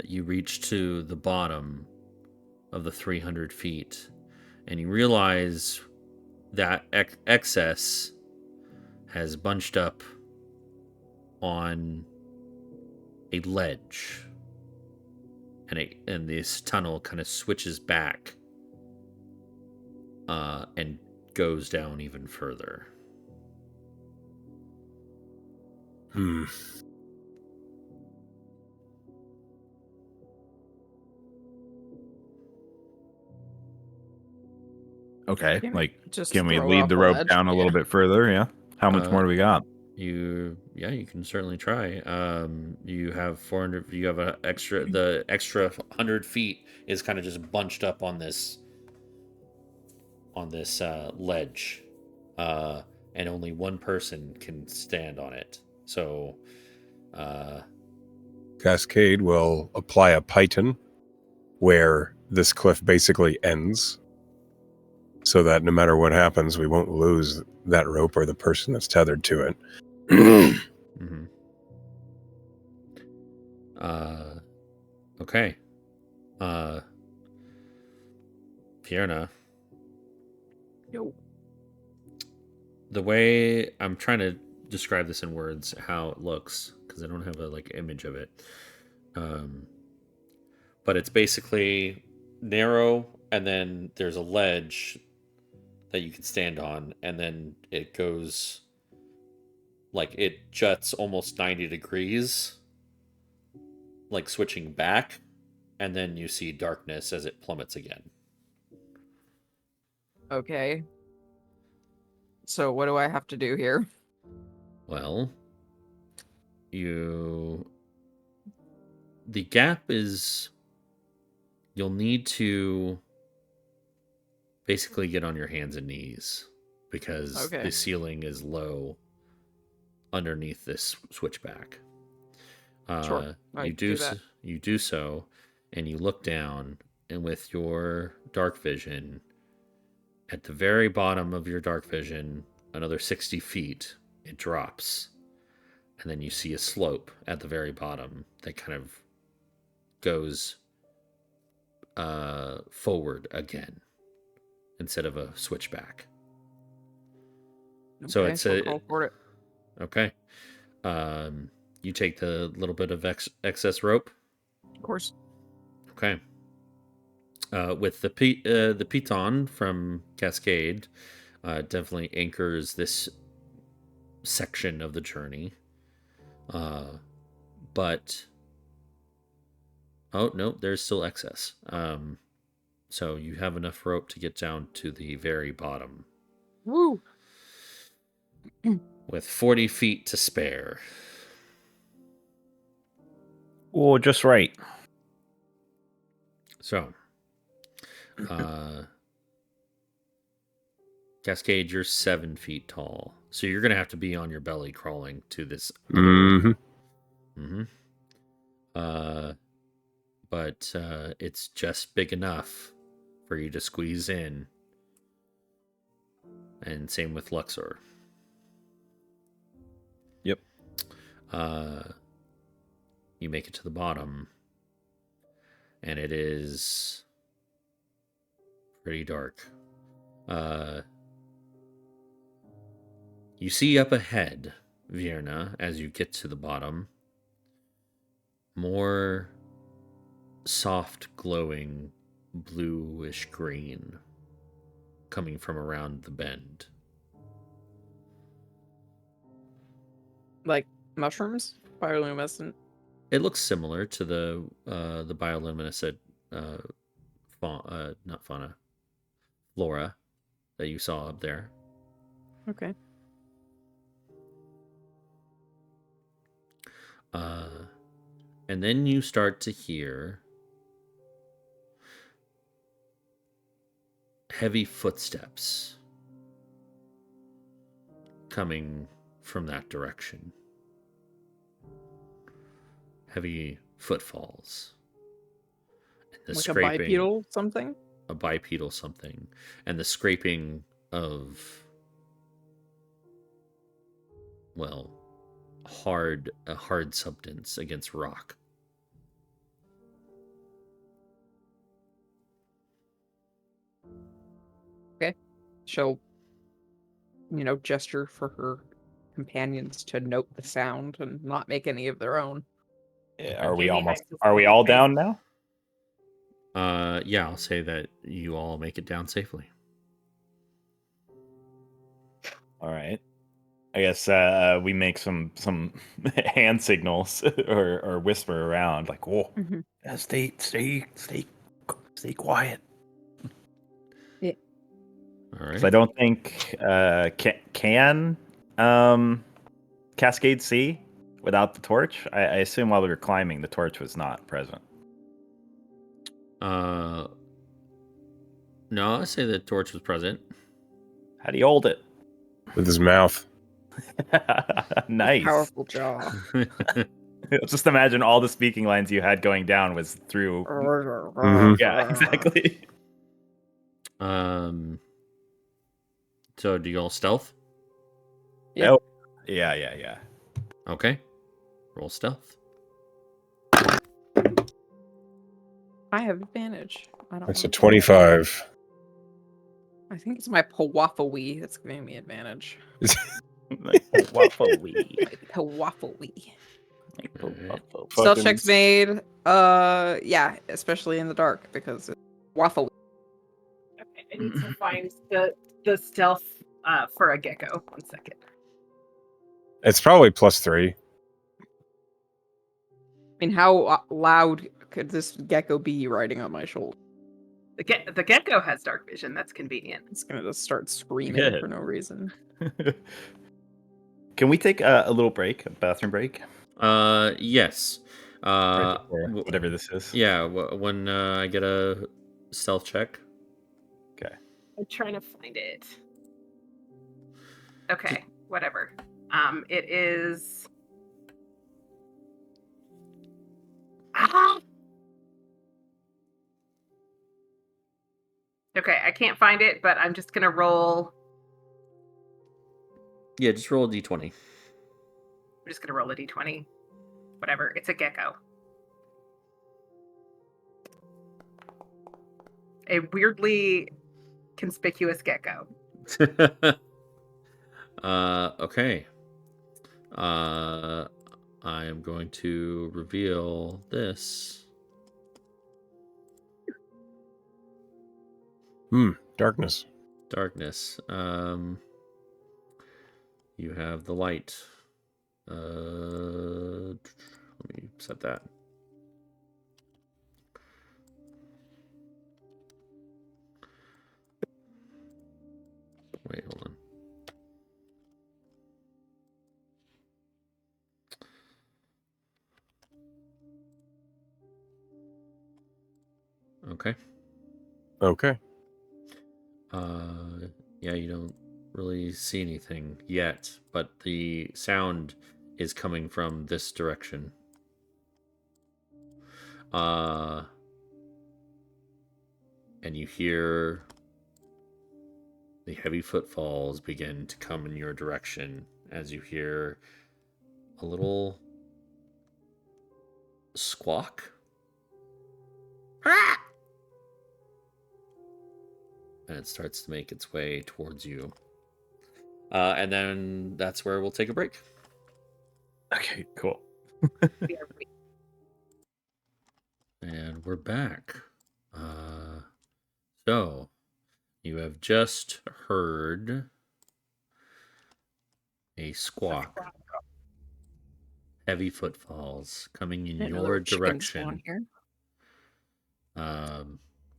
You reach to the bottom of the 300 feet, and you realize that excess has bunched up on a ledge, and this tunnel kind of switches back and goes down even further. Hmm. Okay. Can Like, just can we throw lead off the the rope ledge? down a little bit further? Yeah. How much more do we got? You can certainly try. You have 400. You have the extra 100 feet is kind of just bunched up on this ledge, and only one person can stand on it. So, Cascade will apply a python where this cliff basically ends, so that no matter what happens, we won't lose that rope or the person that's tethered to it. mhm. Okay. Fierna, Yo. the way I'm trying to describe this in words, how it looks, because I don't have a image of it. But it's basically narrow, and then there's a ledge that you can stand on, and then it goes it juts almost 90 degrees, like switching back, and then you see darkness as it plummets again. Okay. So what do I have to do here? Well, the gap is, you'll need to basically get on your hands and knees because Okay. the ceiling is low underneath this switchback. Sure. I do that. You do so, and you look down, and with your dark vision, at the very bottom of your dark vision, another 60 feet, it drops, and then you see a slope at the very bottom that kind of goes forward again instead of a switchback. So Okay, it's we'll call for it. okay. You take the little bit of excess rope. Of course. Okay. With the piton from Cascade, definitely anchors this section of the journey. But oh no, there's still excess. So you have enough rope to get down to the very bottom. Woo! With 40 feet to spare. Oh, just right. So, Cascade, you're 7 feet tall, so you're gonna have to be on your belly crawling to this. Mm-hmm. But it's just big enough for you to squeeze in, and same with Luxor. Yep. You make it to the bottom, and it is pretty dark. You see up ahead, Vierna, as you get to the bottom, more soft, glowing, bluish green coming from around the bend. Like mushrooms? Bioluminescent? It looks similar to the bioluminescent not fauna, flora that you saw up there. Okay. And then you start to hear heavy footsteps coming from that direction. Heavy footfalls. And the Like scraping, a bipedal something? a bipedal something, and the scraping of, well, a hard substance against rock. She'll, gesture for her companions to note the sound and not make any of their own. Are we Jamie almost? hides his Are we little all face. down now? Yeah, I'll say that you all make it down safely. All right. I guess we make some hand signals or whisper around like, "Whoa, yeah, stay quiet." All right. So I don't think can Cascade see without the torch. I assume while we were climbing, the torch was not present. No, I say the torch was present. How do you hold it? With his mouth. Nice. Powerful jaw. Just imagine all the speaking lines you had going down was through. Mhm. Yeah, exactly. So do you all stealth? Yeah. Yeah. Okay. Roll stealth. I have advantage. I don't That's a know. 25. I think it's my Pawafawee that's giving me advantage. Waffle-wee. Pawafawee. Alright. Stealth Fucking- checks made. Yeah, especially in the dark because it's waffle. Okay, I need to find the stealth for a gecko. 1 second. It's probably +3. I mean, how loud could this gecko be riding on my shoulder? The gecko has dark vision. That's convenient. It's gonna just start screaming Good. for no reason. Can we take a little break, a bathroom break? Yes. Right before whatever this is. Yeah, when I get a stealth check. Okay. I'm trying to find it. Okay, whatever. It is. Okay, I can't find it, but I'm just gonna roll. Yeah, just roll a d20. I'm just gonna roll a d20. Whatever. It's a gecko. A weirdly conspicuous gecko. Okay. I am going to reveal this. Darkness. Darkness. You have the light. Let me set that. Wait, hold on. Okay. Okay. Yeah, you don't really see anything yet, but the sound is coming from this direction. And you hear the heavy footfalls begin to come in your direction as you hear a little squawk. And it starts to make its way towards you. And then that's where we'll take a break. Okay, cool. And we're back. So, you have just heard a squawk. Heavy footfalls coming in Didn't know there your were chickens down direction. here.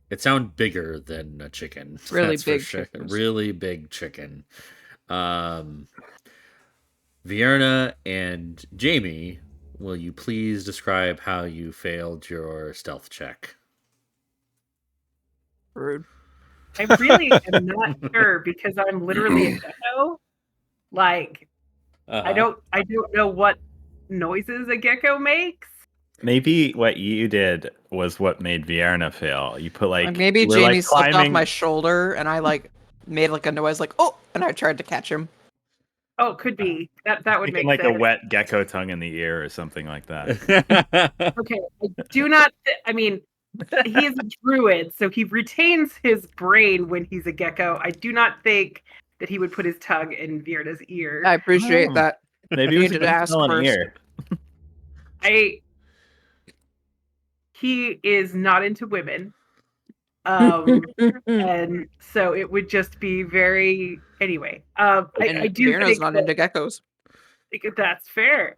It sounds bigger than a chicken. Really that's for big sure. chickens. Really big chicken. Vierna and Jamie, will you please describe how you failed your stealth check? Rude. I really am not sure because I'm literally a gecko. Like, I don't know what noises a gecko makes. Maybe what you did was what made Vierna fail. You put like maybe you were, Jamie like, slipped off climbing. my shoulder, and I like made like a noise, like "oh," and I tried to catch him. Oh, could be. That would Thinking make like a sense. wet gecko tongue in the ear or something like that. Okay, I do not. I mean, he is a druid, so he retains his brain when he's a gecko. I do not think that he would put his tongue in Vierna's ear. I appreciate Oh. that. Maybe it You was a needed good to ask smelling first. ear. He is not into women. And so it would just be very anyway. I do Vierna's think not that, into geckos. that's fair.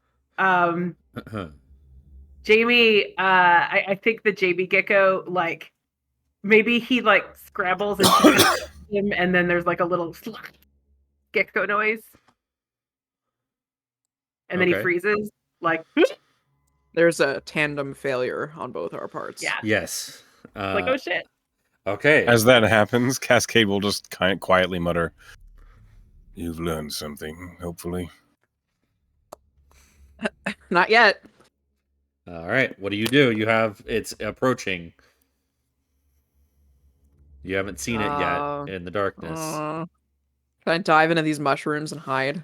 Jamie, I think the JB Gecko, like maybe he like scrabbles into him, and then there's like a little gecko noise, and then he Okay. freezes. Like, There's a tandem failure on both our parts. yeah, Yes. like oh shit. Okay. As that happens, Cascade will just kind of quietly mutter, "You've learned something, hopefully." Not yet. All right. What do? You have it's approaching. You haven't seen it yet in the darkness. Can I dive into these mushrooms and hide?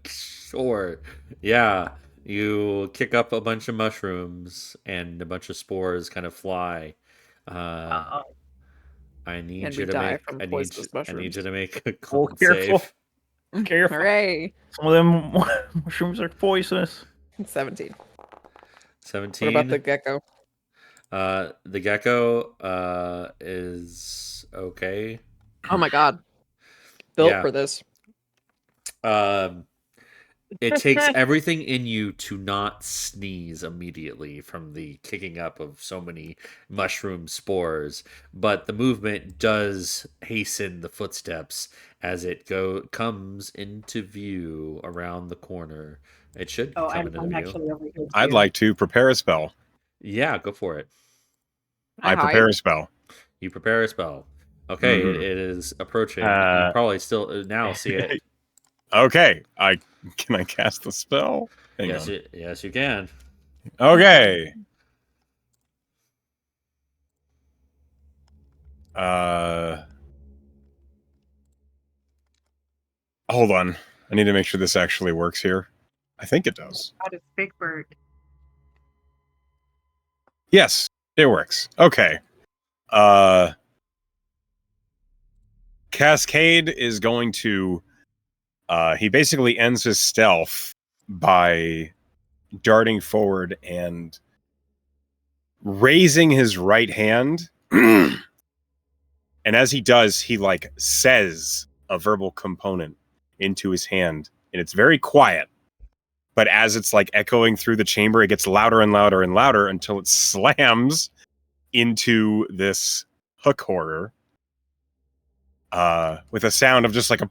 Sure. Yeah. You kick up a bunch of mushrooms and a bunch of spores kind of fly. I need And you we to die make. from I need. poisonous I need mushrooms. you to make a Oh, con careful. save. Careful. Hooray! Some of them mushrooms are poisonous. 17. 17. What about the gecko? The gecko is okay. Oh my god. Built Yeah. for this. It takes everything in you to not sneeze immediately from the kicking up of so many mushroom spores, but the movement does hasten the footsteps as it comes into view around the corner. It should Oh, come I'm into view. actually over here. I'd too. like to prepare a spell. Yeah, go for it. I prepare a spell. You prepare a spell. Okay, Mhm. it is approaching. You Uh, probably still now see it. Okay, can I cast the spell? Hang on. Yes, you can. Okay. Hold on. I need to make sure this actually works here. I think it does. That is Big Bird. Yes, it works. Okay. Cascade is going to he basically ends his stealth by darting forward and raising his right hand. And as he does, he like says a verbal component into his hand, and it's very quiet. But as it's like echoing through the chamber, it gets louder and louder and louder until it slams into this hook horror with a sound of just like a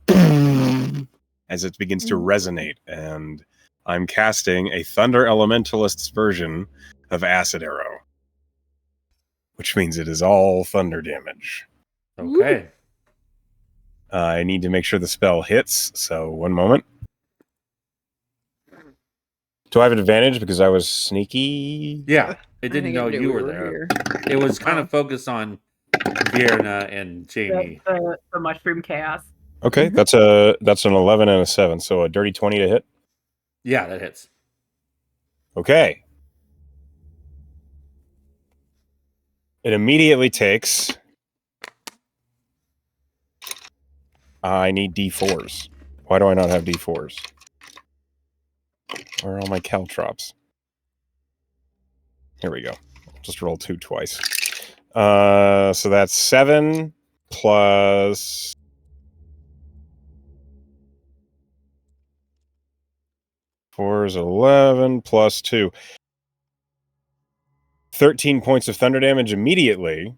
as it begins to resonate. And I'm casting a Thunder Elementalist's version of Acid Arrow, which means it is all thunder damage. Okay. I need to make sure the spell hits, so one moment. Do I have an advantage because I was sneaky? Yeah, it I didn't think know it knew you we were were there. here. It was kind of focused on Vierna and Jamie. The mushroom chaos. Okay, that's an 11 and a 7, so a dirty 20 to hit. Yeah, that hits. Okay. It immediately takes. I need D4s. Why do I not have D4s? Where are all my caltrops? Here we go. Just roll 2 twice. So that's 7 plus 4 is 11 plus 2. 13 points of thunder damage immediately,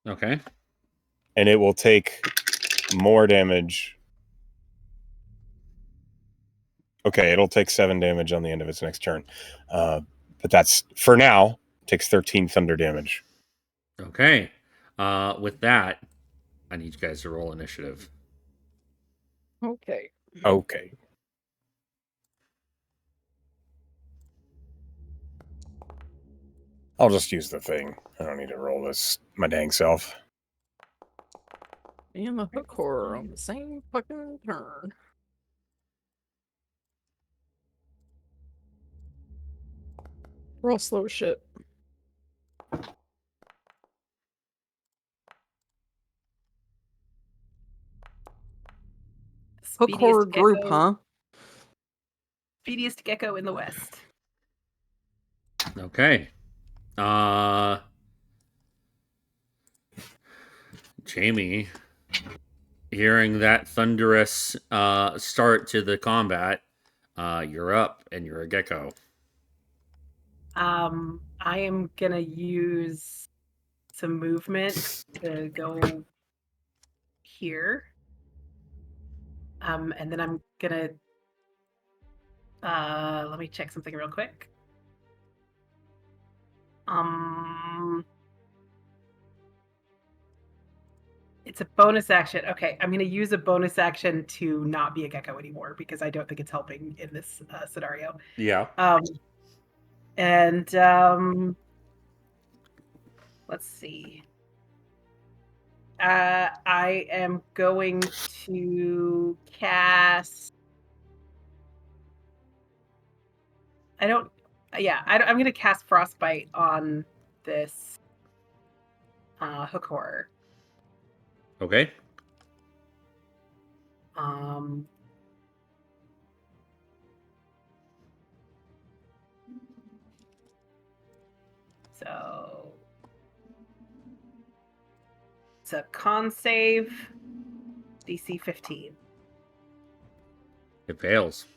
Okay. and it will take more damage. Okay, it'll take 7 damage on the end of its next turn. But that's, for now, takes 13 thunder damage. Okay. With that, I need you guys to roll initiative. Okay. Okay. I'll just use the thing. I don't need to roll this my dang self. And the hook horror on the same fucking turn. We're all slow as shit. Hook horror group, huh? Speediest gecko in the West. Okay. Jamie, hearing that thunderous start to the combat, you're up and you're a gecko. I am gonna use some movement to go here. And then I'm gonna let me check something real quick. It's a bonus action. Okay, I'm gonna use a bonus action to not be a gecko anymore because I don't think it's helping in this scenario. Yeah. And let's see. I am going to cast. I'm going to cast Frostbite on this hook horror. Okay. So it's a con save, DC 15. It fails.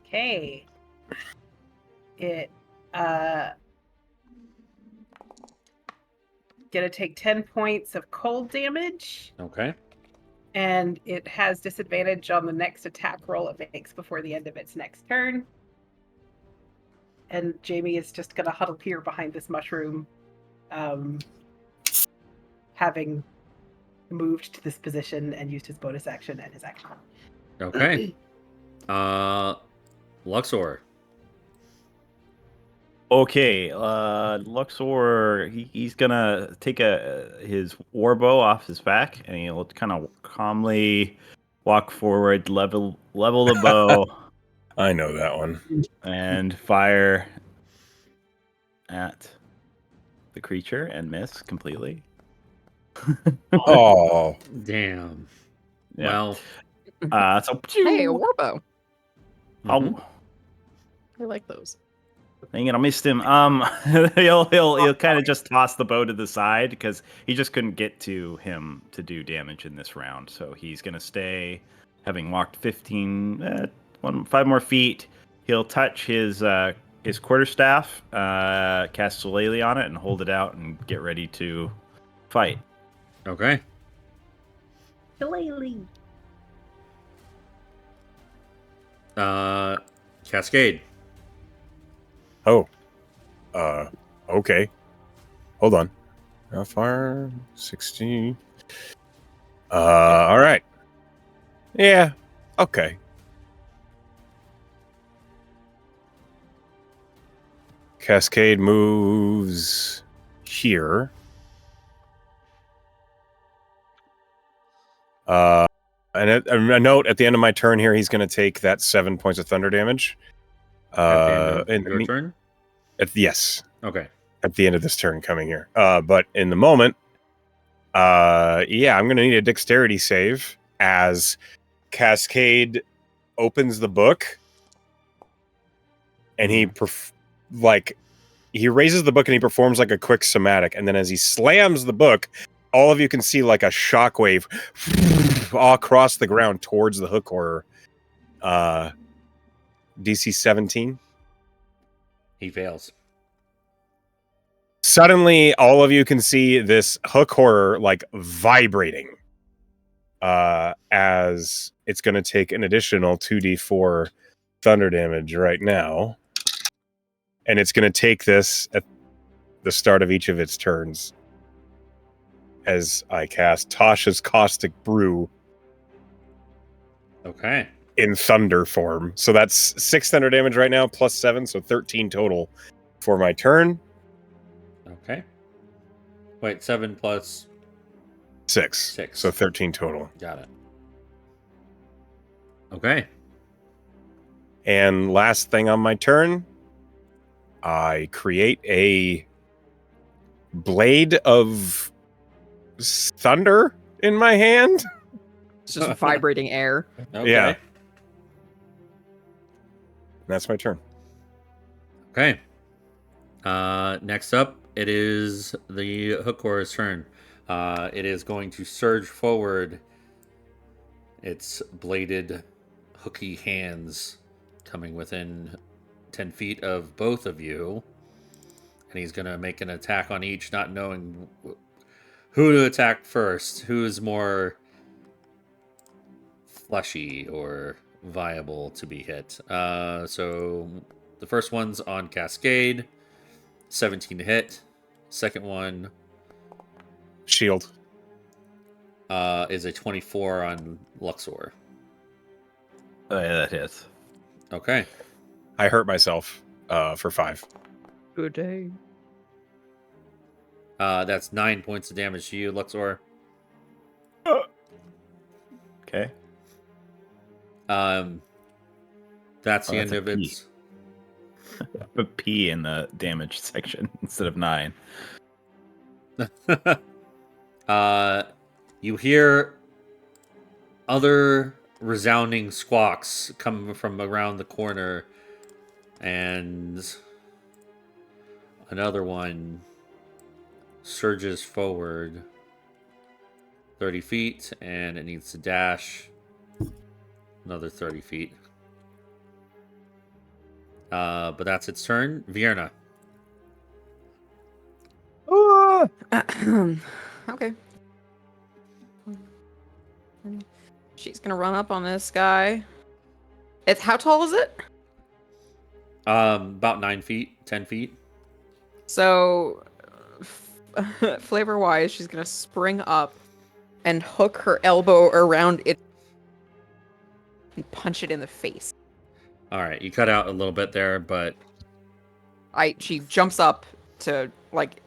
Okay. It gonna take 10 points of cold damage. Okay. And it has disadvantage on the next attack roll it makes before the end of its next turn. And Jamie is just gonna huddle here behind this mushroom, having moved to this position and used his bonus action and his action. Okay. Luxor. Okay, Luxor, he's gonna take his warbow off his back, and he'll kind of calmly walk forward, level the bow. I know that one. And fire at the creature and miss completely. Oh, Damn. Yeah. Well, so Hey, a warbow. mhm. I like those. Dang it, I missed him. He'll kind of just toss the bow to the side because he just couldn't get to him to do damage in this round. So he's gonna stay, having walked 5 more feet. He'll touch his quarterstaff, cast Shillelagh on it, and hold it out and get ready to fight. Okay. Cascade. oh. Okay. Hold on. How far? 60. All right. Yeah. Okay. Cascade moves here. And a note at the end of my turn here, he's going to take that 7 points of thunder damage. At the end of in your turn? Yes, Okay. at the end of this turn coming here. But in the moment, I'm going to need a dexterity save as Cascade opens the book, and he raises the book and he performs like a quick somatic, and then as he slams the book, all of you can see like a shockwave all across the ground towards the hook horror. DC 17. He fails. Suddenly, all of you can see this hook horror like vibrating as it's going to take an additional 2d4 thunder damage right now. And it's going to take this at the start of each of its turns as I cast Tasha's Caustic Brew Okay. in thunder form. So that's 6 thunder damage right now, plus 7, so 13 total for my turn. Okay. Wait, 7 plus 6. 6. So 13 total. Got it. Okay. And last thing on my turn, I create a blade of thunder in my hand. It's just vibrating air. Okay. Yeah. That's my turn. Okay. Next up, it is the Hookor's turn. It is going to surge forward. Its bladed, hooky hands coming within 10 feet of both of you. And he's going to make an attack on each, not knowing who to attack first. Who is more fleshy or viable to be hit. So the first one's on Cascade. 17 to hit. Second one Shield. is a 24 on Luxor. Oh yeah, that hits. Okay. I hurt myself for 5. Good day. That's 9 points of damage to you, Luxor. Okay. That's the Oh, end that's a of its. A P in the damage section instead of 9. You hear other resounding squawks coming from around the corner, and another one surges forward 30 feet, and it needs to dash another 30 feet. But that's its turn. Vierna. Okay. She's gonna run up on this guy. It's how tall is it? About 9 feet, 10 feet. So, flavor wise, she's gonna spring up and hook her elbow around it and punch it in the face. All right, you cut out a little bit there, but She jumps up to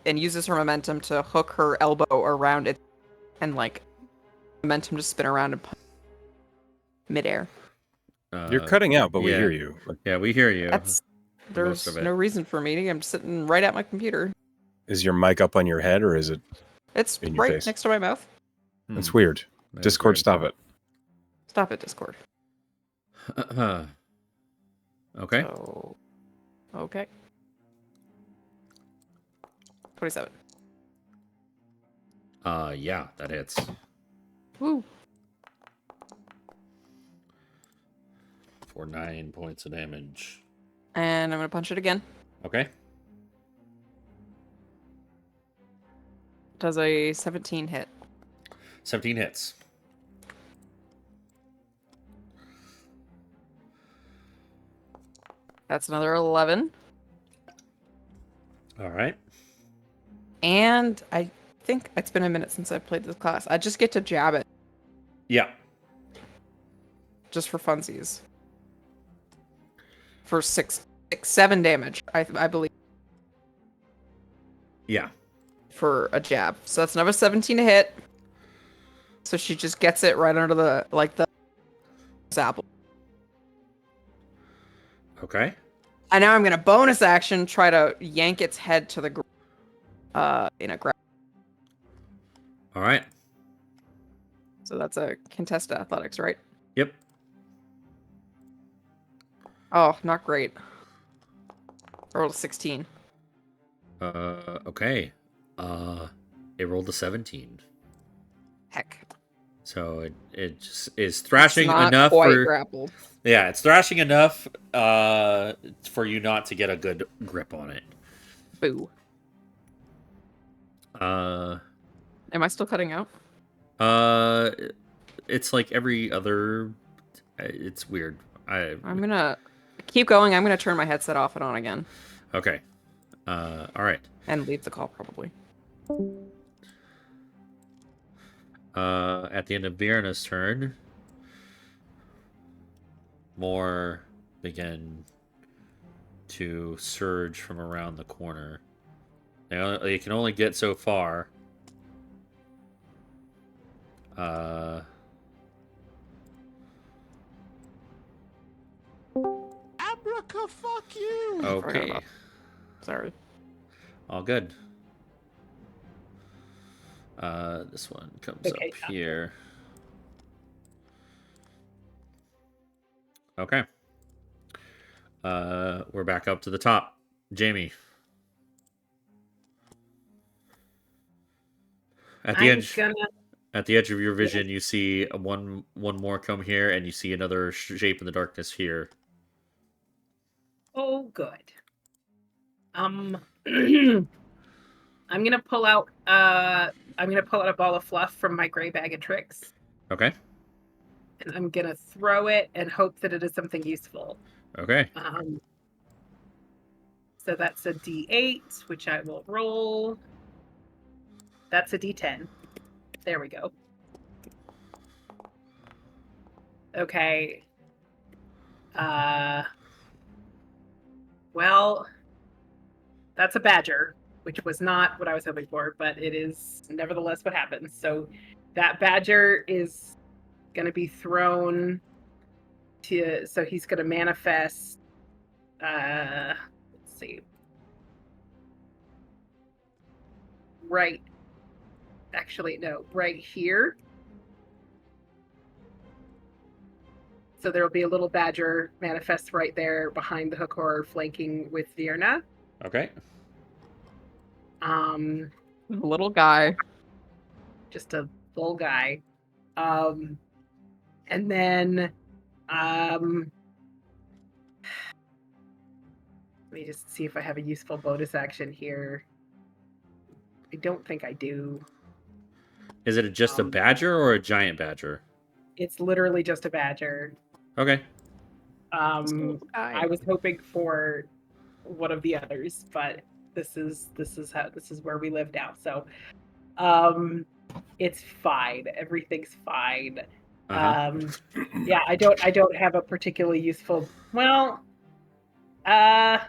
and uses her momentum to hook her elbow around it and momentum to spin around and punch midair. You're cutting out, but we yeah. hear you. Yeah, we hear you. There's of it. no reason for me. I'm sitting right at my computer. Is your mic up on your head or is it? It's In your right face. next to my mouth. That's weird. That is Discord, weird. stop it. Stop it, Discord. Okay. So, okay. 27. Yeah, that hits. Woo. For 9 points of damage. And I'm gonna punch it again. Okay. Does a 17 hit? 17 hits. That's another 11. All right. And I think it's been a minute since I played this class. I just get to jab it, Yeah. just for funsies. For 7 damage, I believe, Yeah. for a jab. So that's another 17 to hit. So she just gets it right under the apple. Okay. And now I'm gonna bonus action try to yank its head to the in a grab. All right. So that's a contested athletics, right? Yep. Oh, not great. I rolled a 16. Okay. It rolled a 17. Heck. So it just is thrashing It's not enough quite for grappled. Yeah, it's thrashing enough for you not to get a good grip on it. Boo. Uh Am I still cutting out? it's like every other it's weird. I'm gonna keep going. I'm gonna turn my headset off and on again. Okay. All right. And leave the call probably. At the end of Vierna's turn, more begin to surge from around the corner. You can only get so far. Abraca, fuck you. Okay. about- Sorry. All good. This one comes Okay, up here. Okay. We're back up to the top. Jamie. At the edge of your vision, you see one more come here, and you see another shape in the darkness here. Oh, good. I'm gonna pull out a ball of fluff from my gray bag of tricks, Okay. and I'm gonna throw it and hope that it is something useful. Okay. So that's a D8, which I will roll. That's a D10. There we go. Okay. Well, that's a badger, which was not what I was hoping for, but it is nevertheless what happens. So that badger is going to be thrown to, so he's going to manifest, let's see. Right. Actually, no, right here. So there will be a little badger manifest right there behind the hook horror, flanking with Virna. Okay. Little guy. Just a little guy. And then let me just see if I have a useful bonus action here. I don't think I do. Is it just a badger or a giant badger? It's literally just a badger. Okay. I was hoping for one of the others, but this is where we live now. So it's fine. Everything's fine. Yeah, I don't have a particularly useful. Well, how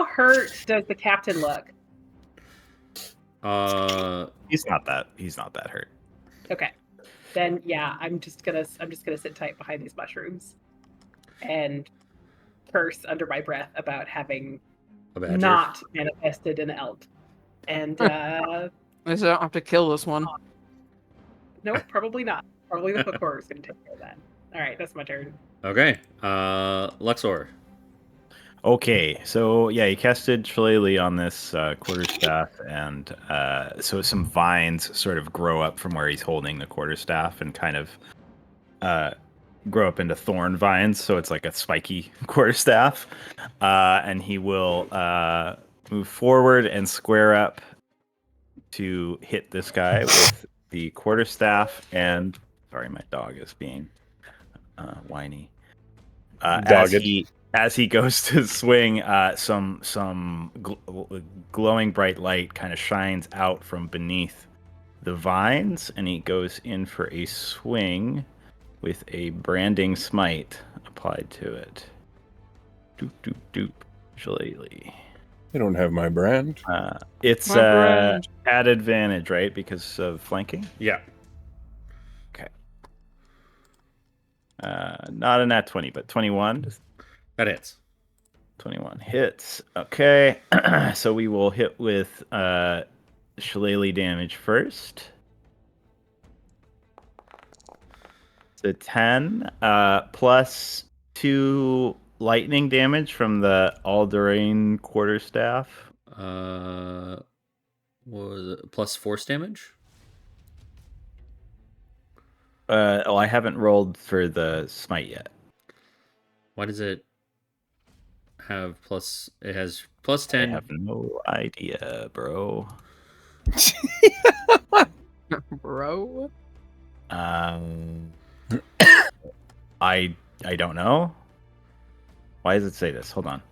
hurt does the captain look? He's not that hurt. Okay. Then yeah, I'm just gonna sit tight behind these mushrooms and curse under my breath about having not manifested an elk. And I don't have to kill this one. no, probably not. Probably the hook horror is gonna take care of that. All right, that's my turn. Okay. Luxor. Okay, so yeah, he casted Shillelagh on this quarterstaff, and so some vines sort of grow up from where he's holding the quarterstaff and kind of grow up into thorn vines, so it's like a spiky quarterstaff. And he will move forward and square up to hit this guy with the quarterstaff. And sorry, my dog is being whiny. As he goes to swing, some glowing bright light kind of shines out from beneath the vines, and he goes in for a swing with a branding smite applied to it. Doop doop doop. Shillelagh. I don't have my brand. It's My brand. at advantage, right? Because of flanking? Yeah. Okay. Not a nat 20, but 21. That hits. 21 hits. Okay. So we will hit with Shillelagh damage first. So 10 plus 2 lightning damage from the Alderain quarterstaff. Was it plus force damage? I haven't rolled for the smite yet. Why does it have plus? It has plus 10. I have no idea, bro. Bro. I don't know. Why does it say this? Hold on.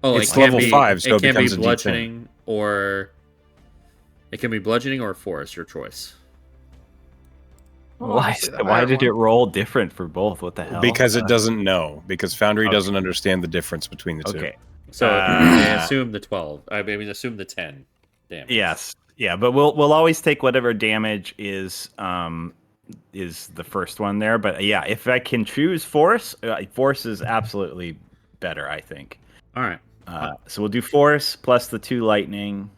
Oh, It's it can level be, 5, so it can be becomes a D10. bludgeoning or it can be bludgeoning or force, your choice. Why did it roll different for both? What the hell? Because it doesn't know. Because Foundry doesn't understand the difference between the two. Okay. So I assume the 12. I mean, assume the 10 damage. Yes. Yeah, but we'll always take whatever damage is the first one there. But yeah, if I can choose force, force is absolutely better, I think. All right. So we'll do force plus the 2 lightning.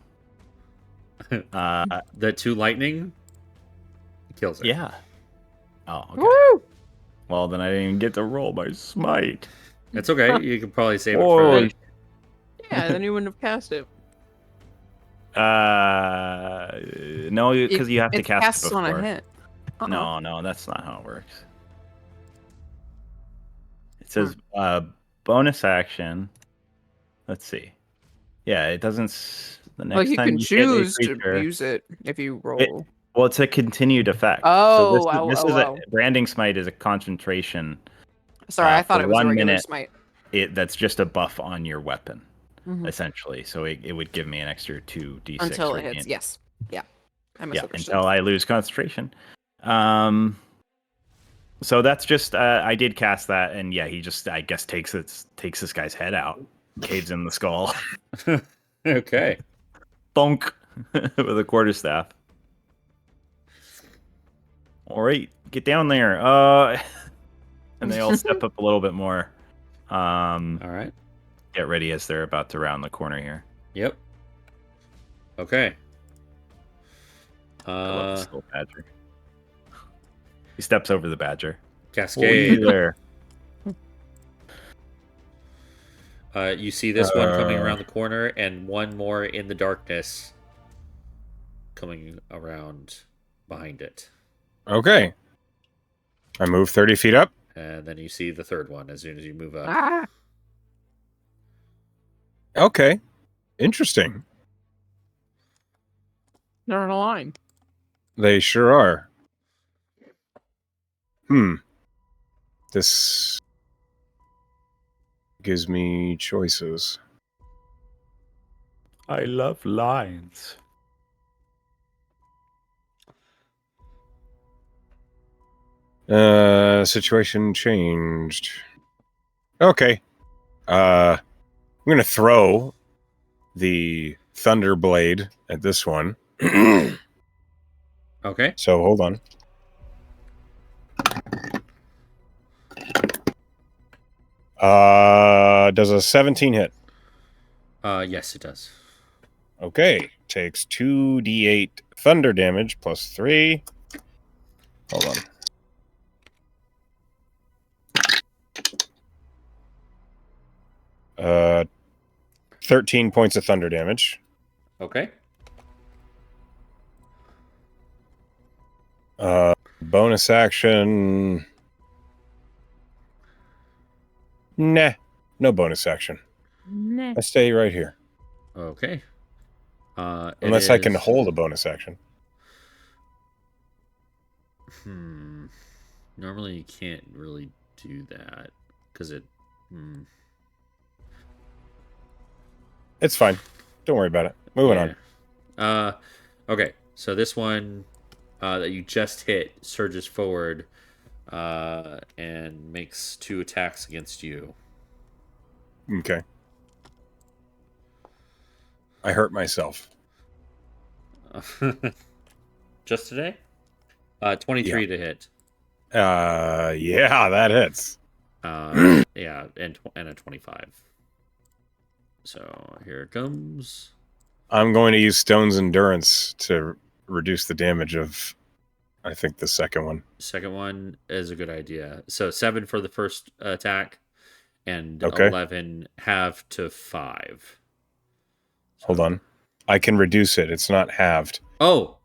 The 2 lightning kills her. Yeah. Oh, okay. Woo! Well, then I didn't even get to roll my smite. It's okay. You can probably save it for Holy later. Yeah, then you wouldn't have cast it. No, because you have to It cast casts it before. on a hit. No, that's not how it works. It says bonus action. Let's see. Yeah, it doesn't. The next Like you time can you hit a choose to creature- use it if you roll. Well, it's a continued effect. Oh, so this oh, is oh. a branding smite is a concentration. Sorry, I thought for it was a 1 regular minute. smite. That's just a buff on your weapon, Mhm. essentially. So it would give me an extra 2d6 Until it radiant. hits. Yes. Yeah. I Yeah, misunderstood. until I lose concentration. So that's just I did cast that, and yeah, he just I guess takes this guy's head out, caves in the skull, Okay. bonk with a quarterstaff. All right, get down there. And they all step up a little bit more. All right. Get ready as they're about to round the corner here. Yep. Okay. I love this little badger. He steps over the badger. Cascade. There. You see this one coming around the corner, and one more in the darkness coming around behind it. Okay. I move 30 feet up. And then you see the third one as soon as you move up. Ah! Okay. Interesting. They're in a line. They sure are. This gives me choices. I love lines. Situation changed. Okay. I'm gonna throw the thunder blade at this one. Okay. So hold on. Does a 17 hit? Yes, it does. Okay. Takes 2d8 thunder damage plus 3. Hold on. Uh, 13 points of thunder damage. Okay. Bonus action. Nah, no bonus action. Nah. I stay right here. Okay. It Unless I can is- hold a bonus action. Normally you can't really do that because it. It's fine. Don't worry about it. Moving on. Okay. So this one that you just hit surges forward and makes 2 attacks against you. Okay. I hurt myself. Just today? 23 to hit. Yeah, that hits. Yeah, and a 25. So here it comes. I'm going to use Stone's Endurance to reduce the damage of, I think, the second one. Second one is a good idea. So 7 for the first attack, and Okay. 11 half to 5. Hold on. I can reduce it. It's not halved. Oh,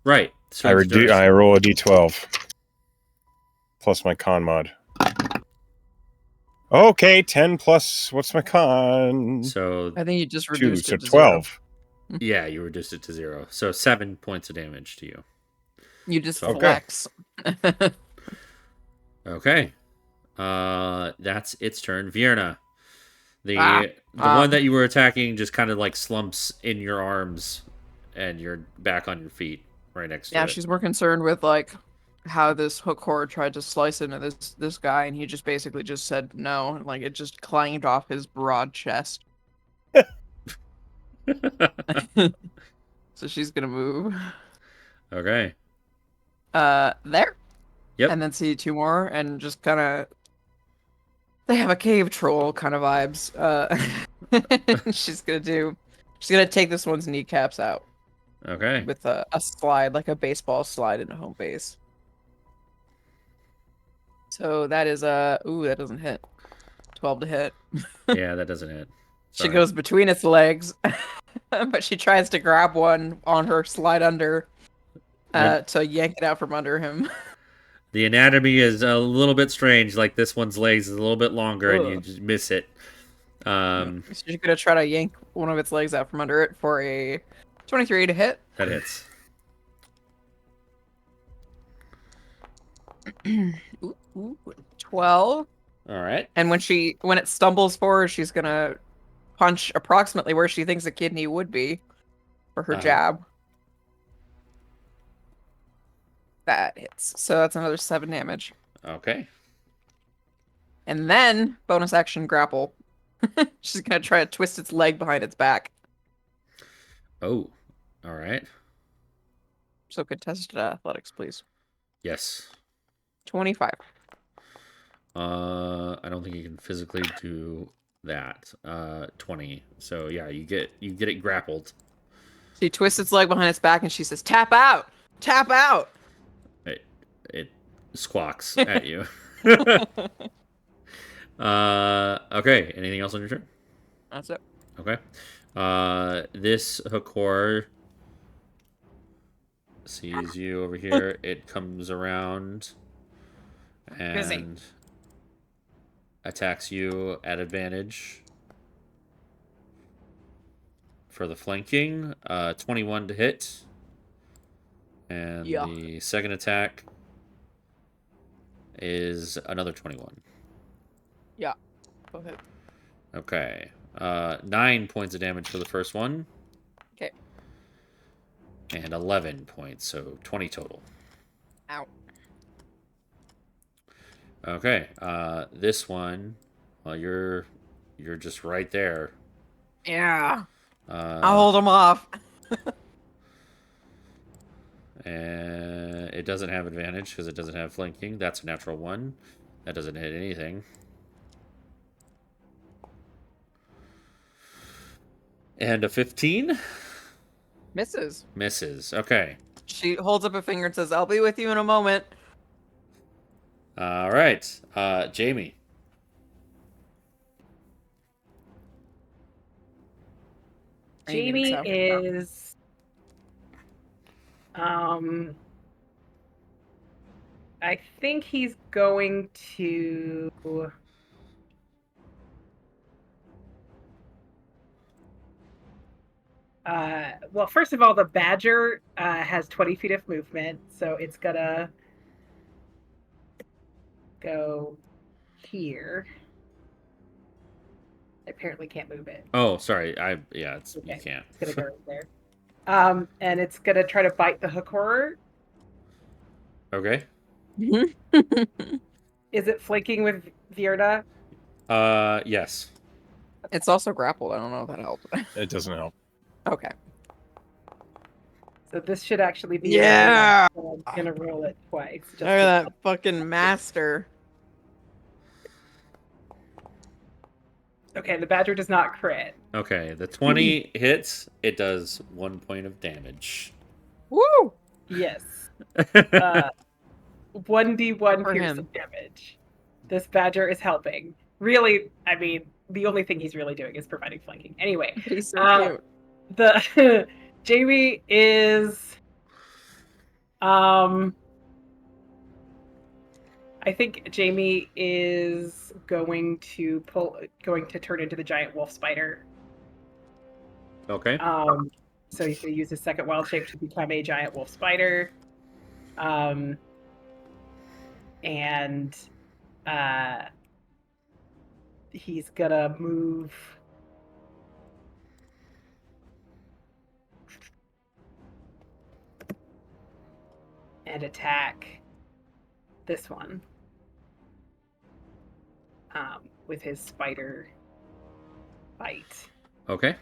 right. So I roll a d12 plus my con mod. Okay, 10 plus what's my con? So I think you just 2, reduced so it to 12. yeah, you reduced it to 0. So 7 points of damage to you. 0. You just Okay. flex. Okay. That's its turn. Vierna. The Ah. one that you were attacking just kind of like slumps in your arms and you're back on your feet right next to Yeah, it. she's more concerned with like how this hook horror tried to slice into this guy, and he just basically just said no, and like it just clanged off his broad chest. So she's gonna move. Okay. There. Yep. And then see two more, and just kind of. They have a cave troll kind of vibes. She's gonna take this one's kneecaps out Okay. with a slide, like a baseball slide into home base. So that is ooh, that doesn't hit. 12 to hit. Yeah, that doesn't hit. She Sorry. goes between its legs, but she tries to grab one on her slide under to yank it out from under him. The anatomy is a little bit strange. Like this one's legs is a little bit longer, and you Ugh. just miss it. So she's gonna try to yank one of its legs out from under it for a 23 to hit. That hits. Ooh, 12. All right. And when it stumbles forward, she's gonna punch approximately where she thinks a kidney would be for her jab. That hits. So that's another 7 damage. Okay. And then bonus action grapple. She's gonna try to twist its leg behind its back. Oh. All right. So contested athletics, please. Yes. 25. I don't think you can physically do that. 20. So yeah, you get it grappled. She twists its leg behind its back and she says, "Tap out! Tap out!" It squawks at you. Okay. Anything else on your turn? That's it. Okay. This hook horror sees you over here. It comes around and attacks you at advantage for the flanking. 21 to hit. And the second attack is another 21. Yeah. Go ahead. Okay. 9 points of damage for the first one. Okay. And 11 points, so 20 total. Ow. Okay. This one, well, you're just right there. Yeah. I'll hold him off. And it doesn't have advantage because it doesn't have flanking. That's a natural 1. That doesn't hit anything. And a 15? Misses. Misses. Okay. She holds up a finger and says, "I'll be with you in a moment." All right. Jamie. Jamie is I think he's going to well, first of all, the badger has 20 feet of movement, so it's gonna go here. I apparently can't move it. Oh, sorry. You can't. It's gonna go right there. And it's gonna try to bite the hook horror. Okay. Is it flanking with Virna? Yes. It's also grappled. I don't know if that helped. It doesn't help. Okay. So this should actually be Yeah! so I'm gonna roll it twice. Look at that fucking master. Okay, the badger does not crit. Okay. The 20 hits. It does 1 point of damage. Woo! Yes. 1d1 For piercing him. damage. This badger is helping. Really, I mean, the only thing he's really doing is providing flanking. Anyway, He's so cute. the Jamie is I think Jamie is going to turn into the giant wolf spider. Okay. So he's going to use his second wild shape to become a giant wolf spider. And he's gonna move and attack this one. With his spider bite. Okay.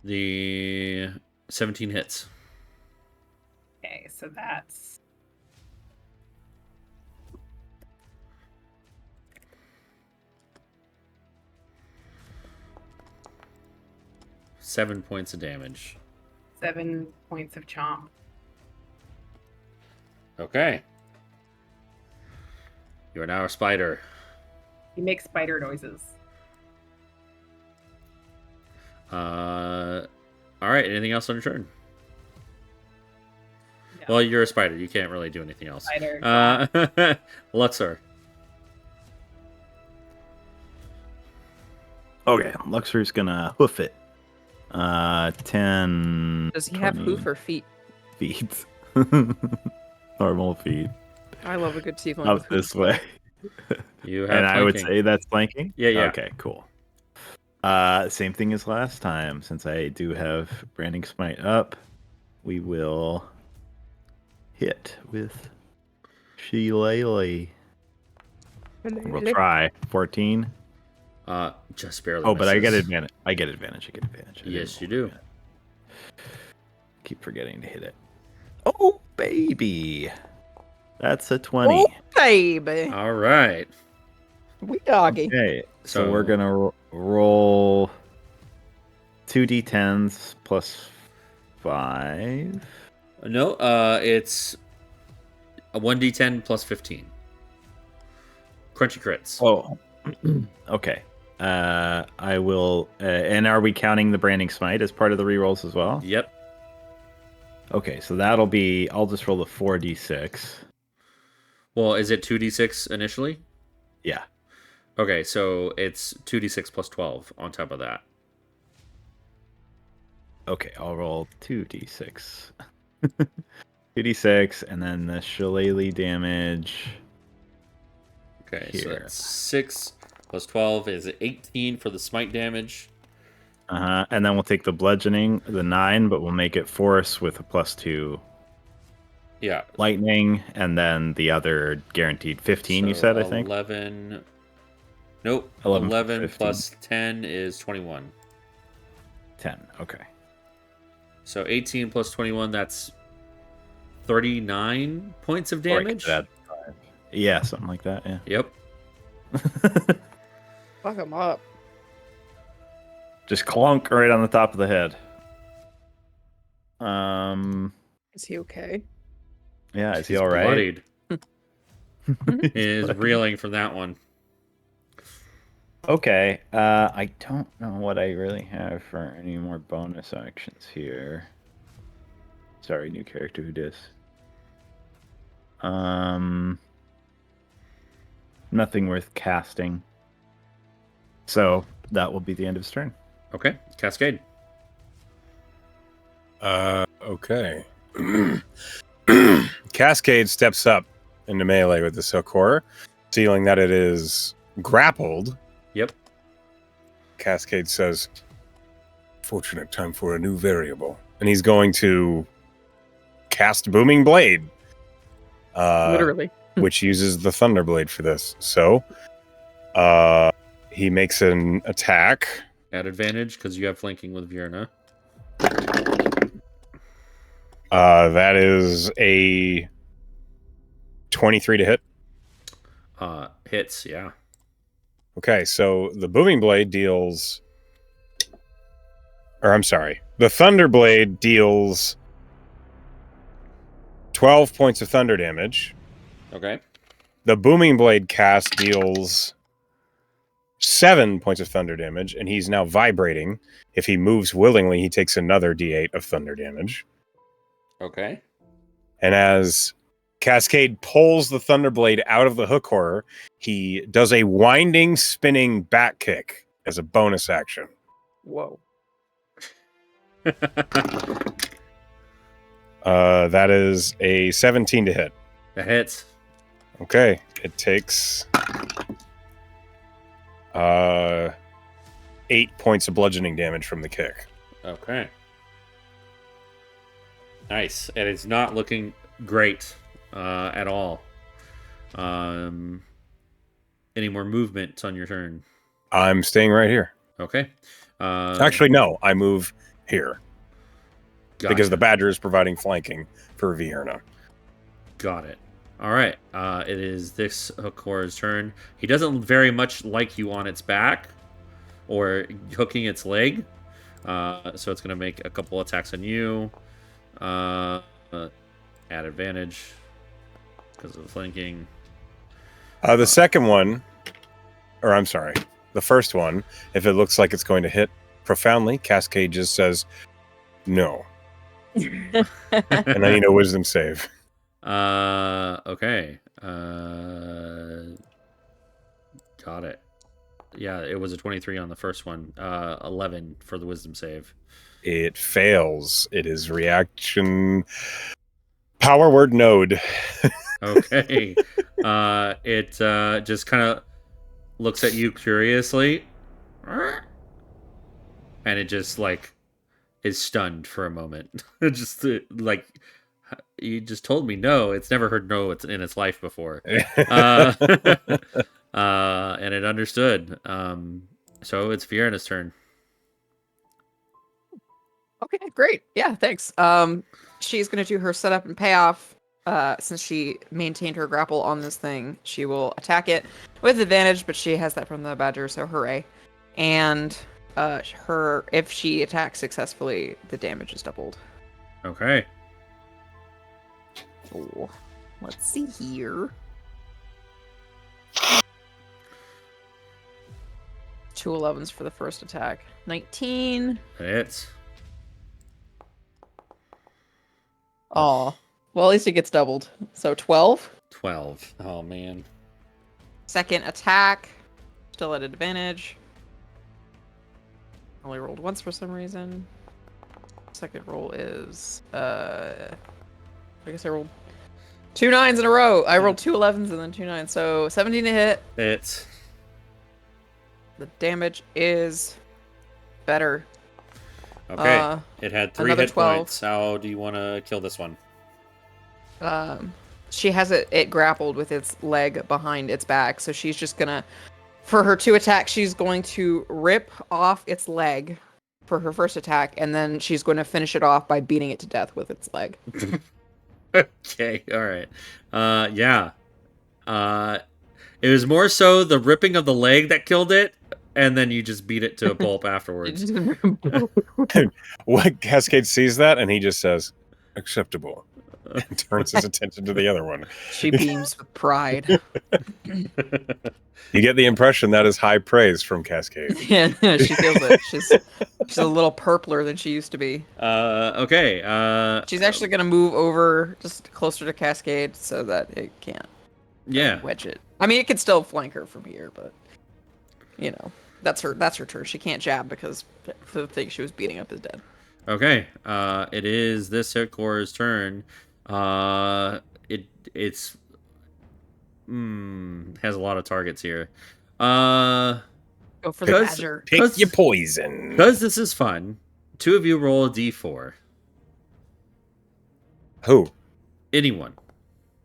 The 17 hits. Okay, so that's 7 points of damage. 7 points of chomp. Okay. You are now a spider. He makes spider noises. All right. Anything else on your turn? No. Well, you're a spider. You can't really do anything else. Spider. Luxor. Okay, Luxor's gonna hoof it. 10. Does he have 20 hoof or feet? feet? Normal feet. I love a good tiefling. with Up hoof. this way. You have And I would flanking. say that's flanking? Yeah, yeah. Okay, cool. Same thing as last time. Since I do have Branding Smite up, we will hit with Shillelagh. We'll try 14. Just barely. Oh, but I get misses. advantage. I get advantage. I Yes, didn't you do. Keep forgetting to hit it. Oh, baby. That's a 20. Oh, baby. All right. We doggy. Okay, so So- we're gonna roll 2d10s plus 5. No, it's a 1d10 plus 15. Crunchy crits. Oh, okay. I will. And are we counting the Branding Smite as part of the rerolls as well? Yep. Okay, so that'll be. I'll just roll the 4d6. Well, is it 2d6 initially? Yeah. Okay, so it's 2d6 plus 12 on top of that. Okay, I'll roll 2d6. 2d6, and then the shillelagh damage. Okay, so Here. that's 6 plus 12 is 18 for the smite damage. And then we'll take the bludgeoning, the 9, but we'll make it force with a +2 Yeah. lightning, and then the other guaranteed 15. You so said, I think. 11. Nope. 11 11 15. plus 10 is 21. 10. Okay. So 18 plus 21, that's 39 points of Or I could damage. add 5. Yeah, something like that. Yeah. Yep. Fuck him up. Just clunk right on the top of the head. Is he okay? Yeah, is he He's all right? bloodied. He is reeling from that one. Okay. I don't know what I really have for any more bonus actions here. Sorry, new character who dis. Nothing worth casting. So that will be the end of his turn. Okay. Cascade. Okay. Cascade steps up into melee with the Silkor, seeing that it is grappled. Yep. Cascade says, "Fortunate time for a new variable," and he's going to cast Booming Blade, Literally. which uses the Thunderblade for this. So, he makes an attack. At advantage because you have flanking with Vierna. That is a 23 to hit. Hits, yeah. Okay, so the Booming Blade deals... Or, I'm sorry. The Thunderblade deals 12 points of thunder damage. Okay. The Booming Blade cast deals 7 points of thunder damage, and he's now vibrating. If he moves willingly, he takes another d8 of thunder damage. Okay. And as Cascade pulls the Thunderblade out of the hook horror, he does a winding, spinning back kick as a bonus action. Whoa. That is a 17 to hit. That hits. Okay, it takes 8 points of bludgeoning damage from the kick. Okay. Nice. And it's not looking great at all. Any more movement on your turn? I'm staying right here. Okay. Actually, no. I move here because gotcha. the badger is providing flanking for Vierna. Got it. All right. It is this Hakor's turn. He doesn't very much like you on its back or hooking its leg. So it's going to make a couple attacks on you. At advantage because of the flanking. The second one, or I'm sorry, the first one, if it looks like it's going to hit profoundly, Cascade just says, no. And I need a wisdom save. Okay. Got it. Yeah, it was a 23 on the first one. 11 for the wisdom save. It fails. It is reaction power word node. Okay. It just kind of looks at you curiously. And it just like is stunned for a moment. Just like you just told me no. It's never heard no in its life before. And it understood. So it's Fiona's turn. Okay, great. Yeah, thanks. She's gonna do her setup and payoff. Since she maintained her grapple on this thing, she will attack it with advantage, but she has that from the badger, so hooray. And if she attacks successfully, the damage is doubled. Okay. Oh, let's see here. 2 11s for the first attack. 19. It's Oh, well, at least it gets doubled. So 12. 12. Oh man. Second attack, still at advantage. Only rolled once for some reason. Second roll is I guess I rolled 2 9s in a row. I rolled 2 11s and then 2 9s, so 17 to hit. It's The damage is better. okay. It had 3 another hit 12. points. How do you want to kill this one? She has it grappled with its leg behind its back, so she's just gonna, for her 2 attacks, she's going to rip off its leg for her first attack, and then she's going to finish it off by beating it to death with its leg. Okay. All right. Yeah. It was more so the ripping of the leg that killed it, and then you just beat it to a pulp afterwards. What Cascade sees that and he just says, acceptable. And turns his attention to the other one. She beams with pride. You get the impression that is high praise from Cascade. Yeah, she feels it. She's a little purpler than she used to be. Okay. She's actually gonna move over just closer to Cascade so that it can't Yeah. wedge it. I mean, it can still flank her from here, but you know, that's her turn. She can't jab because the thing she was beating up is dead. Okay. It is this Hitcore's turn. It's has a lot of targets here. Go for the Because- badger. Pick your poison. Because this is fun, 2 of you roll a d4. Who? Anyone.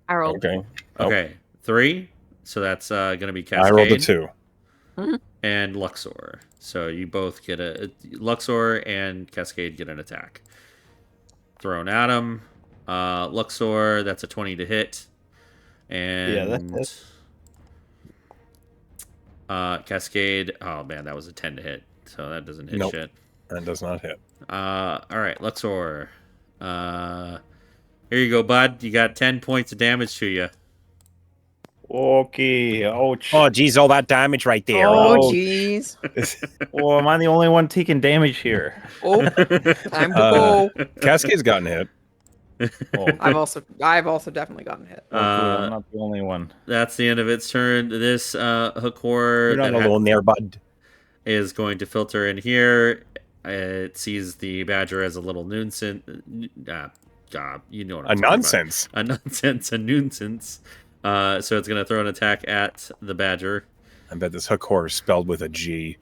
I rolled. Okay. Oh, Okay. 3. So that's gonna be Cascade I rolled a 2. and Luxor. So you both get Luxor and Cascade get an attack thrown at him. Luxor, that's a 20 to hit, and Cascade. Oh man, that was a 10 to hit. So that doesn't hit Nope. shit. That does not hit. All right, Luxor. Here you go, bud. You got 10 points of damage to you. Okay. Ouch. Oh, geez, all that damage right there. Oh, jeez. Well, am I the only one taking damage here? Oh, time to go. Cascade's gotten hit. Oh, I've also definitely gotten hit. good. I'm not the only one. That's the end of its turn. This Hakor You're not that alone there, bud. is going to filter in here. It sees the badger as a little nuisance. You know what I'm A talking nonsense. about. A nonsense, a nuisance. So it's going to throw an attack at the badger. I bet this Hakor is spelled with a G.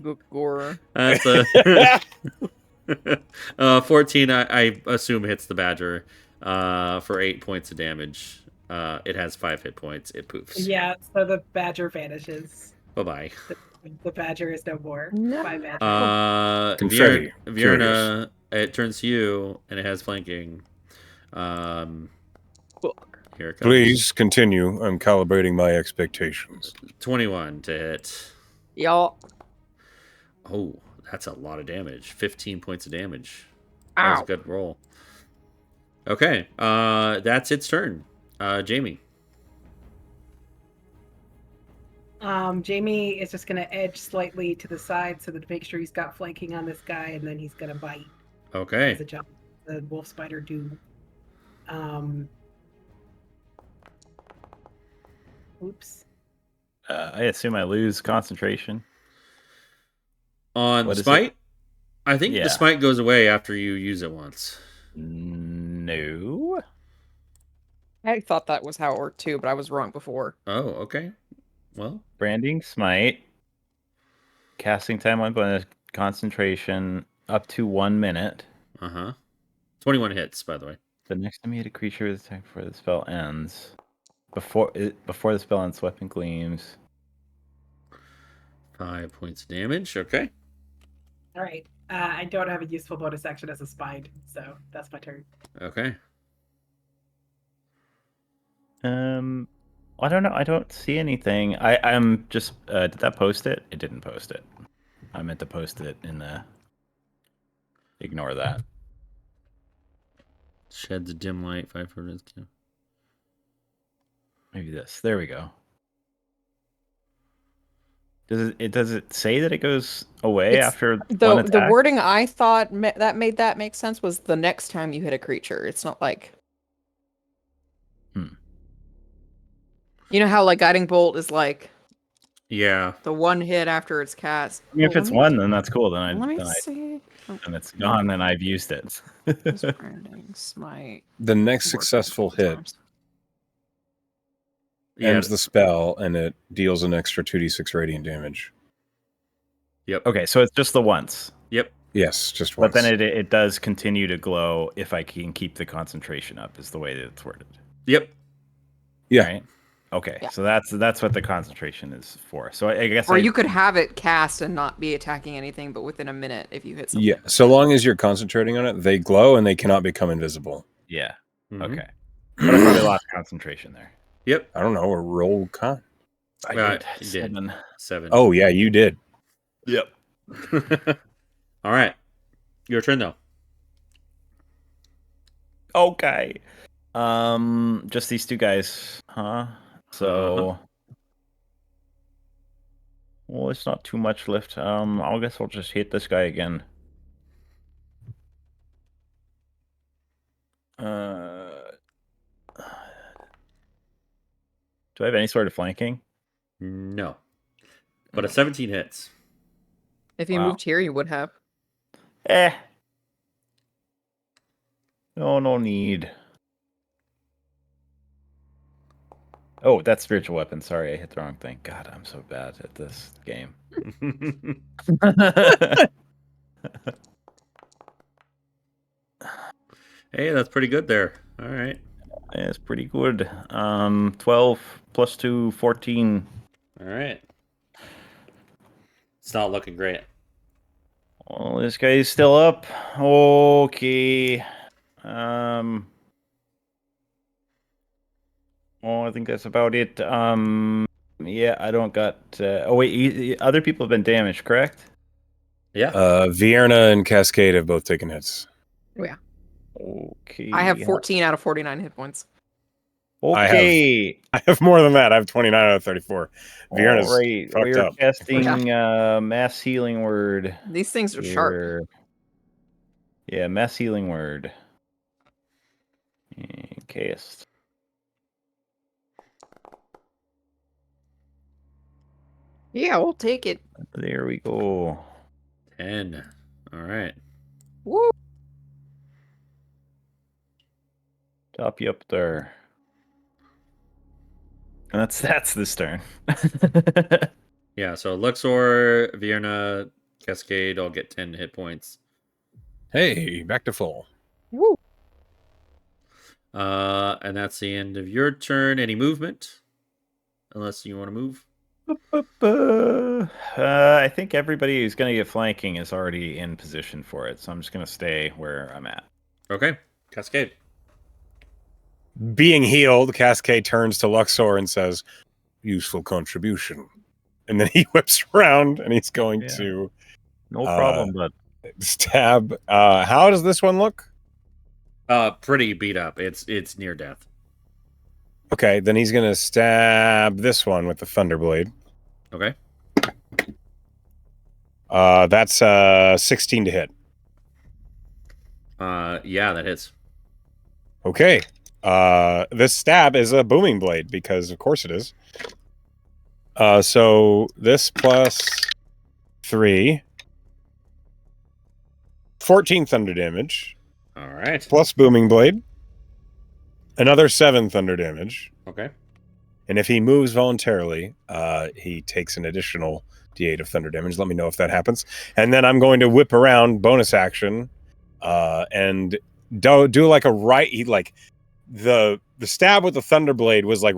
Good gore. That's a 14. I assume hits the badger for 8 points of damage. It has 5 hit points. It poofs. Yeah, so the badger vanishes. Bye bye. The badger is no more. No. Bye, badger. Confetti. Vierna, it turns to you, and it has flanking. Here it comes. Please continue. I'm calibrating my expectations. 21 to hit. Y'all. Oh, that's a lot of damage. 15 points of damage. That was Ow. a good roll. Okay, that's its turn. Jamie. Jamie is just gonna edge slightly to the side so that to make sure he's got flanking on this guy, and then he's gonna bite Okay. as a jump. The wolf spider do. Oops. I assume I lose concentration. On What is smite, I think Yeah. the smite goes away after you use it once. No. I thought that was how it worked too, but I was wrong before. Oh, okay. Well, Branding smite. Casting time on bonus concentration up to 1 minute. 21 hits, by the way. The next animated creature is attacked before the spell ends. Before the spell ends, weapon gleams. 5 points of damage. Okay. All right. I don't have a useful bonus action as a spied, so that's my turn. Okay. I don't know. I don't see anything. I'm just. Did that post it? It didn't post it. I meant to post it in the. Ignore that. Sheds a dim light. 5 for his kill. Maybe this. There we go. Does it say that it goes away It's- after The one the attack? wording I thought that made that make sense was the next time you hit a creature. It's not like. You know how like guiding bolt is like Yeah. the one hit after it's cast. I mean, if Well, it's let me- one, then that's cool. Then Let me then see. and it's gone, then I've used it. What's branding smite? The next Work successful multiple hit times. Yeah. ends the spell, and it deals an extra 2d6 radiant damage. Yep. Okay, so it's just the once. Yep. Yes, just once. But then it does continue to glow if I can keep the concentration up, is the way that it's worded. Yep. Yeah. Right? Okay, Yeah. so that's what the concentration is for. So I guess Or you could have it cast and not be attacking anything, but within a minute if you hit something. Yeah. So long as you're concentrating on it, they glow and they cannot become invisible. Yeah. Mhm. Okay. But I probably lost concentration there. Yep. I don't know. A roll con. I Right, did. you did. 7. 7. Oh yeah, you did. Yep. All right. Your turn, though. Okay. Just these two guys, huh? So well, it's not too much left. I guess I'll just hit this guy again. Do I have any sort of flanking? No. But a 17 hits. If you Wow. moved here, you would have. No need. Oh, that's spiritual weapon. Sorry, I hit the wrong thing. God, I'm so bad at this game. Hey, that's pretty good there. All right. It's pretty good. 12 plus 2, 14. All right. It's not looking great. Well, this guy's still up. Okay. Oh, I think that's about it. Yeah, I don't got. Oh wait, other people have been damaged, correct? Yeah. Vierna and Cascade have both taken hits. Okay. I have 14 out of 49 hit points. Okay. I have more than that. I have 29 out of 34. Vierna's All right. fucked We're up. casting mass healing word. These things are sharp. Here. Yeah, mass healing word. And cast. Yeah, we'll take it. There we go. 10. All right. Woo! Top you up there. And that's this turn. Yeah, so Luxor, Vienna, Cascade all get 10 hit points. Hey, back to full. Woo. And that's the end of your turn. Any movement? Unless you want to move. I think everybody who's going to get flanking is already in position for it, so I'm just going to stay where I'm at. Okay, Cascade. Being healed, Cascade turns to Luxor and says, "Useful contribution." And then he whips around and he's going Yeah. to No problem, but stab. How does this one look? Pretty beat up. It's near death. Okay, then he's going to stab this one with the Thunderblade. Okay. That's 16 to hit. Yeah, that hits. Okay. This stab is a booming blade because of course it is. So this plus 3, 14 thunder damage, All right. plus booming blade, another 7 thunder damage. Okay. And if he moves voluntarily, he takes an additional d8 of thunder damage. Let me know if that happens. And then I'm going to whip around, bonus action, and do like a right. He like the stab with the thunder blade was like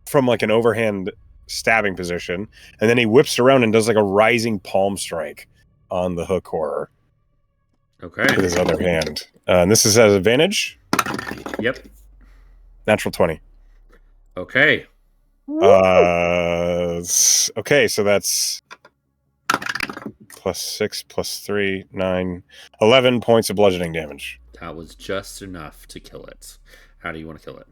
from like an overhand stabbing position, and then he whips around and does like a rising palm strike on the hook horror Okay. with his other hand. And this is at advantage. Yep. Natural 20. Okay. Okay, so that's plus 6, plus 3, 9, 11 points of bludgeoning damage. That was just enough to kill it. How do you want to kill it?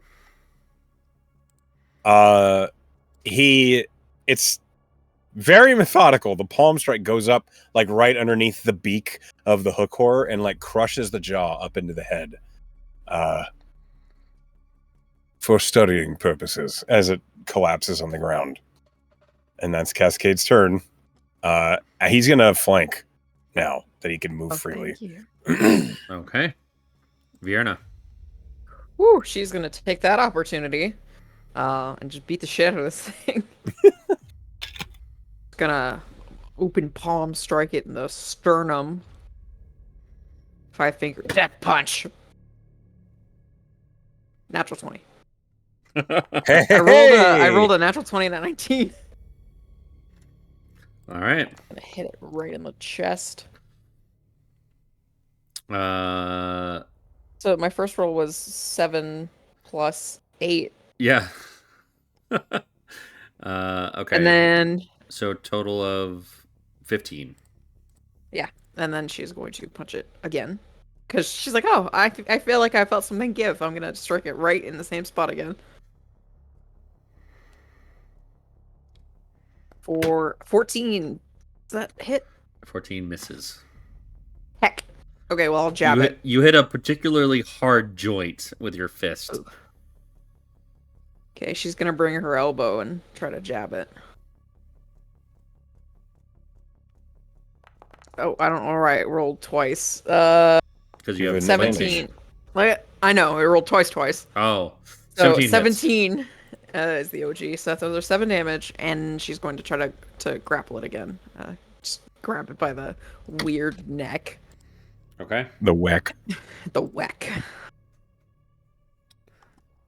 It's very methodical. The palm strike goes up like right underneath the beak of the hook horror and like crushes the jaw up into the head. For studying purposes, as it collapses on the ground. And that's Cascade's turn. He's gonna flank now that he can move freely. Okay. Vierna. Woo, she's gonna take that opportunity and just beat the shit out of this thing. Gonna open palm strike it in the sternum. 5-finger death punch. Natural 20. Hey, I rolled a natural 20 and a 19. All right. Gonna hit it right in the chest. Uh, So my first roll was 7 plus 8. yeah. Okay. And then So total of 15. and then she's going to punch it again. Because she's like, oh, I feel like I felt something give. I'm gonna strike it right in the same spot again. For 14. Does that hit? 14 misses. Heck. Okay, well, I'll jab it. You hit a particularly hard joint with your fist. Okay, she's gonna bring her elbow and try to jab it. Oh, I don't know. Right, rolled twice. Because you have 17. Like, I know, it rolled twice. Oh. So 17 hits. 17 is the OG. So those are 7 damage, and she's going to try to grapple it again. Just grab it by the weird neck. Okay. The whack. The whack.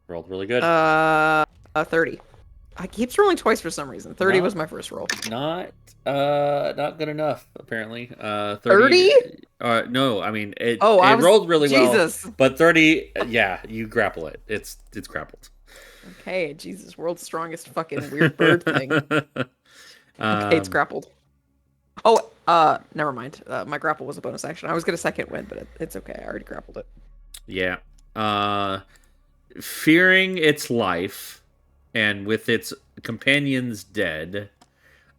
Rolled really good. 30. I keeps rolling twice for some reason. 30 was my first roll. Not good enough, apparently. 30? No, I mean it I rolled really Jesus. well. But 30, yeah, you grapple it. It's grappled. Okay, Jesus, world's strongest fucking weird bird thing. Okay, it's grappled. Oh, never mind. My grapple was a bonus action. I was gonna second win, but it's okay. I already grappled it. Yeah. Fearing its life and with its companions dead,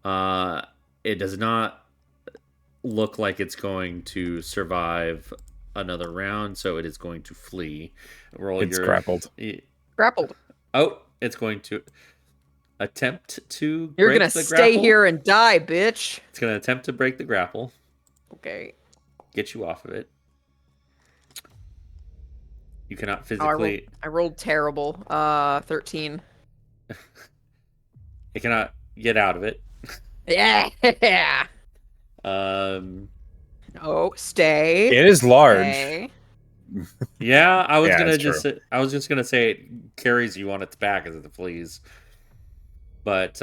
it does not look like it's going to survive another round, so it is going to flee. It's grappled. Grappled. Oh, it's going to attempt to You're break gonna the stay grapple. here and die, bitch. It's going to attempt to break the grapple. Okay. Get you off of it. You cannot Oh, physically... I rolled terrible. 13. It cannot get out of it. Yeah. Um, Oh, stay. It is large. Stay. yeah, I was Yeah, gonna it's just true. say, I was just gonna say it carries you on its back as it flees, but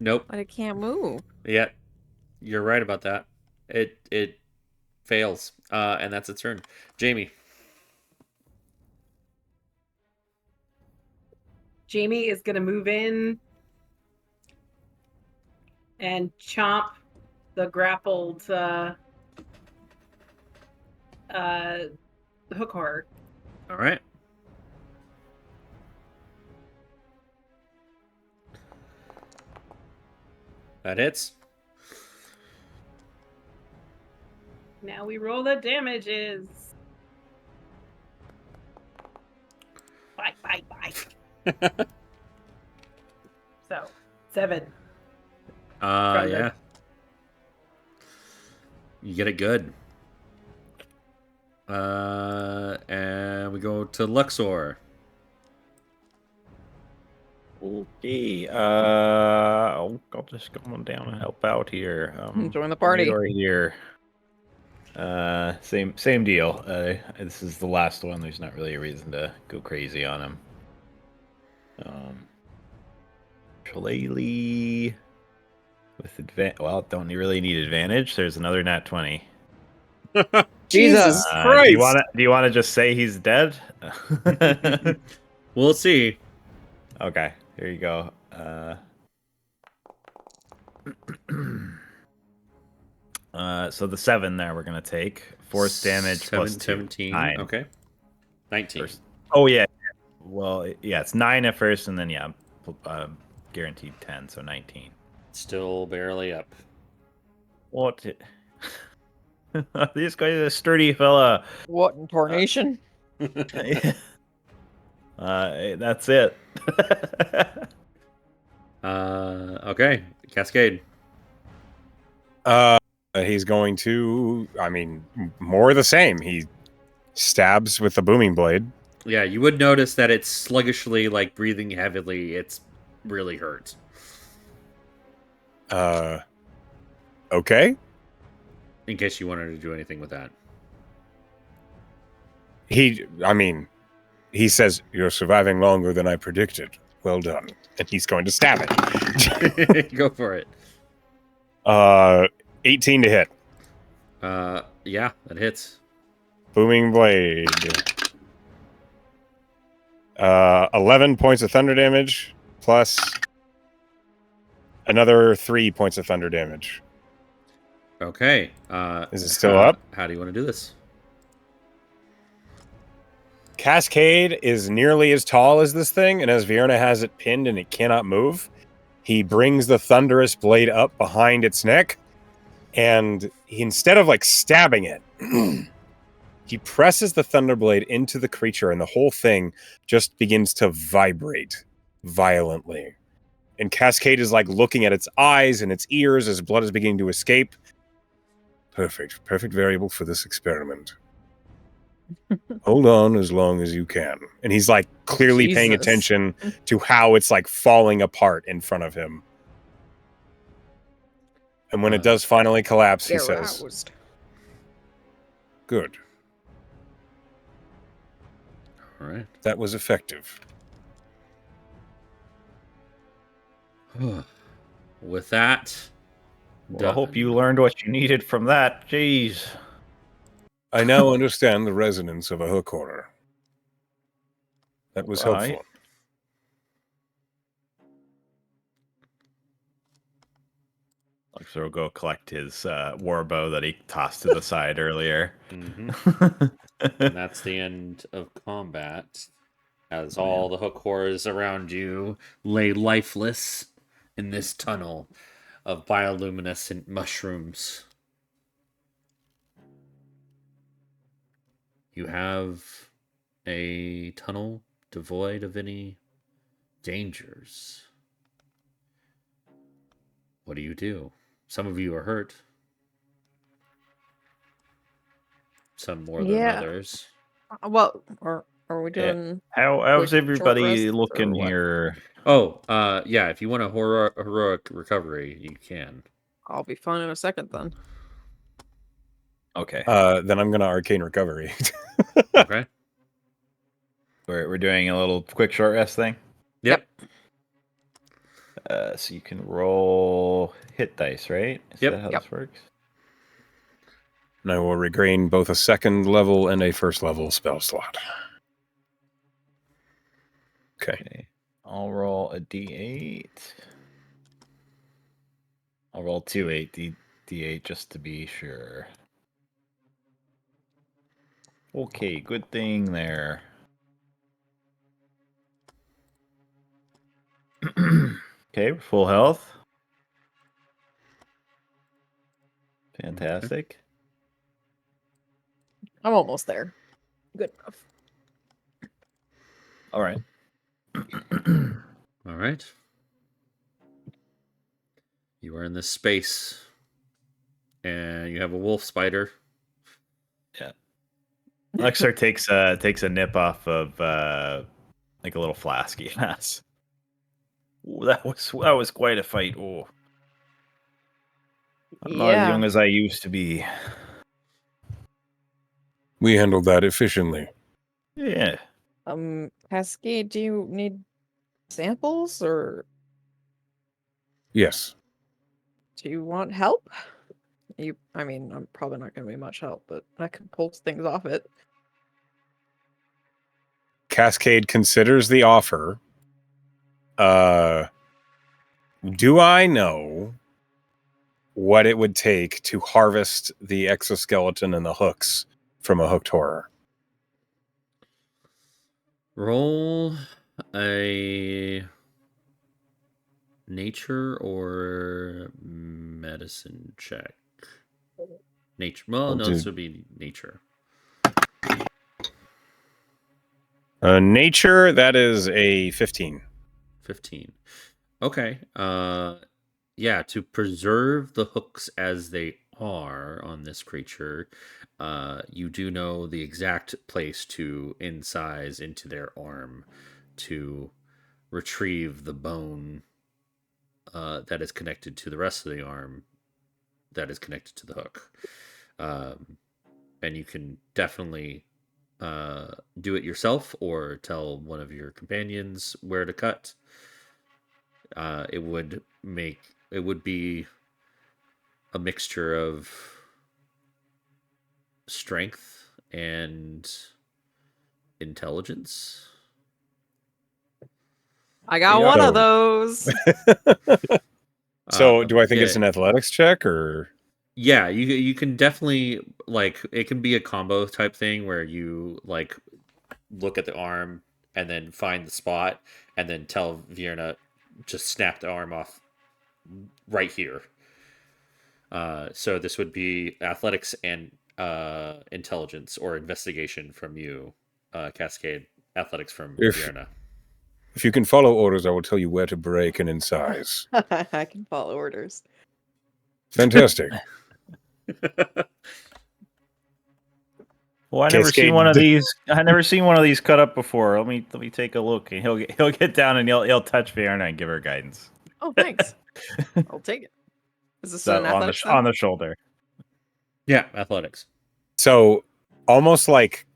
nope. But it can't move. Yeah, you're right about that. It fails, and that's its turn. Jamie. Jamie is going to move in and chomp the grappled hook horror. All right. That hits. Now we roll the damages. Bye. So, 7. From the- Yeah. You get it good. And we go to Luxor. Okay. I'll just go on down and help out here. Join the party. Theodore here. Same deal. This is the last one. There's not really a reason to go crazy on him. Shillelagh with well, don't really need advantage. There's another nat 20. Jesus. Christ! Do you wanna just say he's dead? We'll see. Okay, here you go. So the 7 there we're gonna take force damage plus 2. 17. 9. Okay. 19. First. Oh yeah. Well, yeah, it's 9 at first, and then guaranteed 10, so 19. Still barely up. What? This guy's a sturdy fella. What in tarnation? That's it. Okay. Cascade. He's going to, I mean, more of the same. He stabs with the booming blade. Yeah, you would notice that it's sluggishly, like breathing heavily. It's really hurt. Okay. In case you wanted to do anything with that. He says, "You're surviving longer than I predicted. Well done." And he's going to stab it. Go for it. 18 to hit. Yeah, that hits. Booming blade. 11 points of thunder damage plus another 3 points of thunder damage. Okay. Is it still up? How do you want to do this? Cascade is nearly as tall as this thing, and as Vierna has it pinned and it cannot move, he brings the thunderous blade up behind its neck, and instead of like stabbing it, he presses the thunder blade into the creature, and the whole thing just begins to vibrate violently. And Cascade is like looking at its eyes and its ears as blood is beginning to escape. Perfect variable for this experiment. Hold on as long as you can. And he's like clearly paying Jesus. attention to how it's like falling apart in front of him. And when it does finally collapse, he says, Aroused. "Good. All right. That was effective." With that, Well, I hope you learned what you needed from that. Jeez. I now understand the resonance of a hook horror. That was Right. helpful. So we'll go collect his war bow that he tossed to the side earlier. and that's the end of combat. As all the hook horrors around you lay lifeless in this tunnel of bioluminescent mushrooms. You have a tunnel devoid of any dangers. What do you do? Some of you are hurt. Some more than Yeah. others. Well, or Are we Yeah. doing? How's quick short everybody rest looking or what? here? Oh, yeah. If you want a heroic recovery, you can. I'll be fine in a second then. Okay. Then I'm gonna arcane recovery. Okay. We're doing a little quick short rest thing. Yep. So you can roll hit dice, right? Is Yep. that how Yep. this works? And I will regain both a second level and a first level spell slot. Okay. I'll roll a d8. I'll roll 2 d8 just to be sure. Okay, good thing there. Okay, full health. Fantastic. I'm almost there. Good enough. All right. All right. You are in this space, and you have a wolf spider. Lexar takes a nip off of like a little flask he has. Ooh, that was quite a fight. Oh, I'm not as young as I used to be. We handled that efficiently. Yeah. Cascade, do you need samples or Yes. do you want help? I mean, I'm probably not going to be much help, but I can pull things off it. Cascade considers the offer. Do I know what it would take to harvest the exoskeleton and the hooks from a hooked horror? Roll a nature or medicine check. Nature. Well, I'll no, do- this would be nature. Nature, that is a 15. 15. Okay. Yeah, to preserve the hooks as they are on this creature, you do know the exact place to incise into their arm to retrieve the bone that is connected to the rest of the arm that is connected to the hook. And you can definitely do it yourself or tell one of your companions where to cut. It would be a mixture of strength and intelligence. I got Yeah. one So- of those. So, do I think yeah. it's an athletics check or? Yeah, you can definitely, like, it can be a combo type thing where you like look at the arm and then find the spot and then tell Vierna just snap the arm off right here. So this would be athletics and intelligence or investigation from you, Cascade. Athletics from Vierna. If you can follow orders, I will tell you where to break and incise. I can follow orders. Fantastic. Well, I never Cascade seen one of these. I never seen one of these cut up before. Let me take a look. And he'll get down and he'll touch Vierna and give her guidance. Oh, thanks. I'll take it. Is this So an athletics? on the shoulder. Yeah, athletics. So, almost like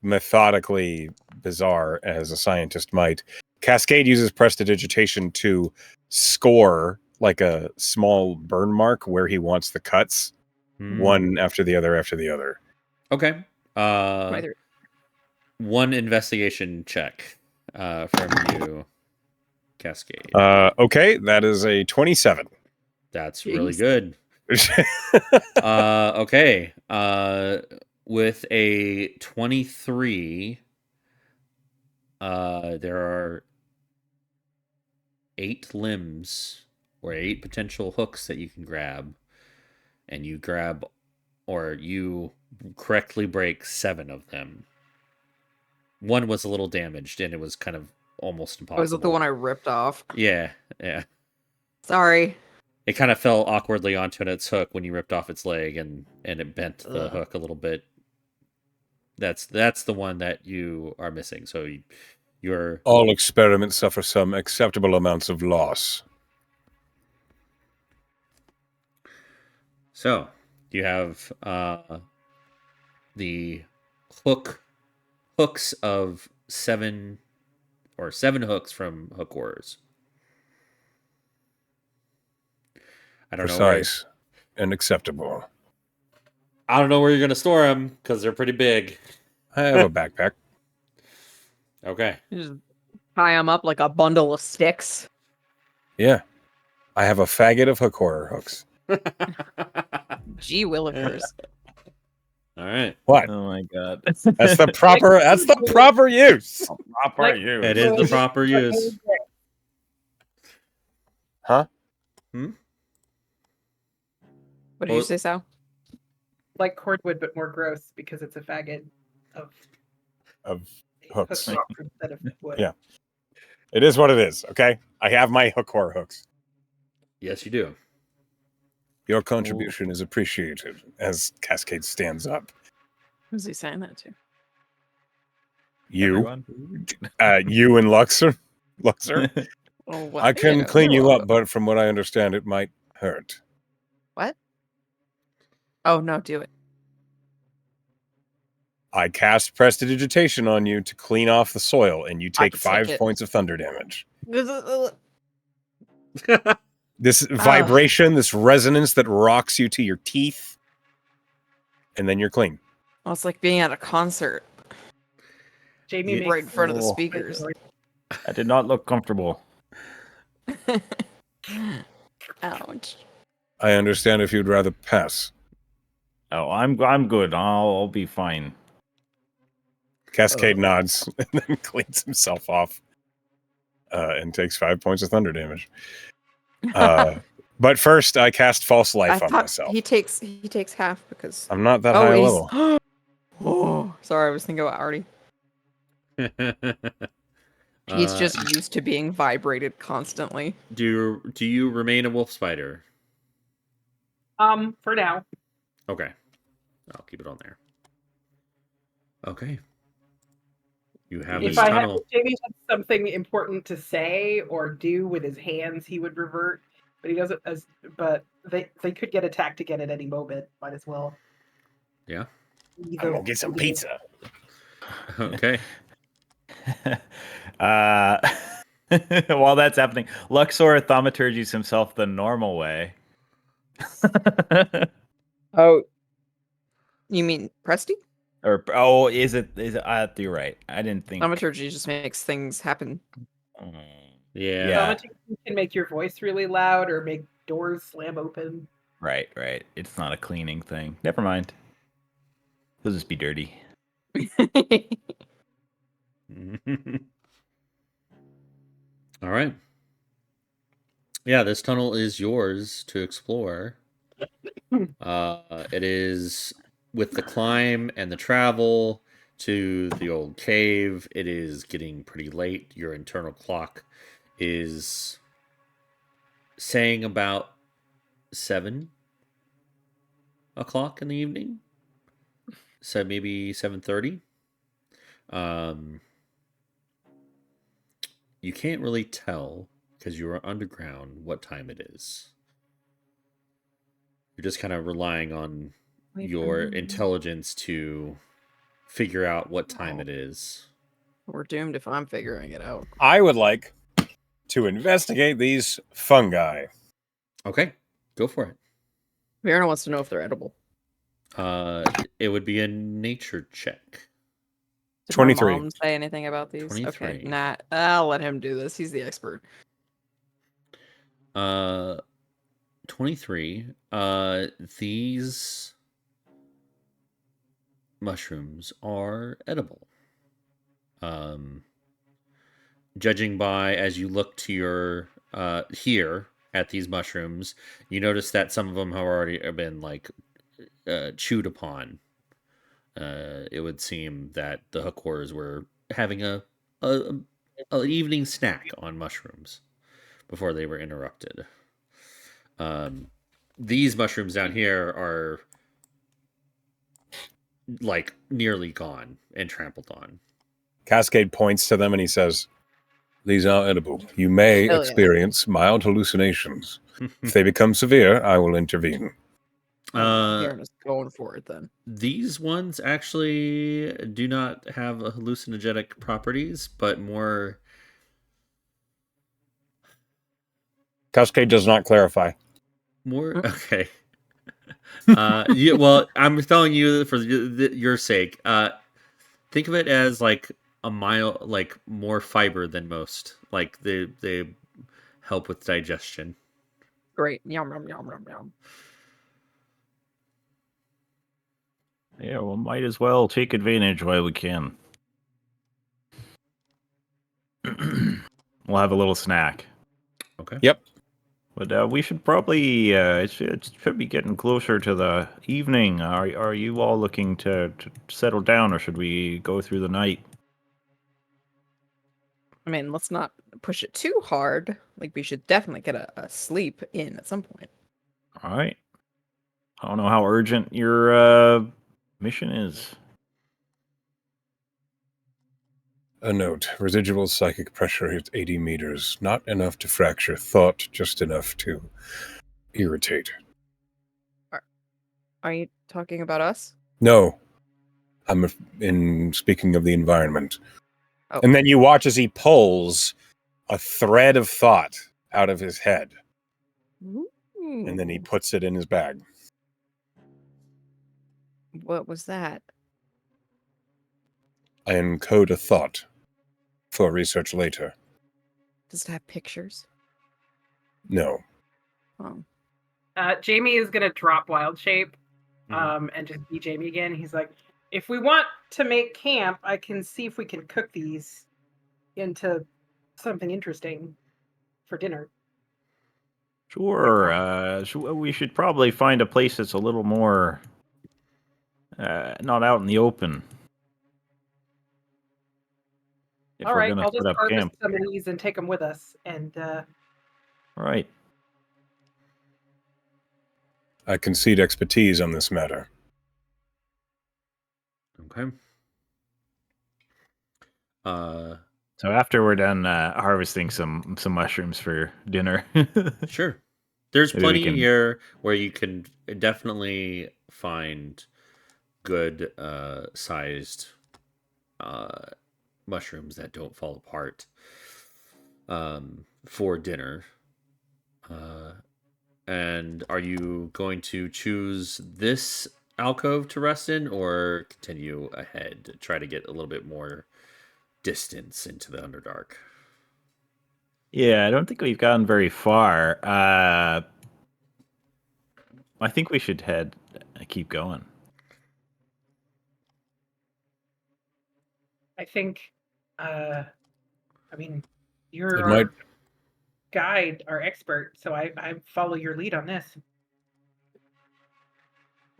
methodically bizarre as a scientist might, Cascade uses prestidigitation to score like a small burn mark where he wants the cuts, one after the other after the other. Okay. Either. One investigation check from you, Cascade. Okay, that is a 27. That's really Jeez. good. Okay. With a 23, there are 8 limbs or 8 potential hooks that you can grab, and you grab, or you correctly break 7 of them. One was a little damaged, and it was kind of almost impossible. Was it the one I ripped off? Yeah. Sorry. It kind of fell awkwardly onto its hook when you ripped off its leg, and it bent the Ugh. hook a little bit. That's the one that you are missing. So you're All experiments suffer some acceptable amounts of loss. so you have the hooks of seven hooks from Hook Wars. I don't know. Precise and acceptable. I don't know where you're gonna store them because they're pretty big. I have a backpack. Okay. You just tie them up like a bundle of sticks. Yeah. I have a faggot of hook horror hooks. Gee willikers. All right. What? Oh my god. That's the proper use. Proper use. It is the proper use. Huh? What did Well- you say, Sal? Like cordwood, but more gross because it's a faggot of Of hook hooks. instead of wood. Yeah. It is what it is, okay? I have my hook horror hooks. Yes, you do. Your contribution is appreciated as Cascade stands up. Who's he saying that to? You, Everyone? you and Luxor. Luxor, Oh, what? I can Yeah, clean you you're up, but from what I understand, it might hurt. What? Oh, no, do it. I cast Prestidigitation on you to clean off the soil, and you take can take 5 it. points of thunder damage. Oh, This vibration, this resonance that rocks you to your teeth, and then you're clean. it's like being at a concert Jamie Yeah. makes right in front of the Oh. speakers. I did not look comfortable. Ouch. I understand if you'd rather pass. Oh, I'm good. I'll be fine. Cascade nods and then cleans himself off and takes 5 points of thunder damage. But first, I cast False I Life on thought myself. he takes half because I'm not that high he's level. oh, sorry, I was thinking about Artie. He's just used to being vibrated constantly. Do you remain a wolf spider? For now. Okay. I'll keep it on there. Okay. You have this If tunnel. Jamie had something important to say or do with his hands, he would revert. But he doesn't. But they could get attacked again at any moment. Might as well. Yeah. I'm gonna get some pizza. Okay. While that's happening, Luxor thaumaturgies himself the normal way. Oh, you mean Presty? Is it? You're right. I didn't think. Thaumaturgy just makes things happen. Mm, Yeah. Yeah. Thaumaturgy can make your voice really loud or make doors slam open. Right. It's not a cleaning thing. Never mind. It'll just be dirty. All right. Yeah, this tunnel is yours to explore. It is with the climb and the travel to the old cave. It is getting pretty late. Your internal clock is saying about 7 o'clock in the evening. So maybe 7:30. You can't really tell because you are underground what time it is. You're just kind of relying on your intelligence to figure out what time it is. We're doomed if I'm figuring it out. I would like to investigate these fungi. Okay, go for it. Verna wants to know if they're edible. It would be a nature check. Did 23. my mom say anything about these? 23. Okay, nah. I'll let him do this. He's the expert. 23. These mushrooms are edible. Judging by as you look to your here at these mushrooms, you notice that some of them have already been like chewed upon. It would seem that the hookworms were having a evening snack on mushrooms before they were interrupted. These mushrooms down here are like nearly gone and trampled on. Cascade points to them and he says, "These are edible. You may Hell yeah. experience mild hallucinations. If they become severe, I will intervene." Aaron is going for it then. These ones actually do not have hallucinogenic properties, but more. Cascade does not clarify. Okay. Yeah. Well, I'm telling you for your sake. Think of it as like a mile, like more fiber than most. Like they help with digestion. Great. Yum, yum, yum, yum, yum. Yeah, well, might as well take advantage while we can. We'll have a little snack. Okay. Yep. But we should probably, it should be getting closer to the evening. Are you all looking to settle down, or should we go through the night? I mean, let's not push it too hard. Like, we should definitely get a sleep in at some point. All right. I don't know how urgent your mission is. A note. Residual psychic pressure hits 80 meters. Not enough to fracture thought, just enough to irritate. Are you talking about us? No. I'm in speaking of the environment. Oh. And then you watch as he pulls a thread of thought out of his head. And then he puts it in his bag. What was that? I encode a thought for research later. Does it have pictures? No. Oh. Jamie is gonna drop Wild Shape, Mm-hmm. and just be Jamie again. He's like, if we want to make camp, I can see if we can cook these into something interesting for dinner. Sure. We should probably find a place that's a little more not out in the open. If All we're right, gonna I'll just set up harvest camp. some of these and take them with us. And Right. I concede expertise on this matter. Okay. So after we're done harvesting some mushrooms for dinner, Sure. There's Maybe we plenty can- here where you can definitely find good sized mushrooms that don't fall apart for dinner. And are you going to choose this alcove to rest in or continue ahead to try to get a little bit more distance into the Underdark? Yeah, I don't think we've gotten very far. I think we should keep going. I think, I mean, you're It our might- guide, our expert, so I follow your lead on this.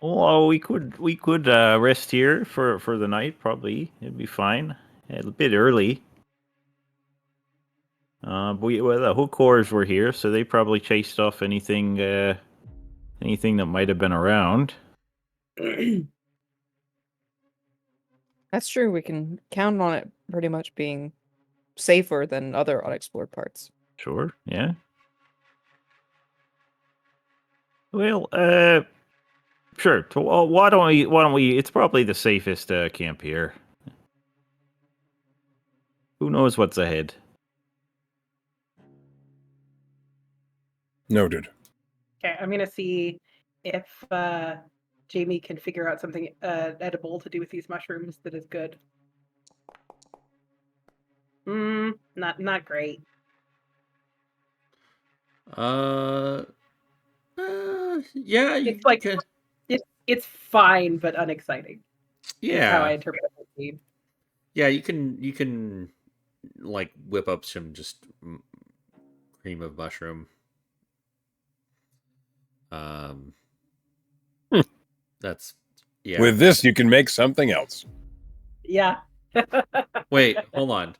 Oh, we could rest here for the night. Probably it'd be fine. A bit early. But the hookors were here, so they probably chased off anything that might have been around. That's true. We can count on it pretty much being safer than other unexplored parts. Sure. Yeah. Well, sure. So, why don't we? It's probably the safest camp here. Who knows what's ahead? Noted. Okay, I'm gonna see if Jamie can figure out something edible to do with these mushrooms that is good. Not great. Yeah, you It's like can. it's fine but unexciting. Is how I Yeah, interpret the game. yeah, you can like whip up some just cream of mushroom. That's yeah. With this, you can make something else. Yeah. Wait, hold on.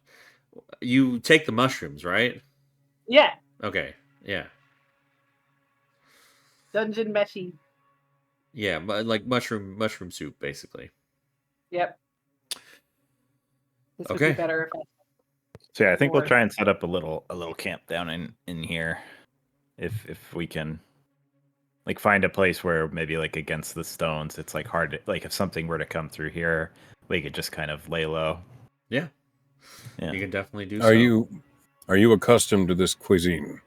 You take the mushrooms, right? Yeah. Okay, yeah, Dungeon meshy. yeah, but like mushroom soup, basically. Yep. This would Okay. be better if I So yeah, I think we'll Or- try and set up a little camp down in here, if we can, like find a place where maybe like against the stones, it's like hard to, like if something were to come through here, we could just kind of lay low. Yeah. Yeah. You can definitely do Are so. you accustomed to this cuisine?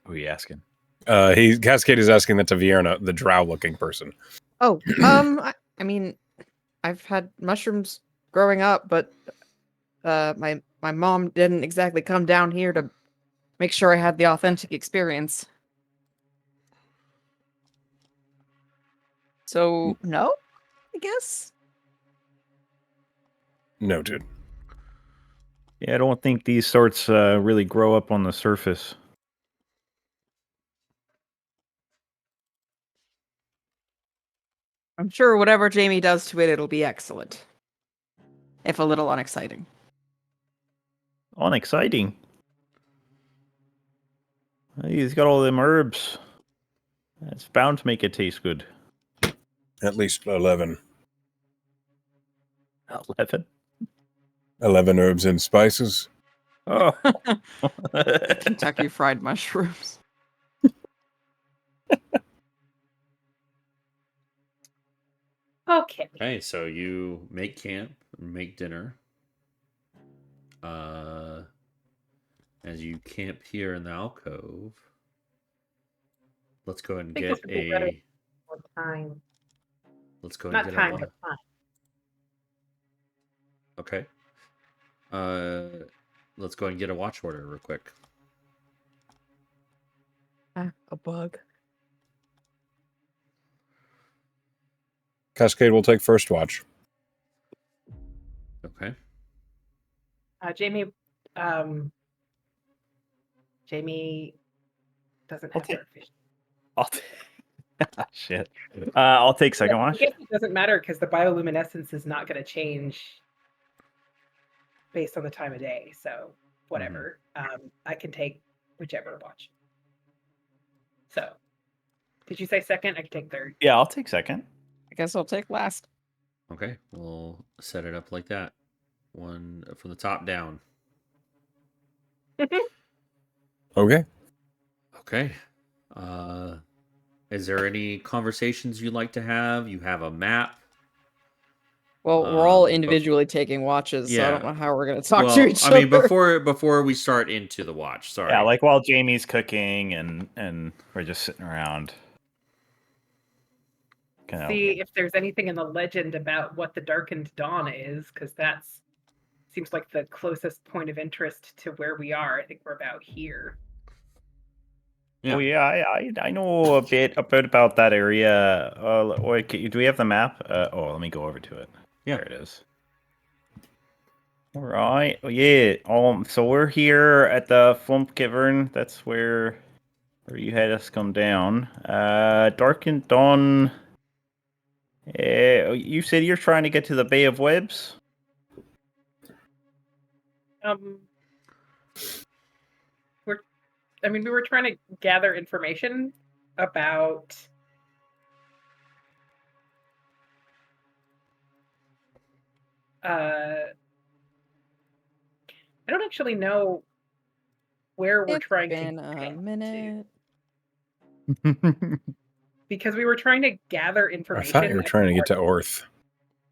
Who are you asking? Cascade is asking that to Vierna, the drow-looking person. Oh, I mean, I've had mushrooms growing up, but my mom didn't exactly come down here to make sure I had the authentic experience. So no, I guess. Noted. Yeah, I don't think these sorts really grow up on the surface. I'm sure whatever Jamie does to it, it'll be excellent, if a little unexciting. Unexciting. He's got all them herbs. It's bound to make it taste good. At least 11. 11. 11 herbs and spices. Oh. Kentucky fried mushrooms. Okay. Okay, so you make camp, make dinner. As you camp here in the alcove, let's go ahead and I think get this would be better a. for time. Let's go ahead Not and time, get a. but time. Okay. Let's go ahead and get a watch order real quick. A bug. Cascade will take first watch. Okay. Jamie doesn't have Okay. her fish. I'll shit. I'll take second I watch. guess it doesn't matter because the bioluminescence is not going to change based on the time of day. So whatever. I can take whichever watch. So, did you say second? I can take third. Yeah, I'll take second. I guess I'll take last. Okay. We'll set it up like that. One from the top down. Okay. Okay. Is there any conversations you'd like to have? You have a map. Well, we're all But- individually taking watches, so I don't Yeah. know how we're gonna talk Well, to each I other. mean, before we start into the watch, sorry. Yeah, like while Jamie's cooking and we're just sitting around. Kind of. See if there's anything in the legend about what the Darkened Dawn is, because that's seems like the closest point of interest to where we are. I think we're about here. Yeah. Oh yeah, I know a bit about that area. Do we have the map? Let me go over to it. Yeah. There it is. All right. Oh, yeah. So we're here at the Flump Cavern. That's where you had us come down. Darkened Dawn. You said you're trying to get to the Bay of Webs. We were trying to gather information about I don't actually know where we're It's trying been to a get minute. to, because we were trying to gather I information. thought you were trying to get to Orth.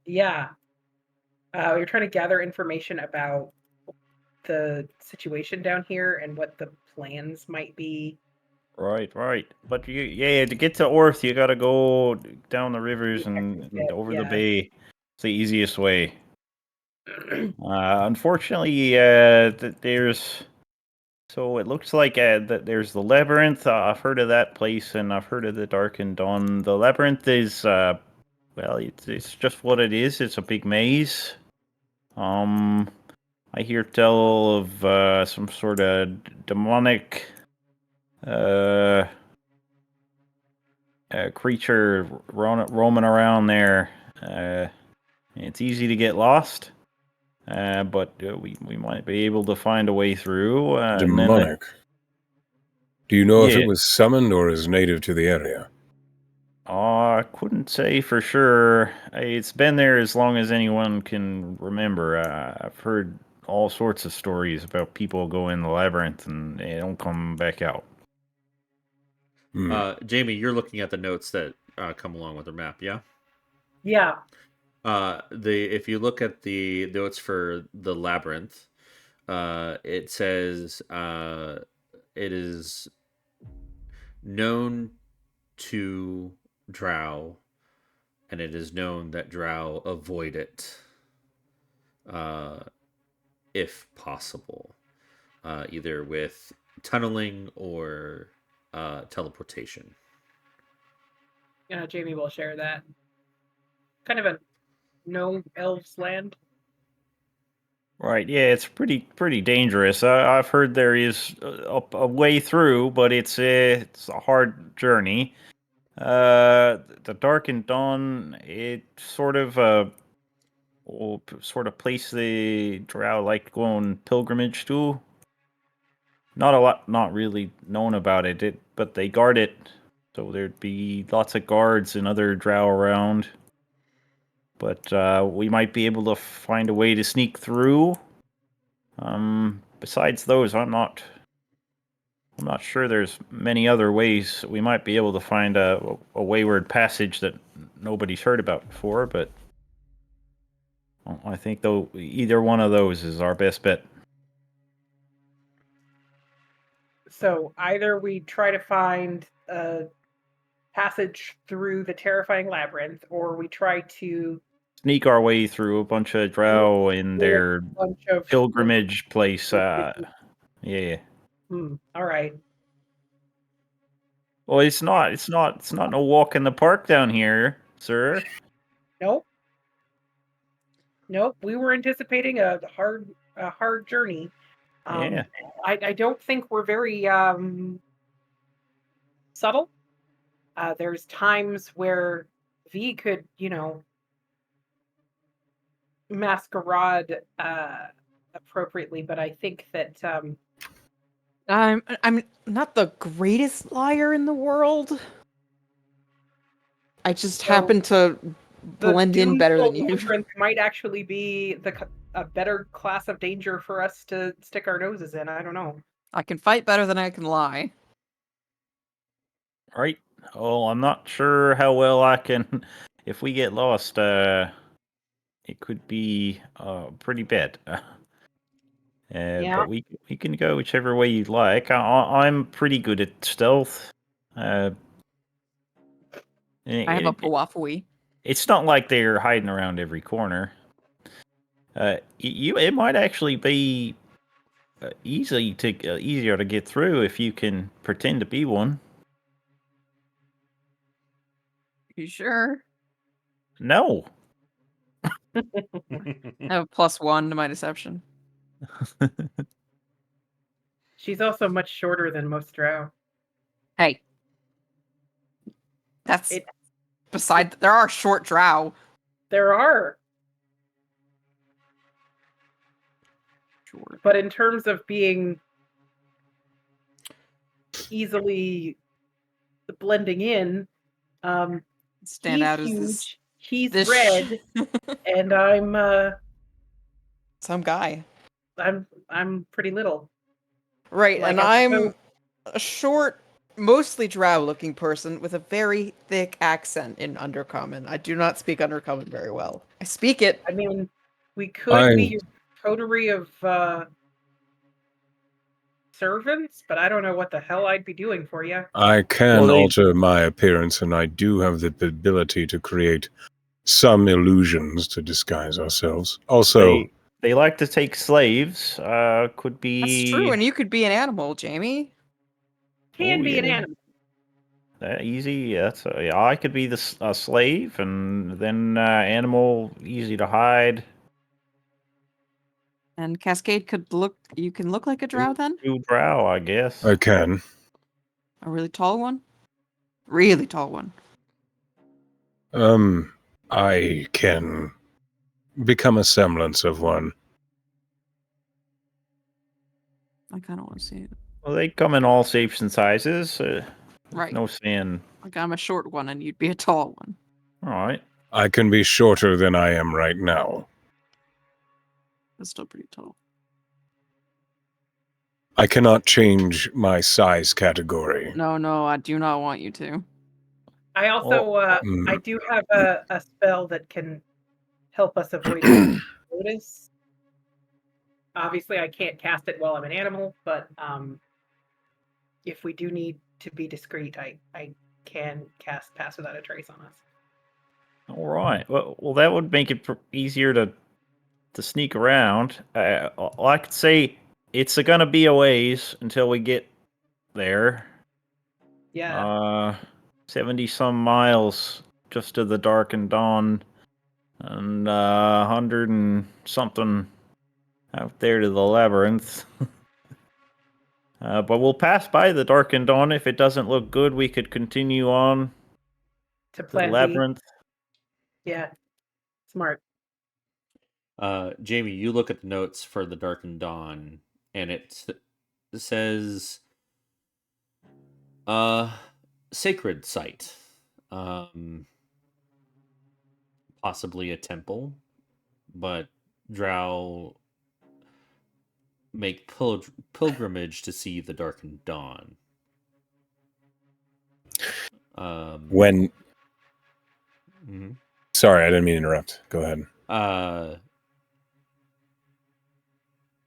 Yeah. We were trying to gather information about the situation down here and what the plans might be. Right. But to get to Orth, you gotta go down the rivers and over the Yeah. bay. It's the easiest way. Unfortunately, there's. So it looks like that there's the labyrinth. I've heard of that place, and I've heard of the Darkened Dawn. The labyrinth is, well, it's just what it is. It's a big maze. I hear tell of some sort of demonic creature roaming around there. It's easy to get lost, but we might be able to find a way through. and then Demonic. Do you know if Yeah. it was summoned or is native to the area? I couldn't say for sure. It's been there as long as anyone can remember. I've heard all sorts of stories about people go in the labyrinth and they don't come back out. Jamie, you're looking at the notes that come along with the map, yeah? Yeah. If you look at the notes for the labyrinth, it says it is known to drow, and it is known that drow avoid it if possible, either with tunneling or teleportation. Jamie will share that. Kind of a no elves land. Right, yeah, it's pretty dangerous. I've heard there is a way through, but it's a hard journey. The Darkened Dawn, it sort of place the drow like go on pilgrimage to. Not really known about it, but they guard it, so there'd be lots of guards and other drow around. But we might be able to find a way to sneak through. Besides those, I'm not sure there's many other ways. We might be able to find a wayward passage that nobody's heard about before, but I think though either one of those is our best bet. So either we try to find a passage through the terrifying labyrinth, or we try to Sneak our way through a bunch of drow in their bunch of pilgrimage place. Yeah. All right. Well, it's not no walk in the park down here, sir. Nope. We were anticipating a hard journey. Yeah. I don't think we're very subtle. There's times where V could, masquerade appropriately, but I think that I'm not the greatest liar in the world. I just happen to blend in better than you. Might actually be a better class of danger for us to stick our noses in. I don't know. I can fight better than I can lie. Right. Oh, I'm not sure how well I can. If we get lost, it could be pretty bad. Yeah. But we can go whichever way you like. I'm pretty good at stealth. I have a Pawafui. It's not like they're hiding around every corner. It might actually be easier to get through if you can pretend to be one. You sure? No. I have a +1 to my deception. She's also much shorter than most drow. Hey. That's beside. There are short drow. There are. Sure. But in terms of being easily blending in, stand out huge, as he's red, and I'm some guy. I'm pretty little. Right, Like, and I'm a short, mostly drow-looking person with a very thick accent in Undercommon. I do not speak Undercommon very well. I speak it. I mean, we could be your coterie of servants, but I don't know what the hell I'd be doing for you. I can alter my appearance, and I do have the ability to create some illusions to disguise ourselves. Also, they like to take slaves. Could be. That's true, and you could be an animal, Jamie. Can be an animal. That easy. I could be a slave, and then animal, easy to hide. And Cascade you can look like a drow then? Drow, I guess. I can. A really tall one? Really tall one. I can become a semblance of one. I kind of want to see it. Well, they come in all shapes and sizes. Right. No saying. Like I'm a short one and you'd be a tall one. All right. I can be shorter than I am right now. That's still pretty tall. I cannot change my size category. No, I do not want you to. I also, Mm. I do have a spell that can help us avoid notice. Obviously, I can't cast it while I'm an animal, but if we do need to be discreet, I can cast Pass Without a Trace on us. All right. Well, that would make it easier to sneak around. All I could say, it's gonna be a ways until we get there. Yeah. 70 some miles just to the Dark and Dawn, and 100 and something out there to the Labyrinth. But we'll pass by the Dark and Dawn. If it doesn't look good, we could continue on To the plan B. Labyrinth. Yeah. Smart. Jamie, you look at the notes for the Darkened Dawn, and it says, sacred site, possibly a temple, but Drow make pilgrimage to see the Darkened Dawn. When mhm. Sorry, I didn't mean to interrupt. Go ahead.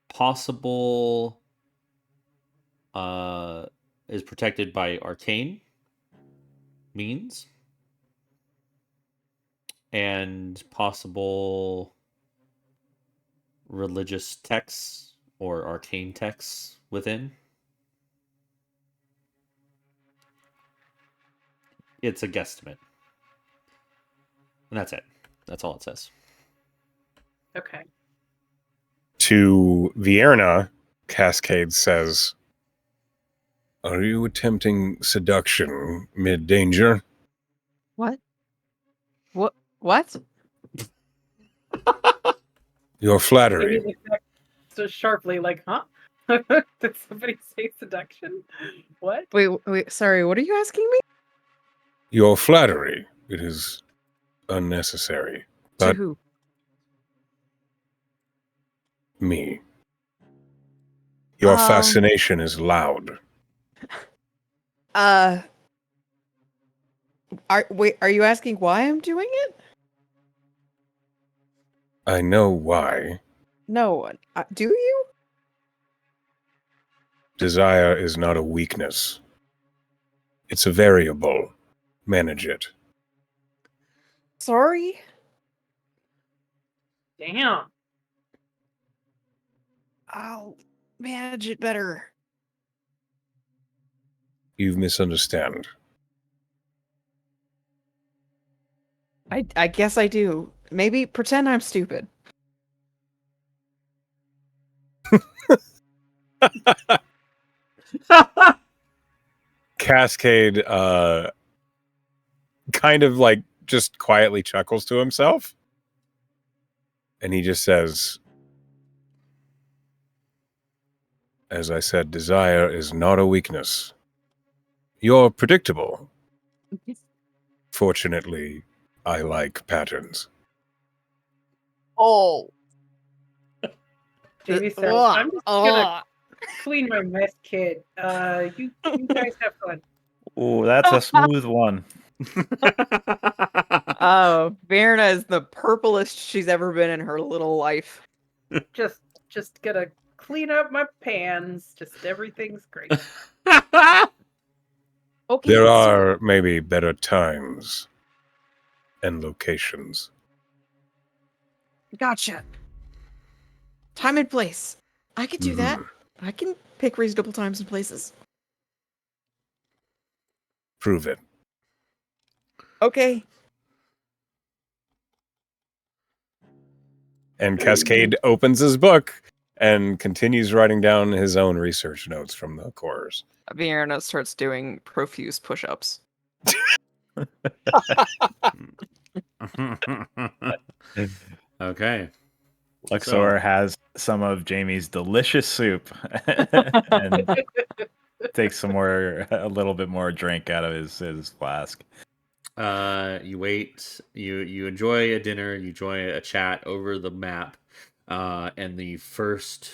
Possible is protected by arcane means, and possible religious texts or arcane texts within. It's a guesstimate. And that's it. That's all it says. Okay. To Vierna, Cascade says, "Are you attempting seduction mid-danger?" What? What? Your flattery. Maybe like so sharply, like, huh? Did somebody say seduction? What? Wait, sorry, what are you asking me? Your flattery. It is unnecessary. To But who? me. Your fascination is loud. Are you asking why I'm doing it? I know why. No. Do you? Desire is not a weakness. It's a variable. Manage it. Sorry? Damn. I'll manage it better. You misunderstand. I guess I do. Maybe pretend I'm stupid. Cascade kind of like just quietly chuckles to himself. And he just says, "As I said, desire is not a weakness. You're predictable. Fortunately, I like patterns." Oh. Jamie says, I'm just gonna clean my mess, kid. You guys have fun. Oh, that's a smooth one. Oh, Verna is the purplest she's ever been in her little life. Just gonna clean up my pans. Just everything's great. Okay. There are maybe better times and locations. Gotcha. Time and place. I could do that. I can pick reasonable times and places. Prove it. Okay. And Cascade opens his book and continues writing down his own research notes from the cores. Vierna starts doing profuse push-ups. Okay. Luxor has some of Jamie's delicious soup and takes some more, a little bit more drink out of his flask. You wait. You enjoy a dinner. You enjoy a chat over the map, and the first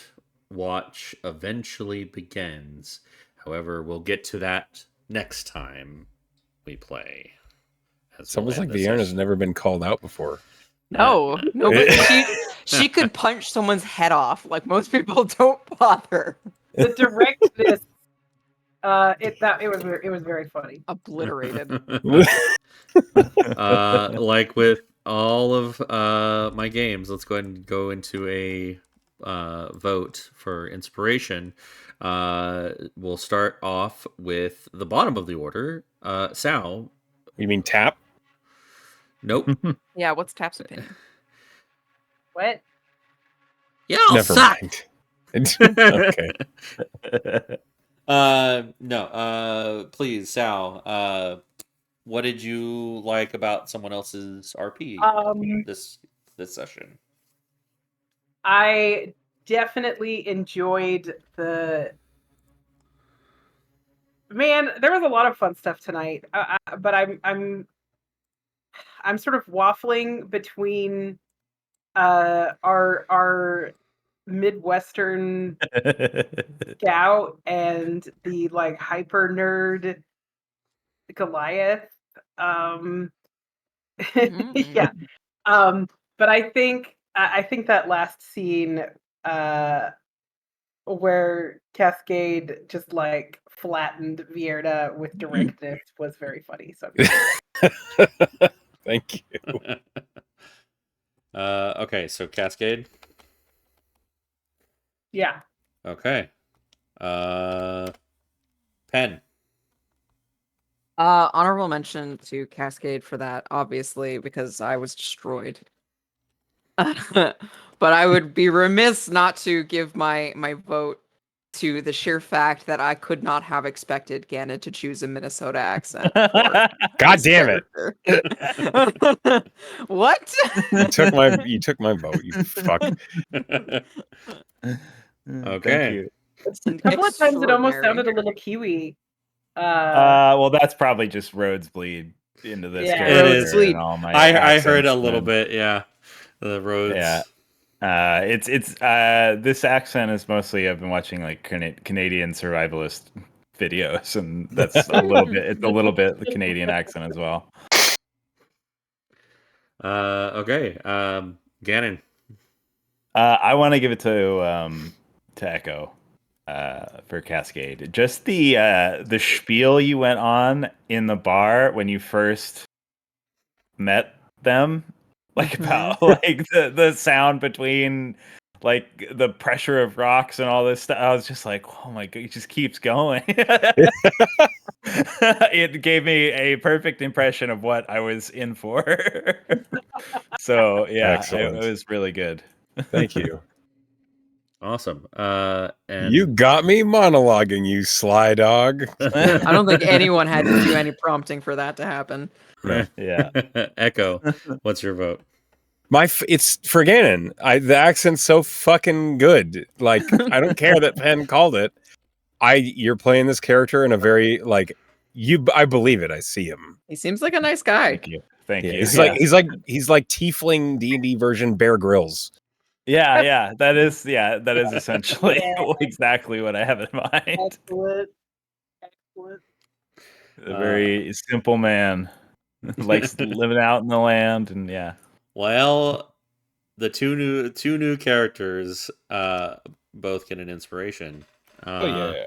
watch eventually begins. However, we'll get to that next time we play. It's almost like Vierne has never been called out before. No, but she could punch someone's head off. Like most people don't bother. The directness, it was very funny. Obliterated. Like with all of my games, let's go ahead and go into a vote for inspiration. We'll start off with the bottom of the order. Sal. You mean Tap? Nope. Yeah, what's Tap's opinion? What? Y'all Never suck. mind. Okay. No. Please, Sal. What did you like about someone else's RP this session? I definitely enjoyed the. Man, there was a lot of fun stuff tonight, but I'm sort of waffling between our Midwestern scout and the like hyper nerd Goliath. Yeah. But I think that last scene where Cascade just like flattened Vierda with directness was very funny. So Thank you. Okay, so Cascade. yeah. Okay. Pen. Honorable mention to Cascade for that, obviously, because I was destroyed. But I would be remiss not to give my vote to the sheer fact that I could not have expected Ganon to choose a Minnesota accent. God damn it! What? You took my vote. You fuck. Okay. A couple of times it almost sounded a little Kiwi. Well, that's probably just Roads bleed into this. Yeah. character It is. and all my I heard a accents, little man. bit. Yeah. The roads. Yeah. It's this accent is mostly I've been watching like Canadian survivalist videos, and that's a little bit. It's a little bit the Canadian accent as well. Okay. Ganon. I want to give it to Echo for Cascade. Just the spiel you went on in the bar when you first met them, like about like the sound between like the pressure of rocks and all this stuff. I was just like, oh my god, it just keeps going. It gave me a perfect impression of what I was in for. So yeah, Excellent. it was really good. Thank you. Awesome. And You got me monologuing, you sly dog. I don't think anyone had to do any prompting for that to happen. No. Yeah. Echo. What's your vote? It's for Ganon. The accent's so fucking good. Like, I don't care that Penn called it. You're playing this character in a very like I believe it. I see him. He seems like a nice guy. Thank you. Thank Yeah, you. he's Yeah. like tiefling D&D version Bear Grylls. Yeah, that is essentially exactly what I have in mind. Excellent. A very simple man, likes living out in the land, and yeah. Well, the two new characters both get an inspiration. Oh yeah.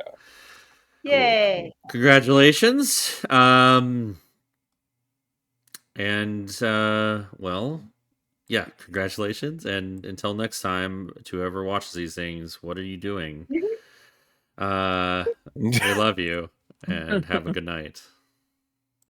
Yay. Congratulations. Well, yeah, congratulations. And until next time, to whoever watches these things, what are you doing? We love you and have a good night.